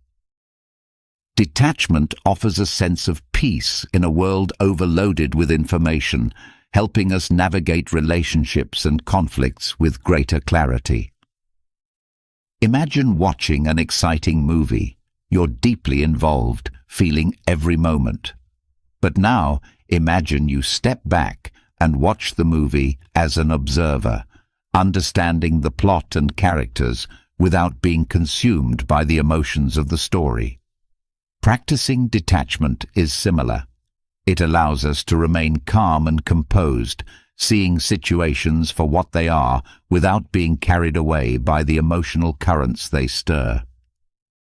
Speaker 1: Detachment offers a sense of peace in a world overloaded with information, helping us navigate relationships and conflicts with greater clarity. Imagine watching an exciting movie. You're deeply involved, feeling every moment. But now, imagine you step back and watch the movie as an observer, understanding the plot and characters without being consumed by the emotions of the story. Practicing detachment is similar. It allows us to remain calm and composed, seeing situations for what they are without being carried away by the emotional currents they stir.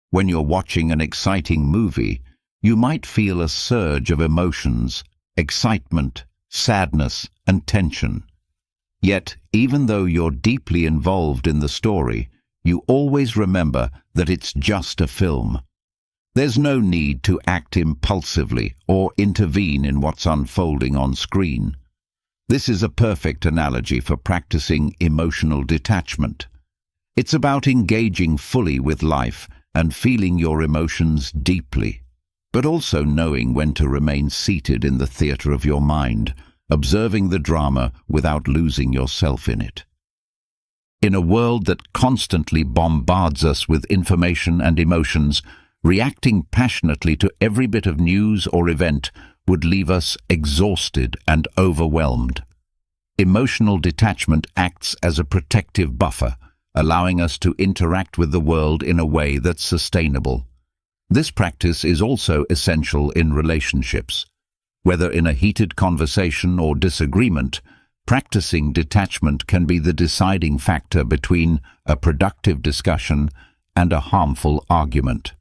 Speaker 1: When you're watching an exciting movie, you might feel a surge of emotions, excitement, sadness, and tension. Yet, even though you're deeply involved in the story, you always remember that it's just a film. There's no need to act impulsively or intervene in what's unfolding on screen. This is a perfect analogy for practicing emotional detachment. It's about engaging fully with life and feeling your emotions deeply, but also knowing when to remain seated in the theatre of your mind, observing the drama without losing yourself in it. In a world that constantly bombards us with information and emotions, reacting passionately to every bit of news or event would leave us exhausted and overwhelmed. Emotional detachment acts as a protective buffer, allowing us to interact with the world in a way that's sustainable. This practice is also essential in relationships. Whether in a heated conversation or disagreement, practicing detachment can be the deciding factor between a productive discussion and a harmful argument.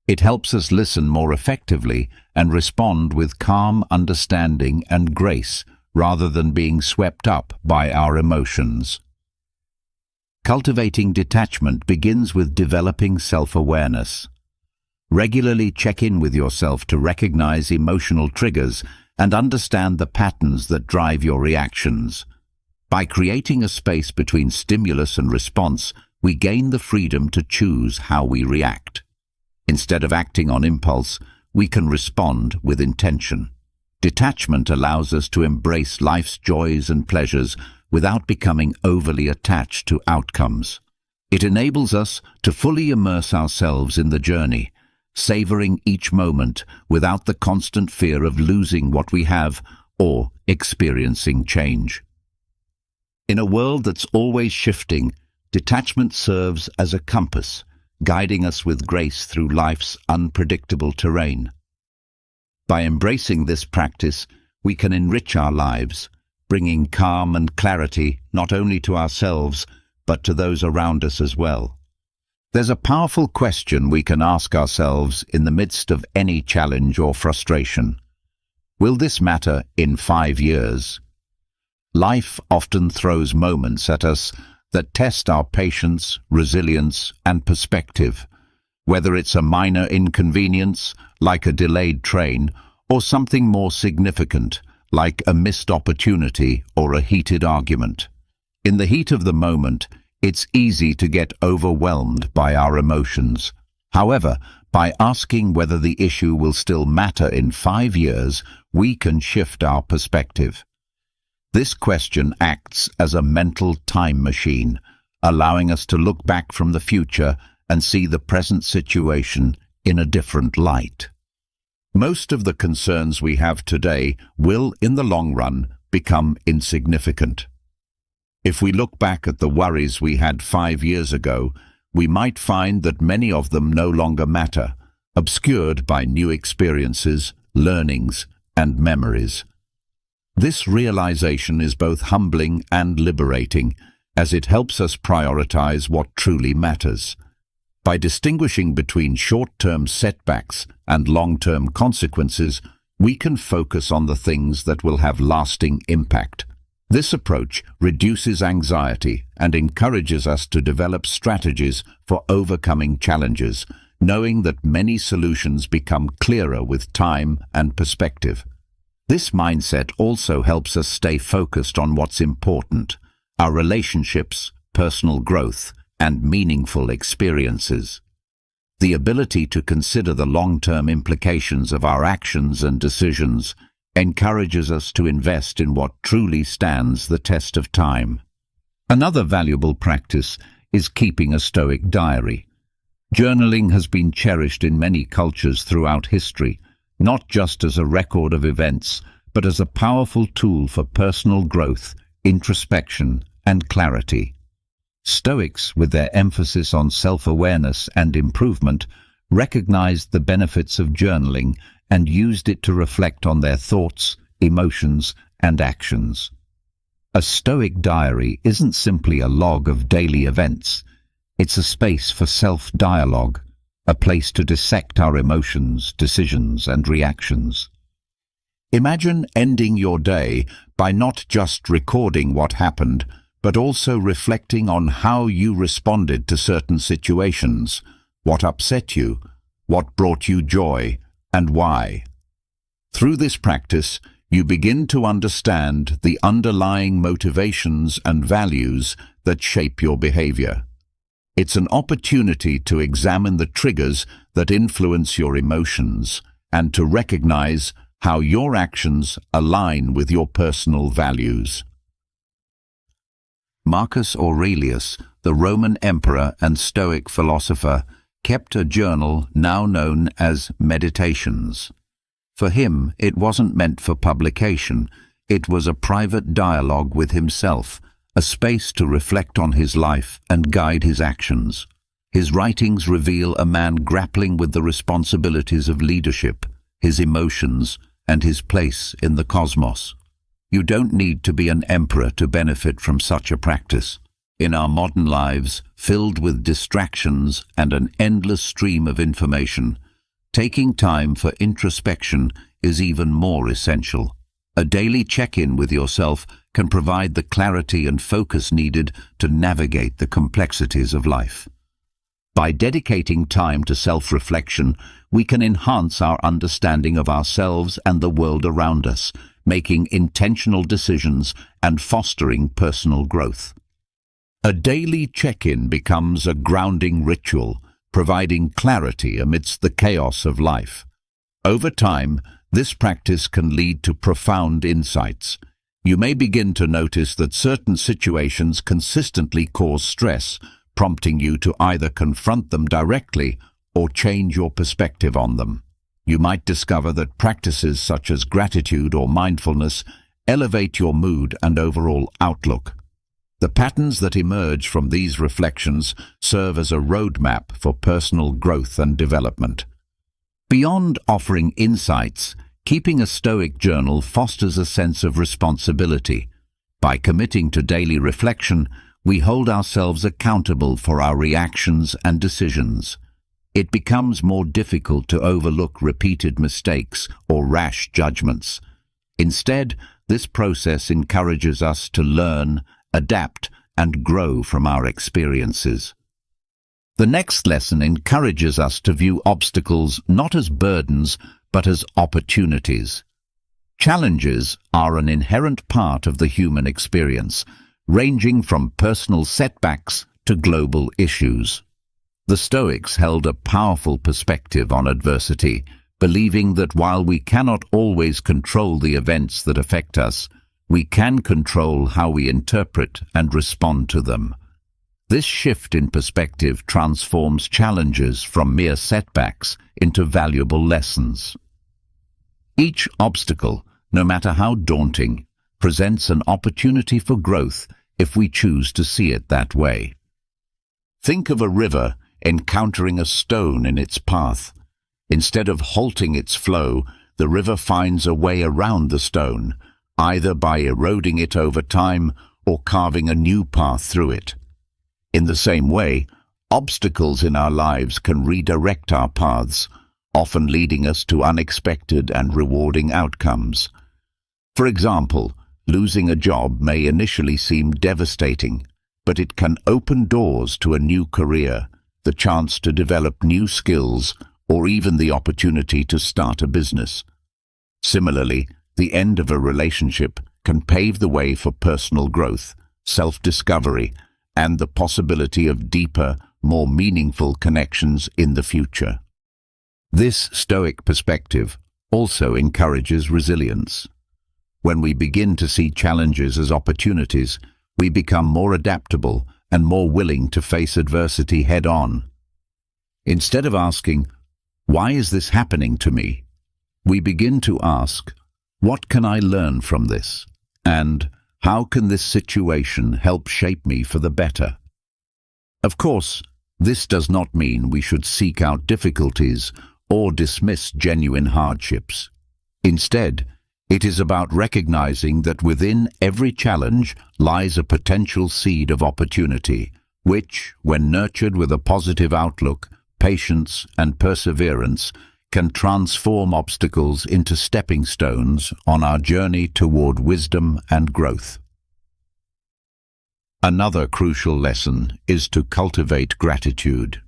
Speaker 1: It helps us listen more effectively and respond with calm understanding and grace, rather than being swept up by our emotions. Cultivating detachment begins with developing self-awareness. Regularly check in with yourself to recognize emotional triggers and understand the patterns that drive your reactions. By creating a space between stimulus and response, we gain the freedom to choose how we react. Instead of acting on impulse, we can respond with intention. Detachment allows us to embrace life's joys and pleasures without becoming overly attached to outcomes. It enables us to fully immerse ourselves in the journey, savoring each moment without the constant fear of losing what we have or experiencing change. In a world that's always shifting, detachment serves as a compass, guiding us with grace through life's unpredictable terrain. By embracing this practice, we can enrich our lives, bringing calm and clarity not only to ourselves, but to those around us as well. There's a powerful question we can ask ourselves in the midst of any challenge or frustration. Will this matter in 5 years? Life often throws moments at us that test our patience, resilience, and perspective. Whether it's a minor inconvenience, like a delayed train, or something more significant, like a missed opportunity or a heated argument. In the heat of the moment, it's easy to get overwhelmed by our emotions. However, by asking whether the issue will still matter in 5 years, we can shift our perspective. This question acts as a mental time machine, allowing us to look back from the future and see the present situation in a different light. Most of the concerns we have today will, in the long run, become insignificant. If we look back at the worries we had 5 years ago, we might find that many of them no longer matter, obscured by new experiences, learnings, and memories. This realization is both humbling and liberating, as it helps us prioritize what truly matters. By distinguishing between short-term setbacks and long-term consequences, we can focus on the things that will have lasting impact. This approach reduces anxiety and encourages us to develop strategies for overcoming challenges, knowing that many solutions become clearer with time and perspective. This mindset also helps us stay focused on what's important: our relationships, personal growth, and meaningful experiences. The ability to consider the long-term implications of our actions and decisions encourages us to invest in what truly stands the test of time. Another valuable practice is keeping a Stoic diary. Journaling has been cherished in many cultures throughout history, not just as a record of events, but as a powerful tool for personal growth, introspection, and clarity. Stoics, with their emphasis on self-awareness and improvement, recognized the benefits of journaling and used it to reflect on their thoughts, emotions, and actions. A Stoic diary isn't simply a log of daily events. It's a space for self-dialogue, a place to dissect our emotions, decisions, and reactions. Imagine ending your day by not just recording what happened, but also reflecting on how you responded to certain situations, what upset you, what brought you joy, and why. Through this practice, you begin to understand the underlying motivations and values that shape your behavior. It's an opportunity to examine the triggers that influence your emotions and to recognize how your actions align with your personal values. Marcus Aurelius, the Roman emperor and Stoic philosopher, kept a journal now known as Meditations. For him, it wasn't meant for publication. It was a private dialogue with himself, a space to reflect on his life and guide his actions. His writings reveal a man grappling with the responsibilities of leadership, his emotions, and his place in the cosmos. You don't need to be an emperor to benefit from such a practice. In our modern lives, filled with distractions and an endless stream of information, taking time for introspection is even more essential. A daily check-in with yourself can provide the clarity and focus needed to navigate the complexities of life. By dedicating time to self-reflection, we can enhance our understanding of ourselves and the world around us, making intentional decisions and fostering personal growth. A daily check-in becomes a grounding ritual, providing clarity amidst the chaos of life. Over time, this practice can lead to profound insights. You may begin to notice that certain situations consistently cause stress, prompting you to either confront them directly or change your perspective on them. You might discover that practices such as gratitude or mindfulness elevate your mood and overall outlook. The patterns that emerge from these reflections serve as a roadmap for personal growth and development. Beyond offering insights, keeping a Stoic journal fosters a sense of responsibility. By committing to daily reflection, we hold ourselves accountable for our reactions and decisions. It becomes more difficult to overlook repeated mistakes or rash judgments. Instead, this process encourages us to learn, adapt, and grow from our experiences. The next lesson encourages us to view obstacles not as burdens, but as opportunities. Challenges are an inherent part of the human experience, ranging from personal setbacks to global issues. The Stoics held a powerful perspective on adversity, believing that while we cannot always control the events that affect us, we can control how we interpret and respond to them. This shift in perspective transforms challenges from mere setbacks into valuable lessons. Each obstacle, no matter how daunting, presents an opportunity for growth if we choose to see it that way. Think of a river encountering a stone in its path. Instead of halting its flow, the river finds a way around the stone, either by eroding it over time or carving a new path through it. In the same way, obstacles in our lives can redirect our paths, often leading us to unexpected and rewarding outcomes. For example, losing a job may initially seem devastating, but it can open doors to a new career, the chance to develop new skills, or even the opportunity to start a business. Similarly, the end of a relationship can pave the way for personal growth, self-discovery, and the possibility of deeper, more meaningful connections in the future. This Stoic perspective also encourages resilience. When we begin to see challenges as opportunities, we become more adaptable and more willing to face adversity head-on. Instead of asking, "Why is this happening to me?" we begin to ask, "What can I learn from this?" and "How can this situation help shape me for the better?" Of course, this does not mean we should seek out difficulties or dismiss genuine hardships. Instead, it is about recognizing that within every challenge lies a potential seed of opportunity, which, when nurtured with a positive outlook, patience, and perseverance, can transform obstacles into stepping stones on our journey toward wisdom and growth. Another crucial lesson is to cultivate gratitude.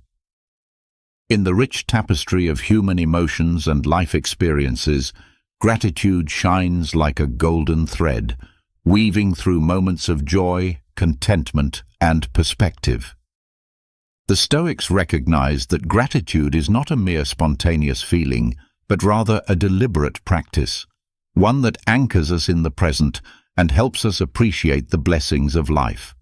Speaker 1: In the rich tapestry of human emotions and life experiences, gratitude shines like a golden thread, weaving through moments of joy, contentment, and perspective. The Stoics recognized that gratitude is not a mere spontaneous feeling, but rather a deliberate practice, one that anchors us in the present and helps us appreciate the blessings of life.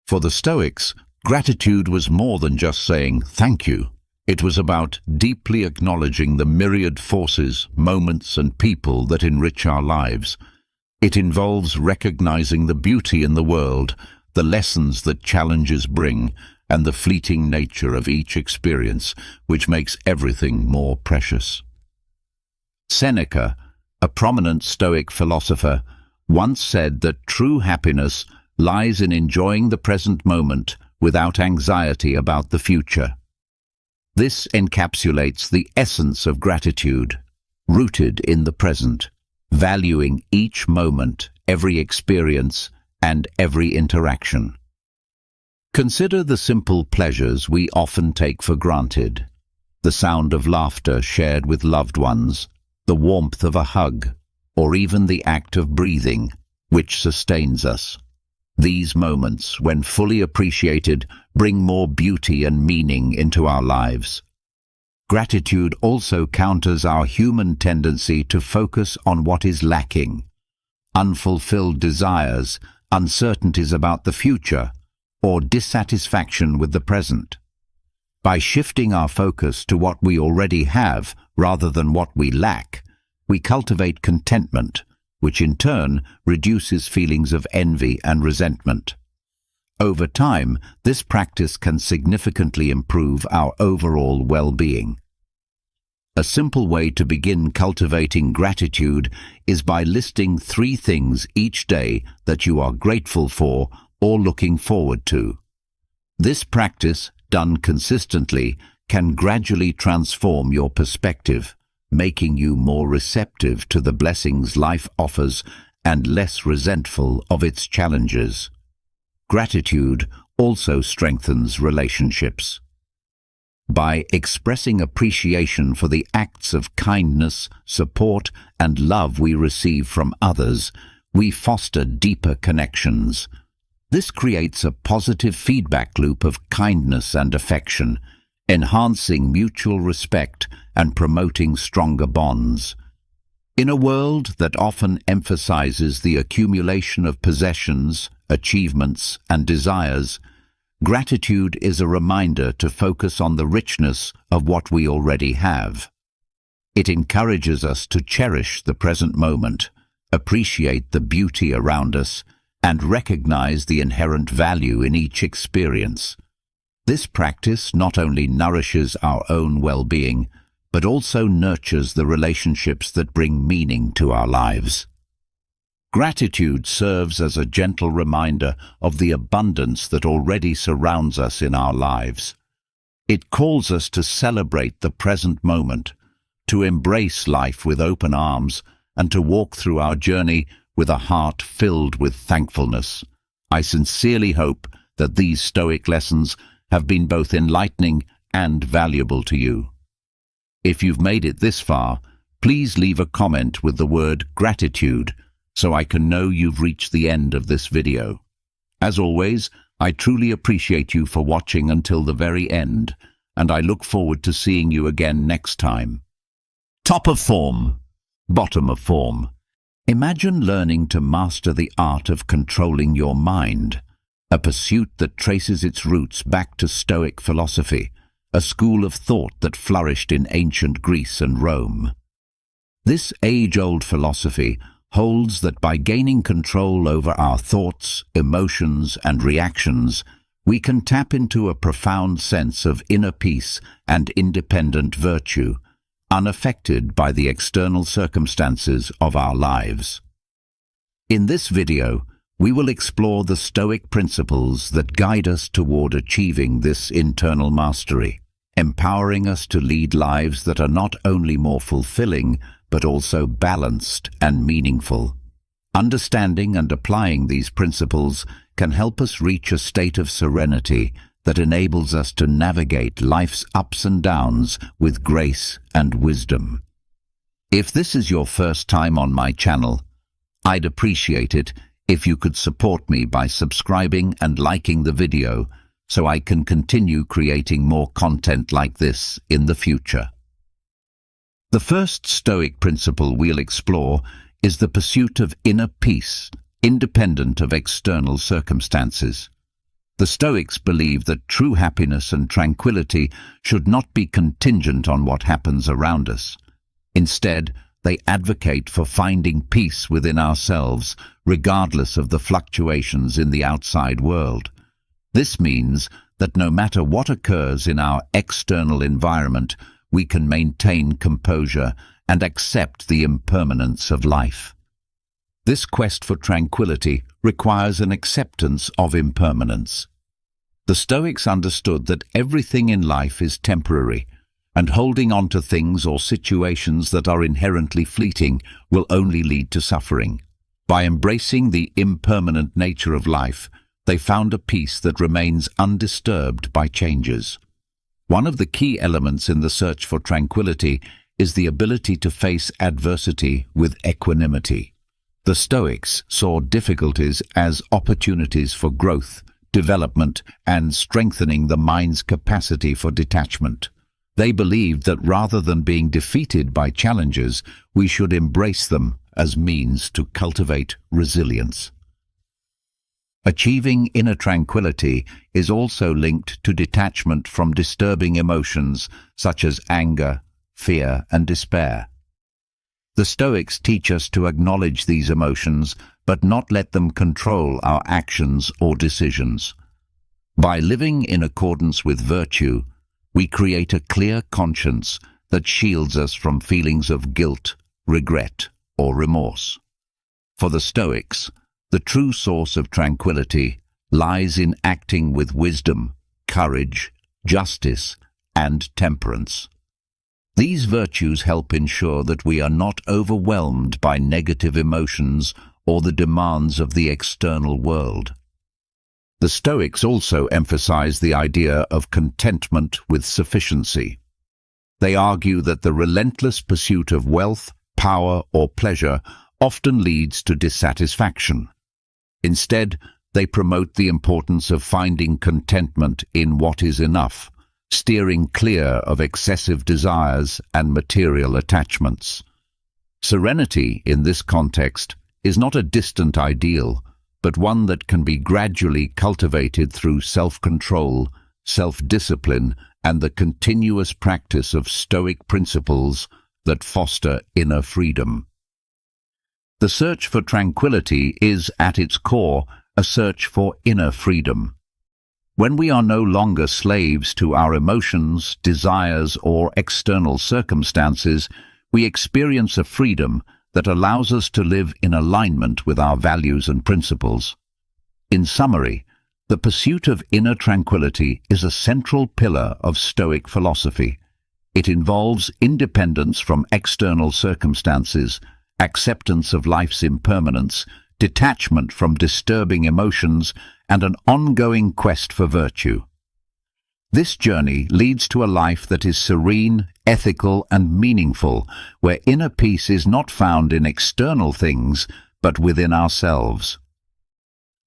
Speaker 1: For the Stoics, gratitude was more than just saying thank you. It was about deeply acknowledging the myriad forces, moments, and people that enrich our lives. It involves recognizing the beauty in the world, the lessons that challenges bring, and the fleeting nature of each experience, which makes everything more precious. Seneca, a prominent Stoic philosopher, once said that true happiness lies in enjoying the present moment without anxiety about the future. This encapsulates the essence of gratitude, rooted in the present, valuing each moment, every experience, and every interaction. Consider the simple pleasures we often take for granted. The sound of laughter shared with loved ones, the warmth of a hug, or even the act of breathing, which sustains us. These moments, when fully appreciated, bring more beauty and meaning into our lives. Gratitude also counters our human tendency to focus on what is lacking. Unfulfilled desires, uncertainties about the future, or dissatisfaction with the present. By shifting our focus to what we already have rather than what we lack, we cultivate contentment, which in turn reduces feelings of envy and resentment. Over time, this practice can significantly improve our overall well-being. A simple way to begin cultivating gratitude is by listing 3 things each day that you are grateful for or looking forward to. This practice, done consistently, can gradually transform your perspective, making you more receptive to the blessings life offers and less resentful of its challenges. Gratitude also strengthens relationships. By expressing appreciation for the acts of kindness, support, and love we receive from others, we foster deeper connections. This creates a positive feedback loop of kindness and affection, enhancing mutual respect and promoting stronger bonds. In a world that often emphasizes the accumulation of possessions, achievements, and desires, gratitude is a reminder to focus on the richness of what we already have. It encourages us to cherish the present moment, appreciate the beauty around us, and recognize the inherent value in each experience. This practice not only nourishes our own well-being, but also nurtures the relationships that bring meaning to our lives. Gratitude serves as a gentle reminder of the abundance that already surrounds us in our lives. It calls us to celebrate the present moment, to embrace life with open arms, and to walk through our journey with a heart filled with thankfulness. I sincerely hope that these Stoic lessons have been both enlightening and valuable to you. If you've made it this far, please leave a comment with the word gratitude so I can know you've reached the end of this video. As always, I truly appreciate you for watching until the very end, and I look forward to seeing you again next time. Top of form, bottom of form. Imagine learning to master the art of controlling your mind, a pursuit that traces its roots back to Stoic philosophy, a school of thought that flourished in ancient Greece and Rome. This age-old philosophy holds that by gaining control over our thoughts, emotions, and reactions, we can tap into a profound sense of inner peace and independent virtue, unaffected by the external circumstances of our lives. In this video, we will explore the Stoic principles that guide us toward achieving this internal mastery, empowering us to lead lives that are not only more fulfilling, but also balanced and meaningful. Understanding and applying these principles can help us reach a state of serenity that enables us to navigate life's ups and downs with grace and wisdom. If this is your first time on my channel, I'd appreciate it if you could support me by subscribing and liking the video so I can continue creating more content like this in the future. The first Stoic principle we'll explore is the pursuit of inner peace, independent of external circumstances. The Stoics believe that true happiness and tranquility should not be contingent on what happens around us. Instead, they advocate for finding peace within ourselves, regardless of the fluctuations in the outside world. This means that no matter what occurs in our external environment, we can maintain composure and accept the impermanence of life. This quest for tranquility requires an acceptance of impermanence. The Stoics understood that everything in life is temporary, and holding on to things or situations that are inherently fleeting will only lead to suffering. By embracing the impermanent nature of life, they found a peace that remains undisturbed by changes. One of the key elements in the search for tranquility is the ability to face adversity with equanimity. The Stoics saw difficulties as opportunities for growth, development, and strengthening the mind's capacity for detachment. They believed that rather than being defeated by challenges, we should embrace them as means to cultivate resilience. Achieving inner tranquility is also linked to detachment from disturbing emotions such as anger, fear, and despair. The Stoics teach us to acknowledge these emotions, but not let them control our actions or decisions. By living in accordance with virtue, we create a clear conscience that shields us from feelings of guilt, regret, or remorse. For the Stoics, the true source of tranquility lies in acting with wisdom, courage, justice, and temperance. These virtues help ensure that we are not overwhelmed by negative emotions or the demands of the external world. The Stoics also emphasize the idea of contentment with sufficiency. They argue that the relentless pursuit of wealth, power, or pleasure often leads to dissatisfaction. Instead, they promote the importance of finding contentment in what is enough, steering clear of excessive desires and material attachments. Serenity, in this context, is not a distant ideal, but one that can be gradually cultivated through self-control, self-discipline, and the continuous practice of Stoic principles that foster inner freedom. The search for tranquility is, at its core, a search for inner freedom. When we are no longer slaves to our emotions, desires, or external circumstances, we experience a freedom that allows us to live in alignment with our values and principles. In summary, the pursuit of inner tranquility is a central pillar of Stoic philosophy. It involves independence from external circumstances, acceptance of life's impermanence, detachment from disturbing emotions, and an ongoing quest for virtue. This journey leads to a life that is serene, ethical, and meaningful, where inner peace is not found in external things, but within ourselves.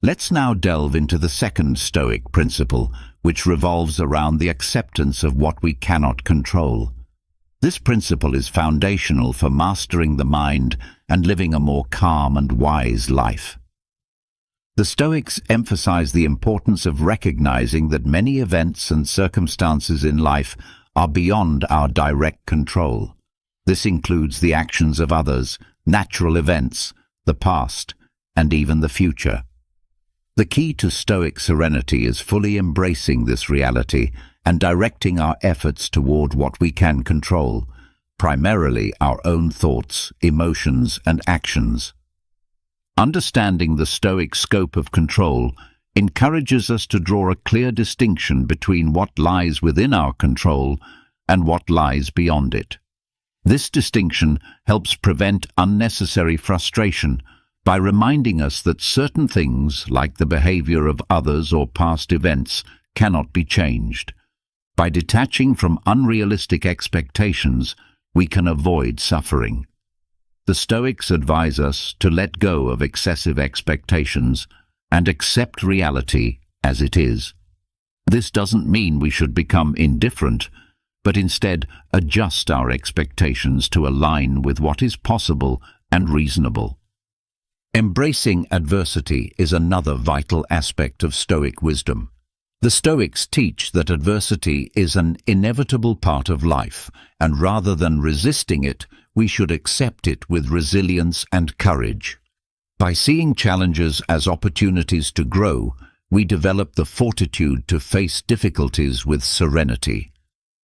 Speaker 1: Let's now delve into the second Stoic principle, which revolves around the acceptance of what we cannot control. This principle is foundational for mastering the mind and living a more calm and wise life. The Stoics emphasize the importance of recognizing that many events and circumstances in life are beyond our direct control. This includes the actions of others, natural events, the past, and even the future. The key to Stoic serenity is fully embracing this reality and directing our efforts toward what we can control, primarily our own thoughts, emotions, and actions. Understanding the Stoic scope of control encourages us to draw a clear distinction between what lies within our control and what lies beyond it. This distinction helps prevent unnecessary frustration by reminding us that certain things, like the behavior of others or past events, cannot be changed. By detaching from unrealistic expectations, we can avoid suffering. The Stoics advise us to let go of excessive expectations and accept reality as it is. This doesn't mean we should become indifferent, but instead adjust our expectations to align with what is possible and reasonable. Embracing adversity is another vital aspect of Stoic wisdom. The Stoics teach that adversity is an inevitable part of life, and rather than resisting it, we should accept it with resilience and courage. By seeing challenges as opportunities to grow, we develop the fortitude to face difficulties with serenity.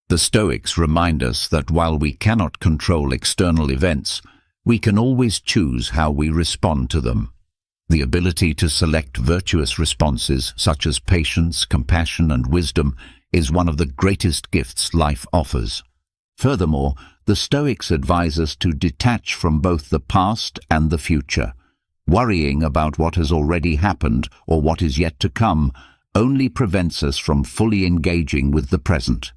Speaker 1: The Stoics remind us that while we cannot control external events, we can always choose how we respond to them. The ability to select virtuous responses, such as patience, compassion, and wisdom, is one of the greatest gifts life offers. Furthermore, the Stoics advise us to detach from both the past and the future. Worrying about what has already happened or what is yet to come only prevents us from fully engaging with the present.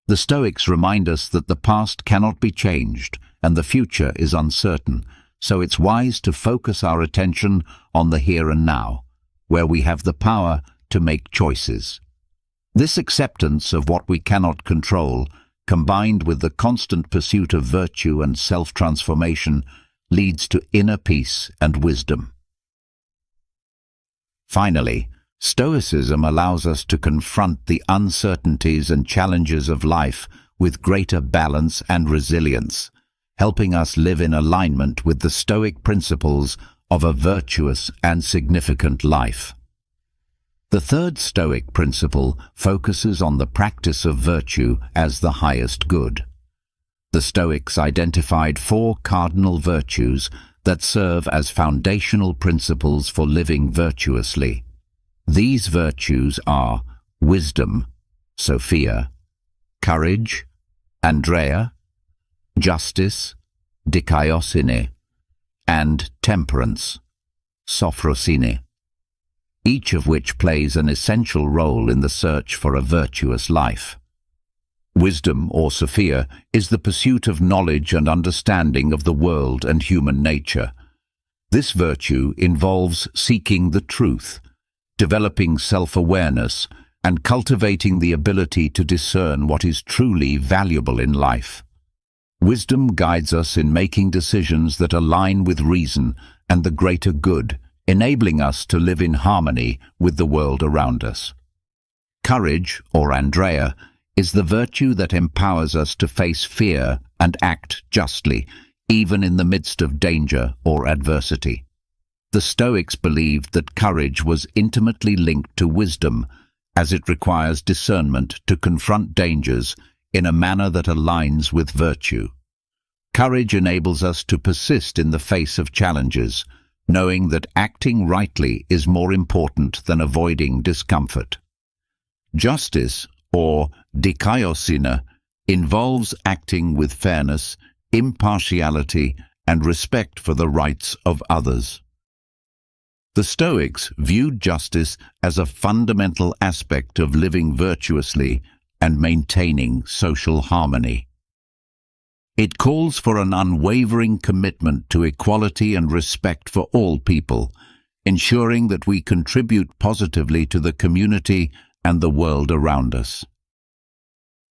Speaker 1: The Stoics remind us that the past cannot be changed and the future is uncertain, so it's wise to focus our attention on the here and now, where we have the power to make choices. This acceptance of what we cannot control, combined with the constant pursuit of virtue and self-transformation, leads to inner peace and wisdom. Finally, Stoicism allows us to confront the uncertainties and challenges of life with greater balance and resilience, helping us live in alignment with the Stoic principles of a virtuous and significant life. The third Stoic principle focuses on the practice of virtue as the highest good. The Stoics identified 4 cardinal virtues that serve as foundational principles for living virtuously. These virtues are wisdom, Sophia; courage, Andrea; justice, Dikaiosine; and temperance, Sophrosine, each of which plays an essential role in the search for a virtuous life. Wisdom, or Sophia, is the pursuit of knowledge and understanding of the world and human nature. This virtue involves seeking the truth, developing self-awareness, and cultivating the ability to discern what is truly valuable in life. Wisdom guides us in making decisions that align with reason and the greater good, enabling us to live in harmony with the world around us. Courage, or Andrea, is the virtue that empowers us to face fear and act justly, even in the midst of danger or adversity. The Stoics believed that courage was intimately linked to wisdom, as it requires discernment to confront dangers in a manner that aligns with virtue. Courage enables us to persist in the face of challenges, knowing that acting rightly is more important than avoiding discomfort. Justice, or Dikaiosine, involves acting with fairness, impartiality, and respect for the rights of others. The Stoics viewed justice as a fundamental aspect of living virtuously and maintaining social harmony. It calls for an unwavering commitment to equality and respect for all people, ensuring that we contribute positively to the community and the world around us.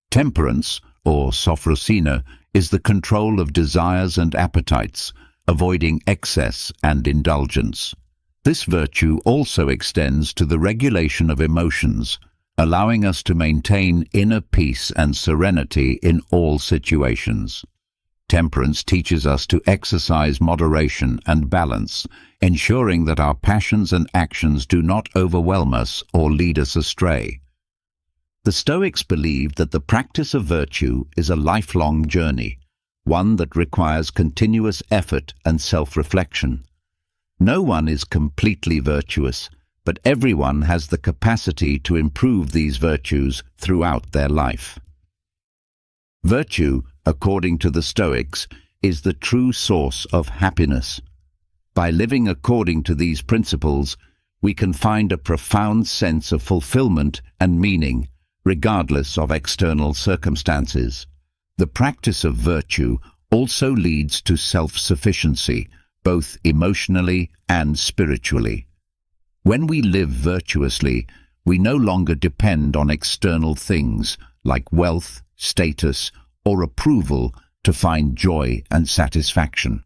Speaker 1: Temperance, or Sophrosine, is the control of desires and appetites, avoiding excess and indulgence. This virtue also extends to the regulation of emotions, allowing us to maintain inner peace and serenity in all situations. Temperance teaches us to exercise moderation and balance, ensuring that our passions and actions do not overwhelm us or lead us astray. The Stoics believed that the practice of virtue is a lifelong journey, one that requires continuous effort and self-reflection. No one is completely virtuous, but everyone has the capacity to improve these virtues throughout their life. Virtue, according to the Stoics, is the true source of happiness. By living according to these principles, we can find a profound sense of fulfillment and meaning, regardless of external circumstances. The practice of virtue also leads to self-sufficiency, both emotionally and spiritually. When we live virtuously, we no longer depend on external things like wealth, status, or approval to find joy and satisfaction.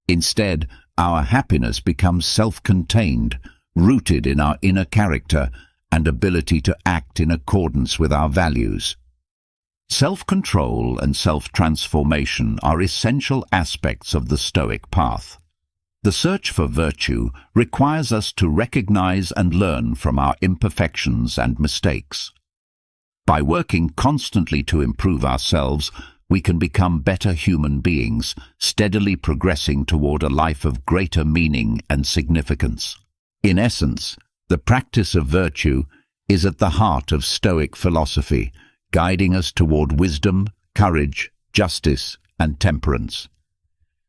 Speaker 1: Instead, our happiness becomes self-contained, rooted in our inner character and ability to act in accordance with our values. Self-control and self-transformation are essential aspects of the Stoic path. The search for virtue requires us to recognize and learn from our imperfections and mistakes. By working constantly to improve ourselves, we can become better human beings, steadily progressing toward a life of greater meaning and significance. In essence, the practice of virtue is at the heart of Stoic philosophy, guiding us toward wisdom, courage, justice, and temperance.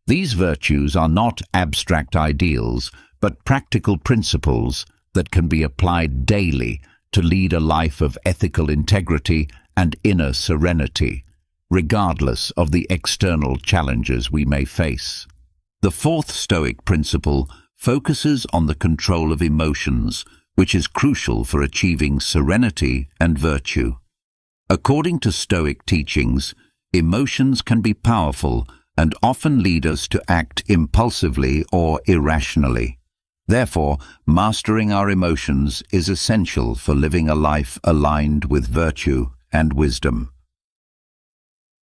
Speaker 1: These virtues are not abstract ideals, but practical principles that can be applied daily to lead a life of ethical integrity and inner serenity, regardless of the external challenges we may face. The fourth Stoic principle focuses on the control of emotions, which is crucial for achieving serenity and virtue. According to Stoic teachings, emotions can be powerful and often lead us to act impulsively or irrationally. Therefore, mastering our emotions is essential for living a life aligned with virtue and wisdom.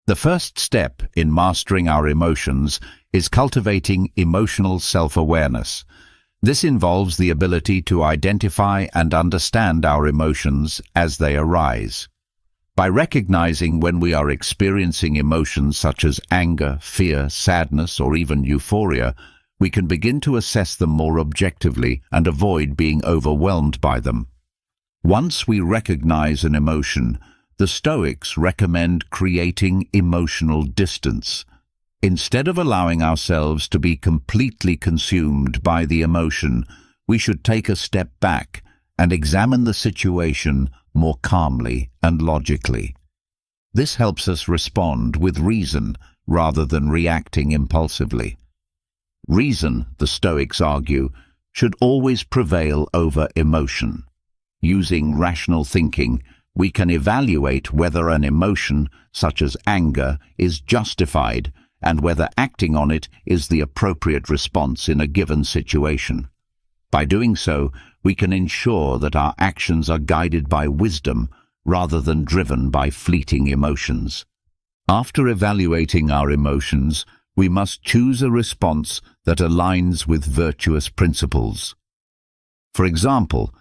Speaker 1: The first step in mastering our emotions is cultivating emotional self-awareness. This involves the ability to identify and understand our emotions as they arise. By recognizing when we are experiencing emotions such as anger, fear, sadness, or even euphoria, we can begin to assess them more objectively and avoid being overwhelmed by them. Once we recognize an emotion, the Stoics recommend creating emotional distance. Instead of allowing ourselves to be completely consumed by the emotion, we should take a step back and examine the situation more calmly and logically. This helps us respond with reason rather than reacting impulsively. Reason, the Stoics argue, should always prevail over emotion. Using rational thinking, we can evaluate whether an emotion, such as anger, is justified and whether acting on it is the appropriate response in a given situation. By doing so, we can ensure that our actions are guided by wisdom rather than driven by fleeting emotions. After evaluating our emotions, we must choose a response that aligns with virtuous principles. For example,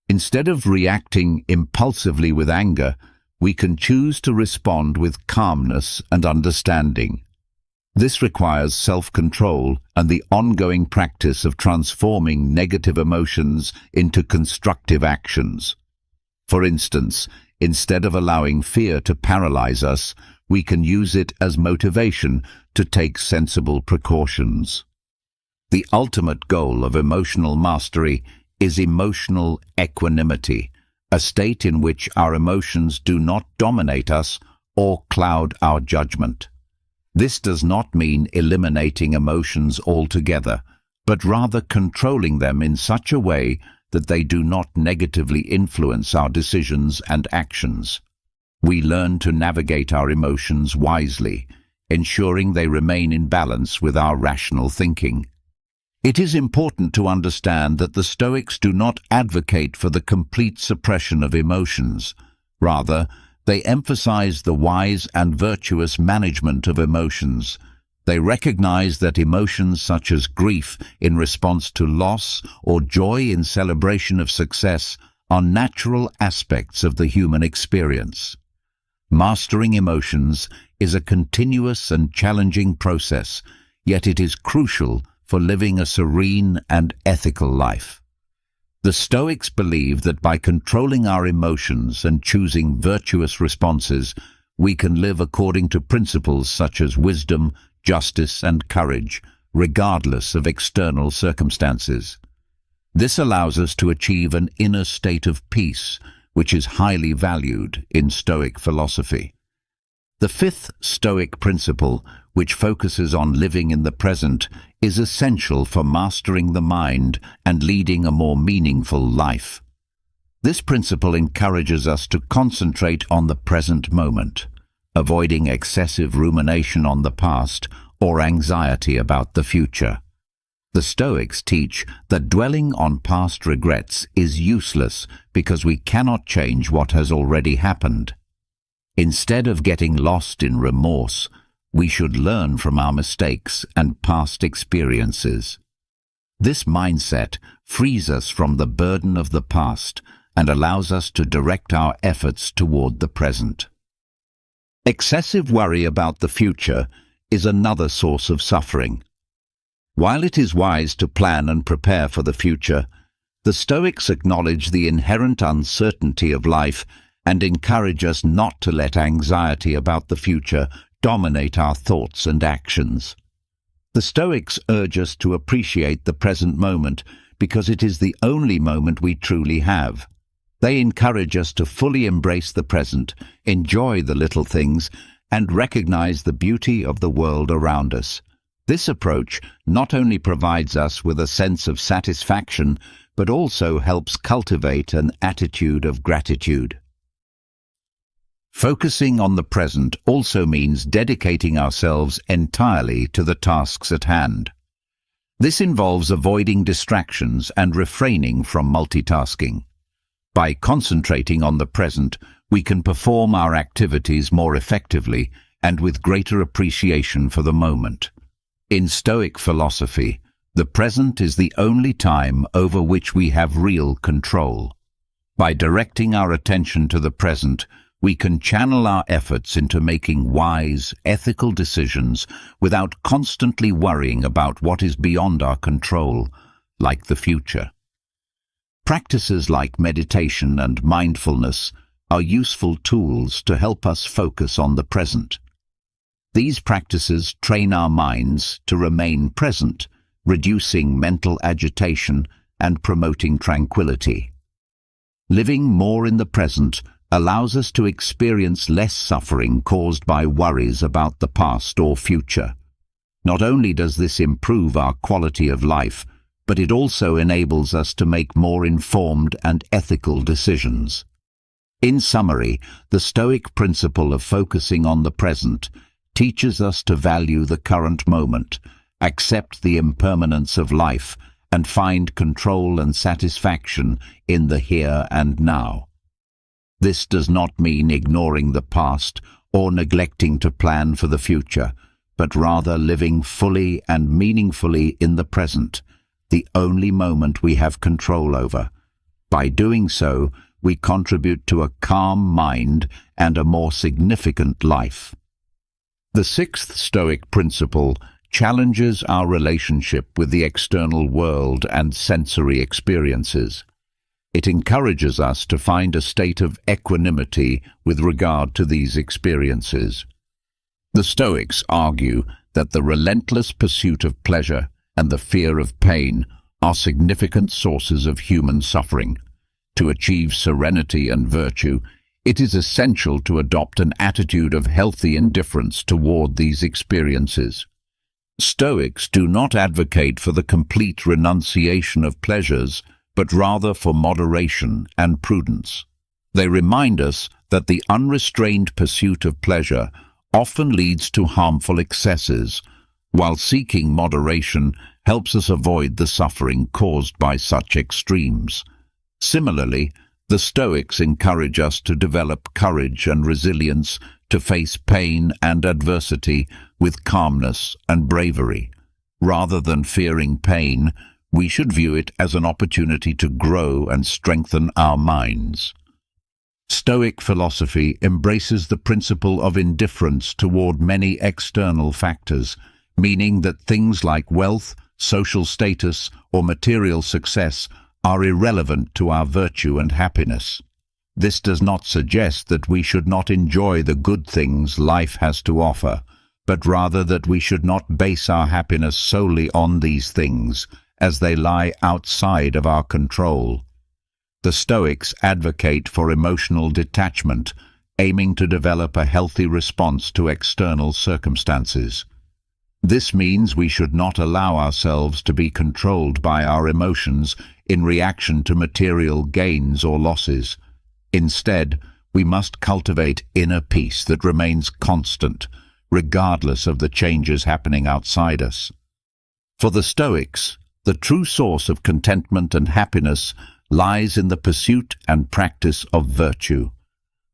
Speaker 1: instead of reacting impulsively with anger, we can choose to respond with calmness and understanding. This requires self-control and the ongoing practice of transforming negative emotions into constructive actions. For instance, instead of allowing fear to paralyze us, we can use it as motivation to take sensible precautions. The ultimate goal of emotional mastery is emotional equanimity, a state in which our emotions do not dominate us or cloud our judgment. This does not mean eliminating emotions altogether, but rather controlling them in such a way that they do not negatively influence our decisions and actions. We learn to navigate our emotions wisely, ensuring they remain in balance with our rational thinking. It is important to understand that the Stoics do not advocate for the complete suppression of emotions. Rather, they emphasize the wise and virtuous management of emotions. They recognize that emotions such as grief in response to loss or joy in celebration of success are natural aspects of the human experience. Mastering emotions is a continuous and challenging process, yet it is crucial for living a serene and ethical life. The Stoics believe that by controlling our emotions and choosing virtuous responses, we can live according to principles such as wisdom, justice, and courage, regardless of external circumstances. This allows us to achieve an inner state of peace, which is highly valued in Stoic philosophy. The fifth Stoic principle, which focuses on living in the present, is essential for mastering the mind and leading a more meaningful life. This principle encourages us to concentrate on the present moment, avoiding excessive rumination on the past or anxiety about the future. The Stoics teach that dwelling on past regrets is useless because we cannot change what has already happened. Instead of getting lost in remorse, we should learn from our mistakes and past experiences. This mindset frees us from the burden of the past and allows us to direct our efforts toward the present. Excessive worry about the future is another source of suffering. While it is wise to plan and prepare for the future, the Stoics acknowledge the inherent uncertainty of life and encourage us not to let anxiety about the future dominate our thoughts and actions. The Stoics urge us to appreciate the present moment because it is the only moment we truly have. They encourage us to fully embrace the present, enjoy the little things, and recognize the beauty of the world around us. This approach not only provides us with a sense of satisfaction, but also helps cultivate an attitude of gratitude. Focusing on the present also means dedicating ourselves entirely to the tasks at hand. This involves avoiding distractions and refraining from multitasking. By concentrating on the present, we can perform our activities more effectively and with greater appreciation for the moment. In Stoic philosophy, the present is the only time over which we have real control. By directing our attention to the present, we can channel our efforts into making wise, ethical decisions without constantly worrying about what is beyond our control, like the future. Practices like meditation and mindfulness are useful tools to help us focus on the present. These practices train our minds to remain present, reducing mental agitation and promoting tranquility. Living more in the present allows us to experience less suffering caused by worries about the past or future. Not only does this improve our quality of life, but it also enables us to make more informed and ethical decisions. In summary, the Stoic principle of focusing on the present teaches us to value the current moment, accept the impermanence of life, and find control and satisfaction in the here and now. This does not mean ignoring the past or neglecting to plan for the future, but rather living fully and meaningfully in the present, the only moment we have control over. By doing so, we contribute to a calm mind and a more significant life. The sixth Stoic principle challenges our relationship with the external world and sensory experiences. It encourages us to find a state of equanimity with regard to these experiences. The Stoics argue that the relentless pursuit of pleasure and the fear of pain are significant sources of human suffering. To achieve serenity and virtue, it is essential to adopt an attitude of healthy indifference toward these experiences. Stoics do not advocate for the complete renunciation of pleasures, but rather for moderation and prudence. They remind us that the unrestrained pursuit of pleasure often leads to harmful excesses, while seeking moderation helps us avoid the suffering caused by such extremes. Similarly, the Stoics encourage us to develop courage and resilience to face pain and adversity with calmness and bravery. Rather than fearing pain, we should view it as an opportunity to grow and strengthen our minds. Stoic philosophy embraces the principle of indifference toward many external factors, meaning that things like wealth, social status, or material success are irrelevant to our virtue and happiness. This does not suggest that we should not enjoy the good things life has to offer, but rather that we should not base our happiness solely on these things, as they lie outside of our control. The Stoics advocate for emotional detachment, aiming to develop a healthy response to external circumstances. This means we should not allow ourselves to be controlled by our emotions in reaction to material gains or losses. Instead, we must cultivate inner peace that remains constant, regardless of the changes happening outside us. For the Stoics, the true source of contentment and happiness lies in the pursuit and practice of virtue.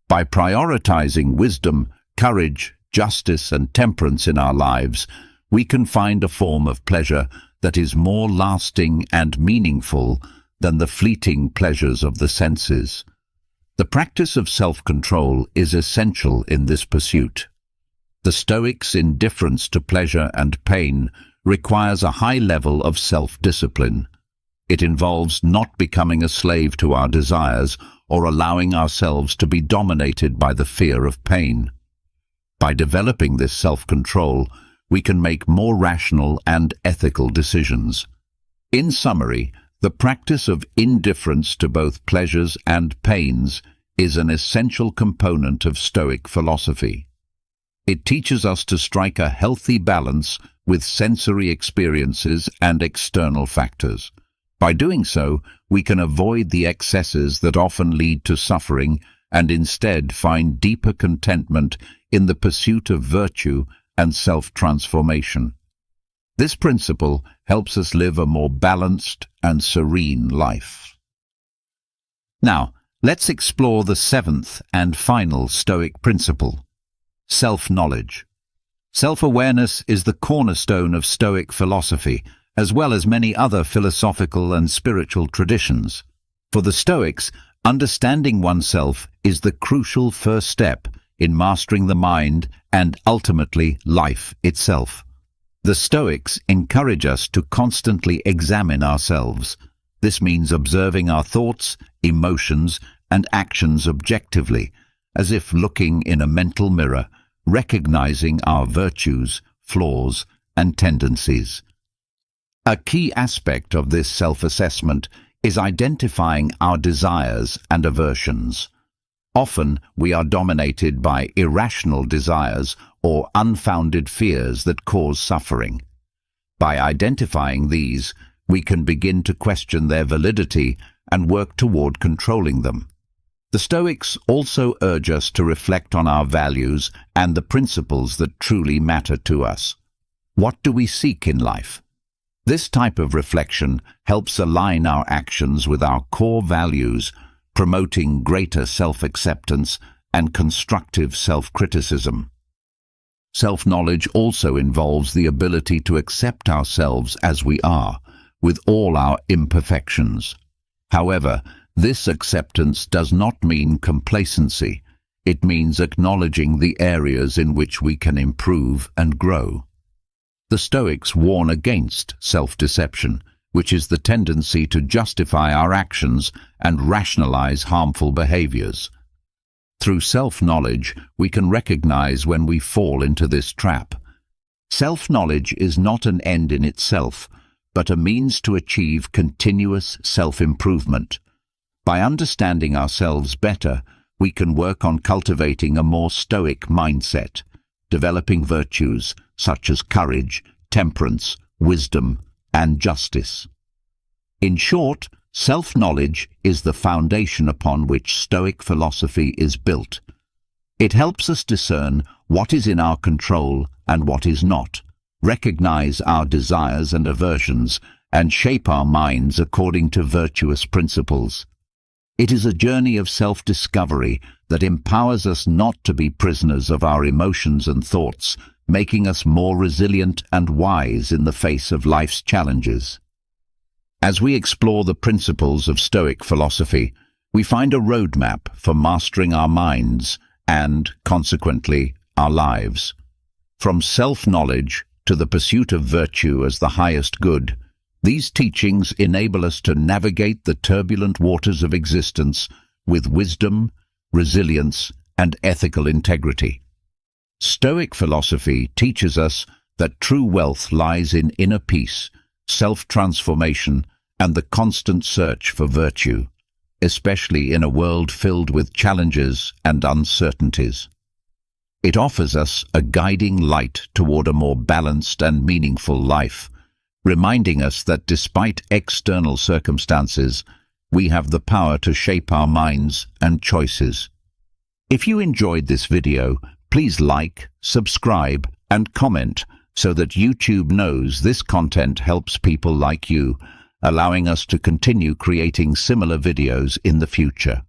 Speaker 1: By prioritizing wisdom, courage, justice, and temperance in our lives, we can find a form of pleasure that is more lasting and meaningful than the fleeting pleasures of the senses. The practice of self-control is essential in this pursuit. The Stoics' indifference to pleasure and pain requires a high level of self-discipline. It involves not becoming a slave to our desires or allowing ourselves to be dominated by the fear of pain. By developing this self-control, we can make more rational and ethical decisions. In summary, the practice of indifference to both pleasures and pains is an essential component of Stoic philosophy. It teaches us to strike a healthy balance with sensory experiences and external factors. By doing so, we can avoid the excesses that often lead to suffering and instead find deeper contentment in the pursuit of virtue and self-transformation. This principle helps us live a more balanced and serene life. Now, let's explore the seventh and final Stoic principle: self-knowledge. Self-awareness is the cornerstone of Stoic philosophy, as well as many other philosophical and spiritual traditions. For the Stoics, understanding oneself is the crucial first step in mastering the mind and ultimately life itself. The Stoics encourage us to constantly examine ourselves. This means observing our thoughts, emotions, and actions objectively, as if looking in a mental mirror, recognizing our virtues, flaws, and tendencies. A key aspect of this self-assessment is identifying our desires and aversions. Often, we are dominated by irrational desires or unfounded fears that cause suffering. By identifying these, we can begin to question their validity and work toward controlling them. The Stoics also urge us to reflect on our values and the principles that truly matter to us. What do we seek in life? This type of reflection helps align our actions with our core values, promoting greater self-acceptance and constructive self-criticism. Self-knowledge also involves the ability to accept ourselves as we are, with all our imperfections. However, this acceptance does not mean complacency. It means acknowledging the areas in which we can improve and grow. The Stoics warn against self-deception, which is the tendency to justify our actions and rationalize harmful behaviors. Through self-knowledge, we can recognize when we fall into this trap. Self-knowledge is not an end in itself, but a means to achieve continuous self-improvement. By understanding ourselves better, we can work on cultivating a more Stoic mindset, developing virtues such as courage, temperance, wisdom, and justice. In short, self-knowledge is the foundation upon which Stoic philosophy is built. It helps us discern what is in our control and what is not, recognize our desires and aversions, and shape our minds according to virtuous principles. It is a journey of self-discovery that empowers us not to be prisoners of our emotions and thoughts, making us more resilient and wise in the face of life's challenges. As we explore the principles of Stoic philosophy, we find a roadmap for mastering our minds and, consequently, our lives. From self-knowledge to the pursuit of virtue as the highest good, these teachings enable us to navigate the turbulent waters of existence with wisdom, resilience, and ethical integrity. Stoic philosophy teaches us that true wealth lies in inner peace, self-transformation, and the constant search for virtue, especially in a world filled with challenges and uncertainties. It offers us a guiding light toward a more balanced and meaningful life, reminding us that despite external circumstances, we have the power to shape our minds and choices. If you enjoyed this video, please like, subscribe, and comment so that YouTube knows this content helps people like you, allowing us to continue creating similar videos in the future.